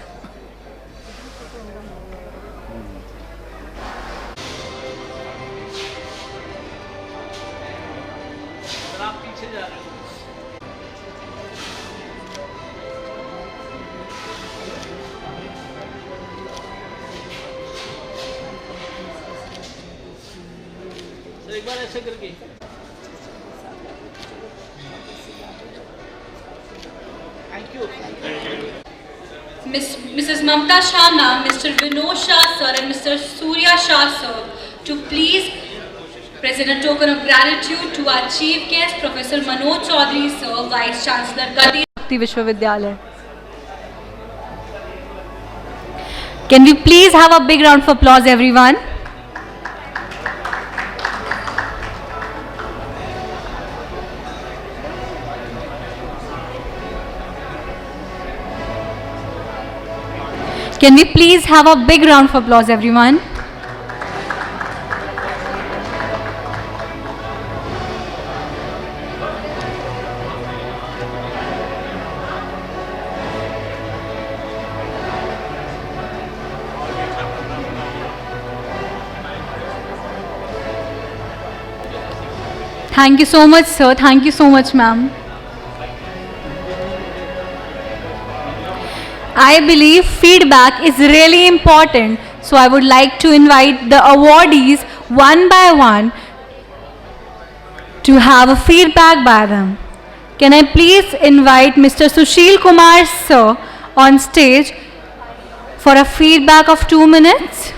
Speaker 13: एक बार ऐसे करके thank you
Speaker 1: Mrs. Mamta Shah ma'am, Mr. Vinod Shah sir and Mr. Surya Shah sir to please present a token of gratitude to our chief guest Professor Manoj Chaudhary sir, Vice Chancellor Gati Shakti Vishwavidyalaya. Can we please have a big round of applause, everyone? Can we please have a big round of applause, everyone? Thank you so much, sir. Thank you so much, ma'am. I believe feedback is really important, so I would like to invite the awardees one by one to have a feedback by them. Can I please invite Mr. Sushil Kumar sir on stage for a feedback of 2 minutes?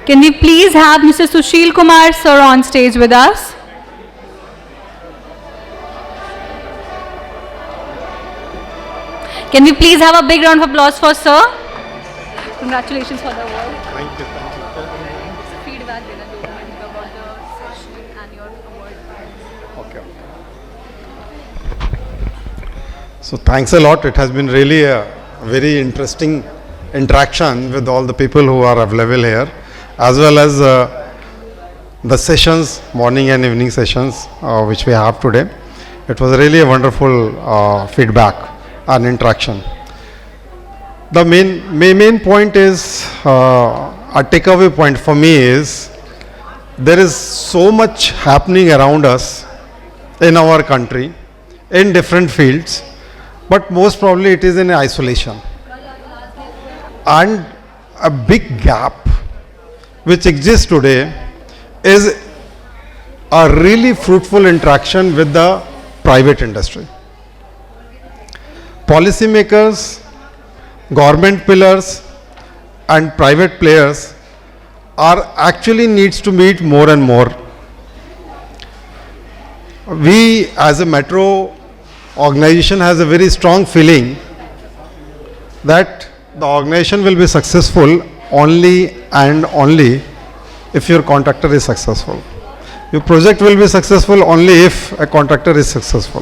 Speaker 1: Can we please have Mr. Sushil Kumar sir on stage with us? Can we please have a big round of applause for sir? Congratulations for the award.
Speaker 16: Thank you.
Speaker 1: Feedback about the session and your award.
Speaker 16: Okay. So thanks a lot. It has been really a very interesting interaction with all the people who are available here, as well as the sessions, morning and evening sessions, which we have today. It was really a wonderful feedback and interaction. The main point is, a takeaway point for me is, there is so much happening around us in our country, in different fields, but most probably it is in isolation. And a big gap which exists today is a really fruitful interaction with the private industry. Policymakers, government pillars and private players are actually needs to meet more and more. We as a metro organization has a very strong feeling that the organization will be successful only and only if your contractor is successful. Your project will be successful only if a contractor is successful.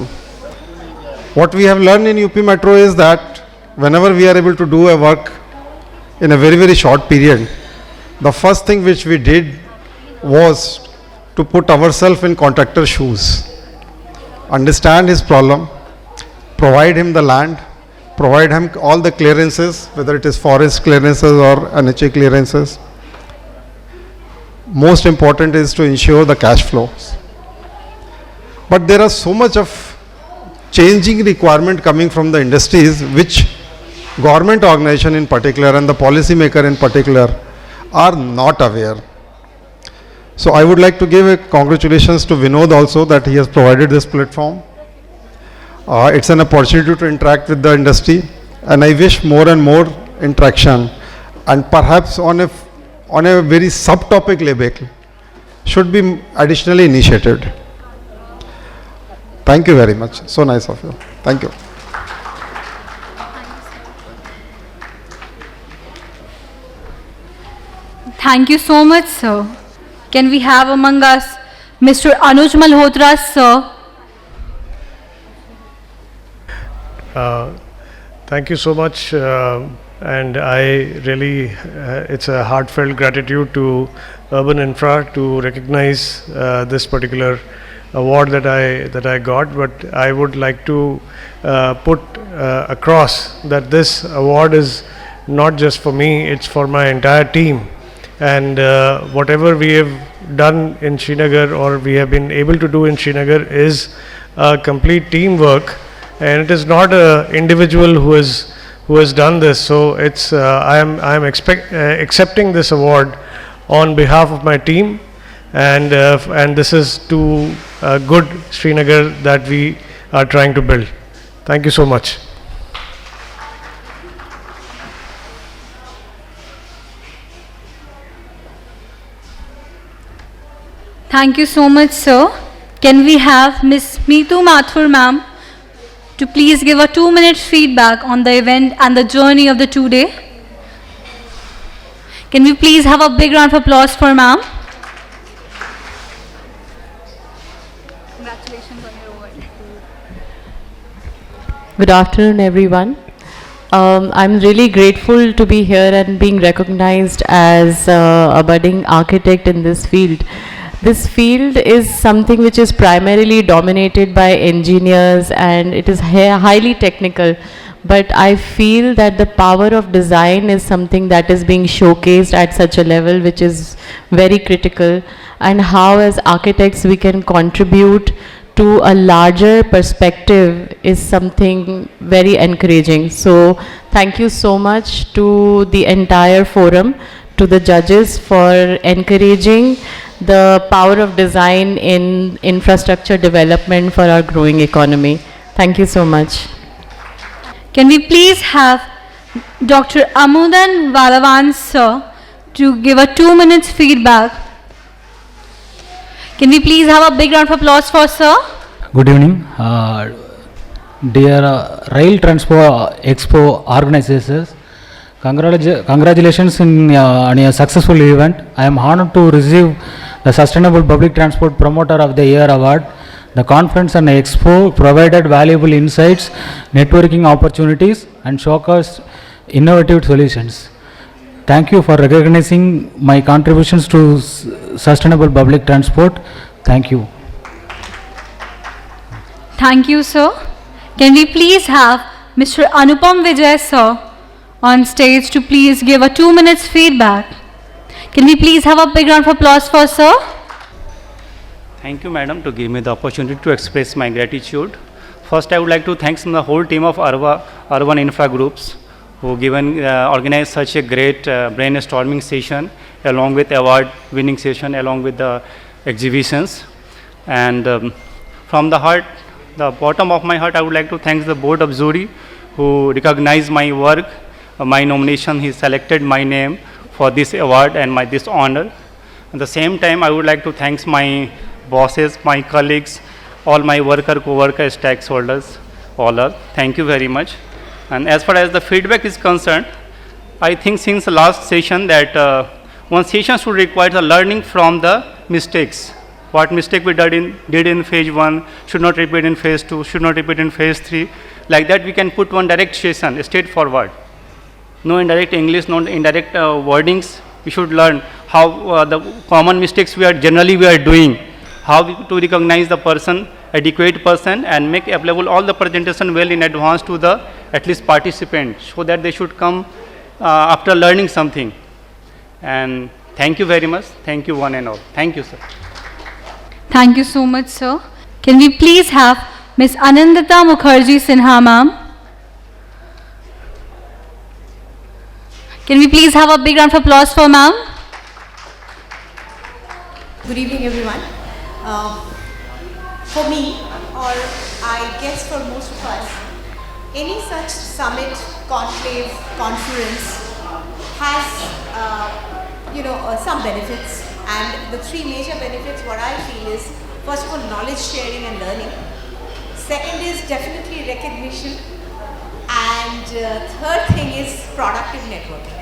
Speaker 16: What we have learned in UP Metro is that whenever we are able to do a work in a very, very short period, the first thing which we did was to put ourselves in contractor's shoes, understand his problem, provide him the land, provide him all the clearances, whether it is forest clearances or NHA clearances. Most important is to ensure the cash flows. But there are so much of changing requirement coming from the industries, which government organization in particular and the policymaker in particular are not aware. So I would like to give a congratulations to Vinod also that he has provided this platform. It's an opportunity to interact with the industry, and I wish more and more interaction, and perhaps on a very subtopic level should be additionally initiated. Thank you very much. So nice of you. Thank you.
Speaker 1: Thank you so much, sir. Can we have among us Mr. Anuj Malhotra, sir?
Speaker 7: Thank you so much, and I really, it's a heartfelt gratitude to Urban Infra to recognize this particular award that I got. But I would like to put across that this award is not just for me; it's for my entire team. And whatever we have done in Srinagar, or we have been able to do in Srinagar, is a complete teamwork. And it is not an individual who has done this. So it's I am accepting this award on behalf of my team, and this is to a good Srinagar that we are trying to build. Thank you so much.
Speaker 1: Thank you so much, sir. Can we have Ms. Meetu Mathur, ma'am, to please give a 2-minute feedback on the event and the journey of the 2-day? Can we please have a big round of applause for ma'am? Congratulations on your award.
Speaker 22: Good afternoon, everyone. I'm really grateful to be here and being recognized as a budding architect in this field. This field is something which is primarily dominated by engineers, and it is highly technical. But I feel that the power of design is something that is being showcased at such a level which is very critical, and how as architects we can contribute to a larger perspective is something very encouraging. So thank you so much to the entire forum, to the judges for encouraging the power of design in infrastructure development for our growing economy. Thank you so much.
Speaker 1: Can we please have Dr. Amudan Valavan sir to give a 2 minutes feedback? Can we please have a big round of applause for sir?
Speaker 5: Good evening. Dear RailTrans Expo organizers, congratulations on a successful event. I am honored to receive the Sustainable Public Transport Promoter of the Year award. The conference and expo provided valuable insights, networking opportunities, and showcased innovative solutions. Thank you for recognizing my contributions to sustainable public transport. Thank you.
Speaker 1: Thank you, sir. Can we please have Mr. Anupam Vijay sir on stage to please give a 2 minutes feedback? Can we please have a big round of applause for sir?
Speaker 9: Thank you, madam, to give me the opportunity to express my gratitude. First, I would like to thank the whole team of Urban Infra Groups who organized such a great brainstorming session along with award-winning session along with the exhibitions. And from the heart, the bottom of my heart, I would like to thank the board of jury who recognized my work, my nomination. He selected my name for this award and this honor. At the same time, I would like to thank my bosses, my colleagues, all my co-workers, stakeholders, all are. Thank you very much. And as far as the feedback is concerned, I think since the last session that one session should require the learning from the mistakes. What mistake we did in phase 1 should not repeat in phase 2, should not repeat in phase 3. Like that we can put one direct session, straightforward. No indirect English, no indirect wordings. We should learn how the common mistakes we are doing, how to recognize the person, adequate person, and make available all the presentation well in advance to the at least participants so that they should come after learning something. And thank you very much. Thank you one and all. Thank you, sir.
Speaker 1: Thank you so much, sir. Can we please have Ms. Anandita Mukherjee Sinha, ma'am? Can we please have a big round of applause for ma'am?
Speaker 17: Good evening, everyone. For me, or I guess for most of us, any such summit, conclave, conference has, some benefits. And the three major benefits, what I feel is, first of all, knowledge sharing and learning. Second is definitely recognition. And third thing is productive networking.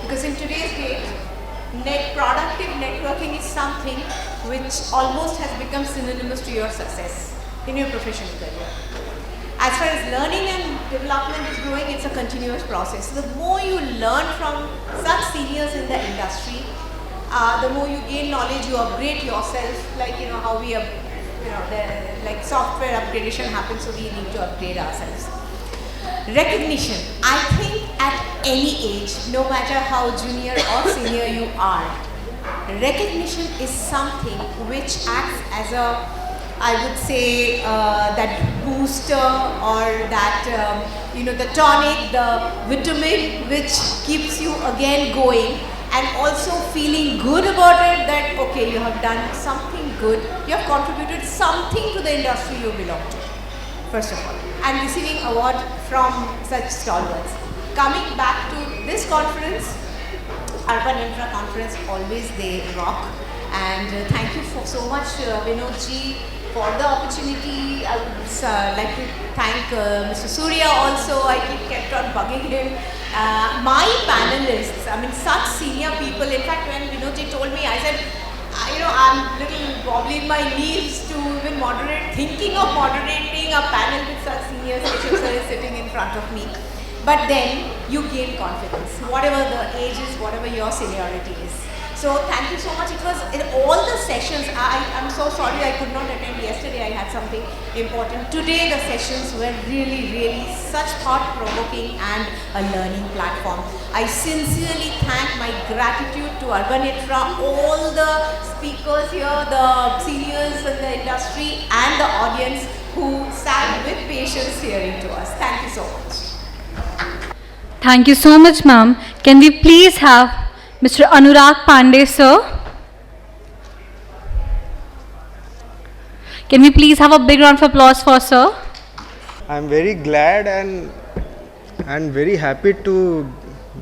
Speaker 17: Because in today's date, productive networking is something which almost has become synonymous to your success in your professional career. As far as learning and development is growing, it's a continuous process. The more you learn from such seniors in the industry, the more you gain knowledge, you upgrade yourself, like how we like software upgradation happens, so we need to upgrade ourselves. Recognition. I think at any age, no matter how junior or senior you are, recognition is something which acts as a, I would say, that booster or that, the tonic, the vitamin which keeps you again going and also feeling good about it that, okay, you have done something good, you have contributed something to the industry you belong to, first of all, and receiving award from such stalwarts. Coming back to this conference, Urban Infra Conference, always they rock. And thank you so much, Vinodji, for the opportunity. I would like to thank Mr. Surya also. I kept on bugging him. My panelists, such senior people. In fact, when Vinodji told me, I said, I'm little wobbling my knees to even moderate, thinking of moderating a panel with such seniors. Sir is sitting in front of me. But then you gain confidence, whatever the age is, whatever your seniority is. So thank you so much. It was in all the sessions. I'm so sorry I could not attend yesterday. I had something important. Today the sessions were really, really such thought-provoking and a learning platform. I sincerely thank my gratitude to Urban Infra, all the speakers here, the seniors in the industry and the audience who sat with patience hearing to us. Thank you so much.
Speaker 1: Thank you so much, ma'am. Can we please have Mr. Anurag Pandey, sir? Can we please have a big round of applause for sir?
Speaker 6: I'm very glad and very happy to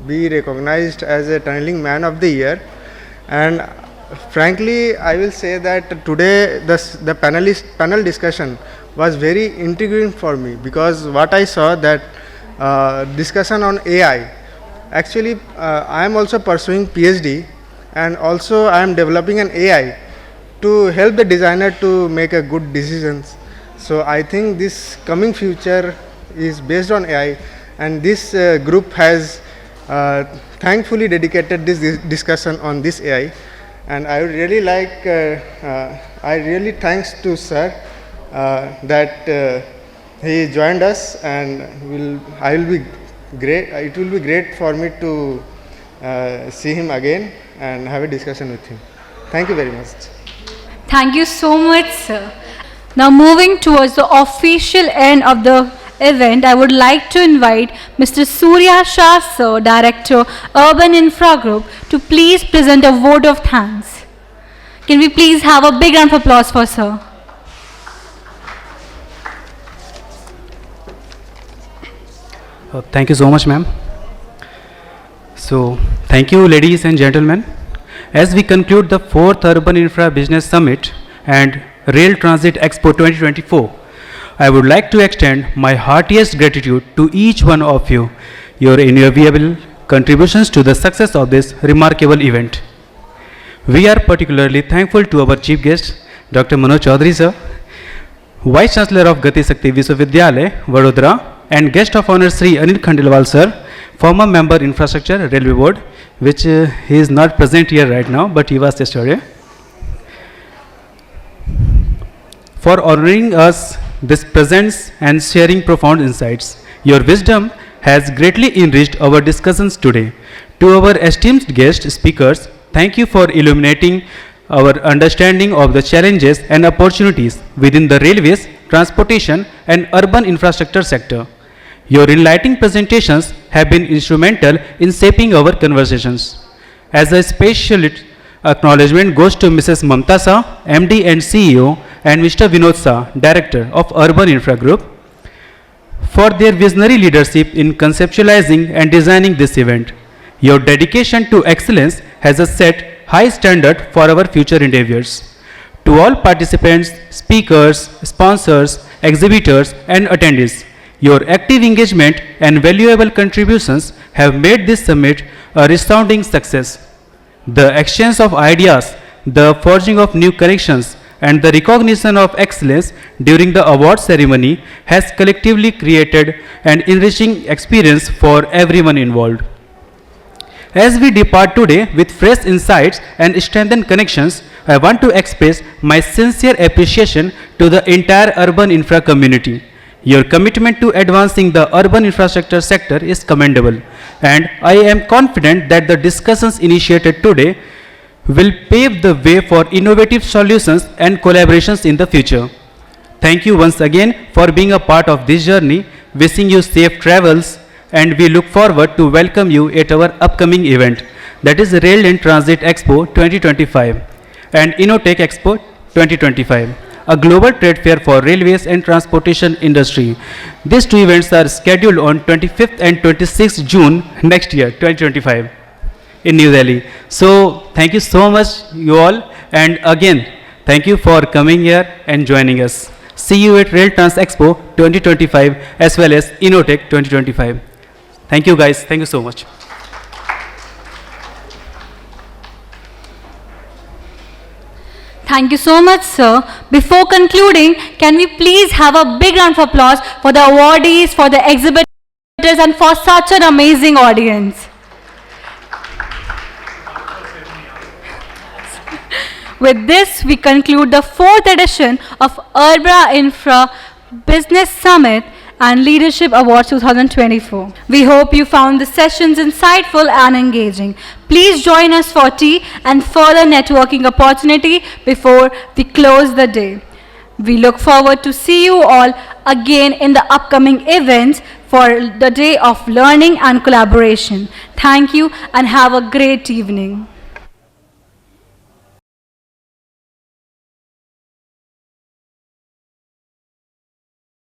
Speaker 6: be recognized as a tunneling man of the year. And frankly, I will say that today the panel discussion was very intriguing for me, because what I saw that discussion on AI. Actually, I am also pursuing PhD, and also I am developing an AI to help the designer to make a good decisions. So I think this coming future is based on AI, and this group has thankfully dedicated this discussion on this AI. And I would really like, I really thanks to sir that he joined us, and I will be great. It will be great for me to see him again and have a discussion with him. Thank you very much.
Speaker 1: Thank you so much, sir. Now moving towards the official end of the event, I would like to invite Mr. Surya Shah, sir, Director, Urban Infra Group, to please present a vote of thanks. Can we please have a big round of applause for sir?
Speaker 11: Thank you so much, ma'am. So, thank you, ladies and gentlemen. As we conclude the 4th Urban Infra Business Summit and RailTrans Expo 2024, I would like to extend my heartiest gratitude to each one of you, your invaluable contributions to the success of this remarkable event. We are particularly thankful to our chief guest, Dr. Manoj Chaudhary sir, Vice Chancellor of Gati Shakti Vishwavidyalaya, Vadodara, and guest of honor Sri Anil Khandelwal sir, former member Infrastructure Railway Board, which he is not present here right now, but he was yesterday, for honoring us this presence and sharing profound insights. Your wisdom has greatly enriched our discussions today. To our esteemed guest speakers, thank you for illuminating our understanding of the challenges and opportunities within the railways, transportation, and urban infrastructure sector. Your enlightening presentations have been instrumental in shaping our conversations. As a special acknowledgement goes to Mrs. Mamta Shah, MD and CEO, and Mr. Vinod Shah, Director of Urban Infra Group, for their visionary leadership in conceptualizing and designing this event. Your dedication to excellence has set high standard for our future endeavors. To all participants, speakers, sponsors, exhibitors, and attendees, your active engagement and valuable contributions have made this summit a resounding success. The exchange of ideas, the forging of new connections, and the recognition of excellence during the award ceremony has collectively created an enriching experience for everyone involved. As we depart today with fresh insights and strengthened connections, I want to express my sincere appreciation to the entire urban infra community. Your commitment to advancing the urban infrastructure sector is commendable, and I am confident that the discussions initiated today will pave the way for innovative solutions and collaborations in the future. Thank you once again for being a part of this journey. Wishing you safe travels, and we look forward to welcome you at our upcoming event, that is RailTrans Expo 2025 and Innotech Expo 2025, a global trade fair for railways and transportation industry. These two events are scheduled on 25th and 26th June next year, 2025, in New Delhi. So thank you so much, you all, and again, thank you for coming here and joining us. See you at RailTrans Expo 2025 as well as Innotech 2025. Thank you guys, thank you so much.
Speaker 1: Thank you so much, sir. Before concluding, can we please have a big round of applause for the awardees, for the exhibitors, and for such an amazing audience. With this, we conclude the 4th edition of Urban Infra Business Summit and Leadership Awards 2024. We hope you found the sessions insightful and engaging. Please join us for tea and further networking opportunity before we close the day. We look forward to see you all again in the upcoming events for the day of learning and collaboration. Thank you and have a great evening.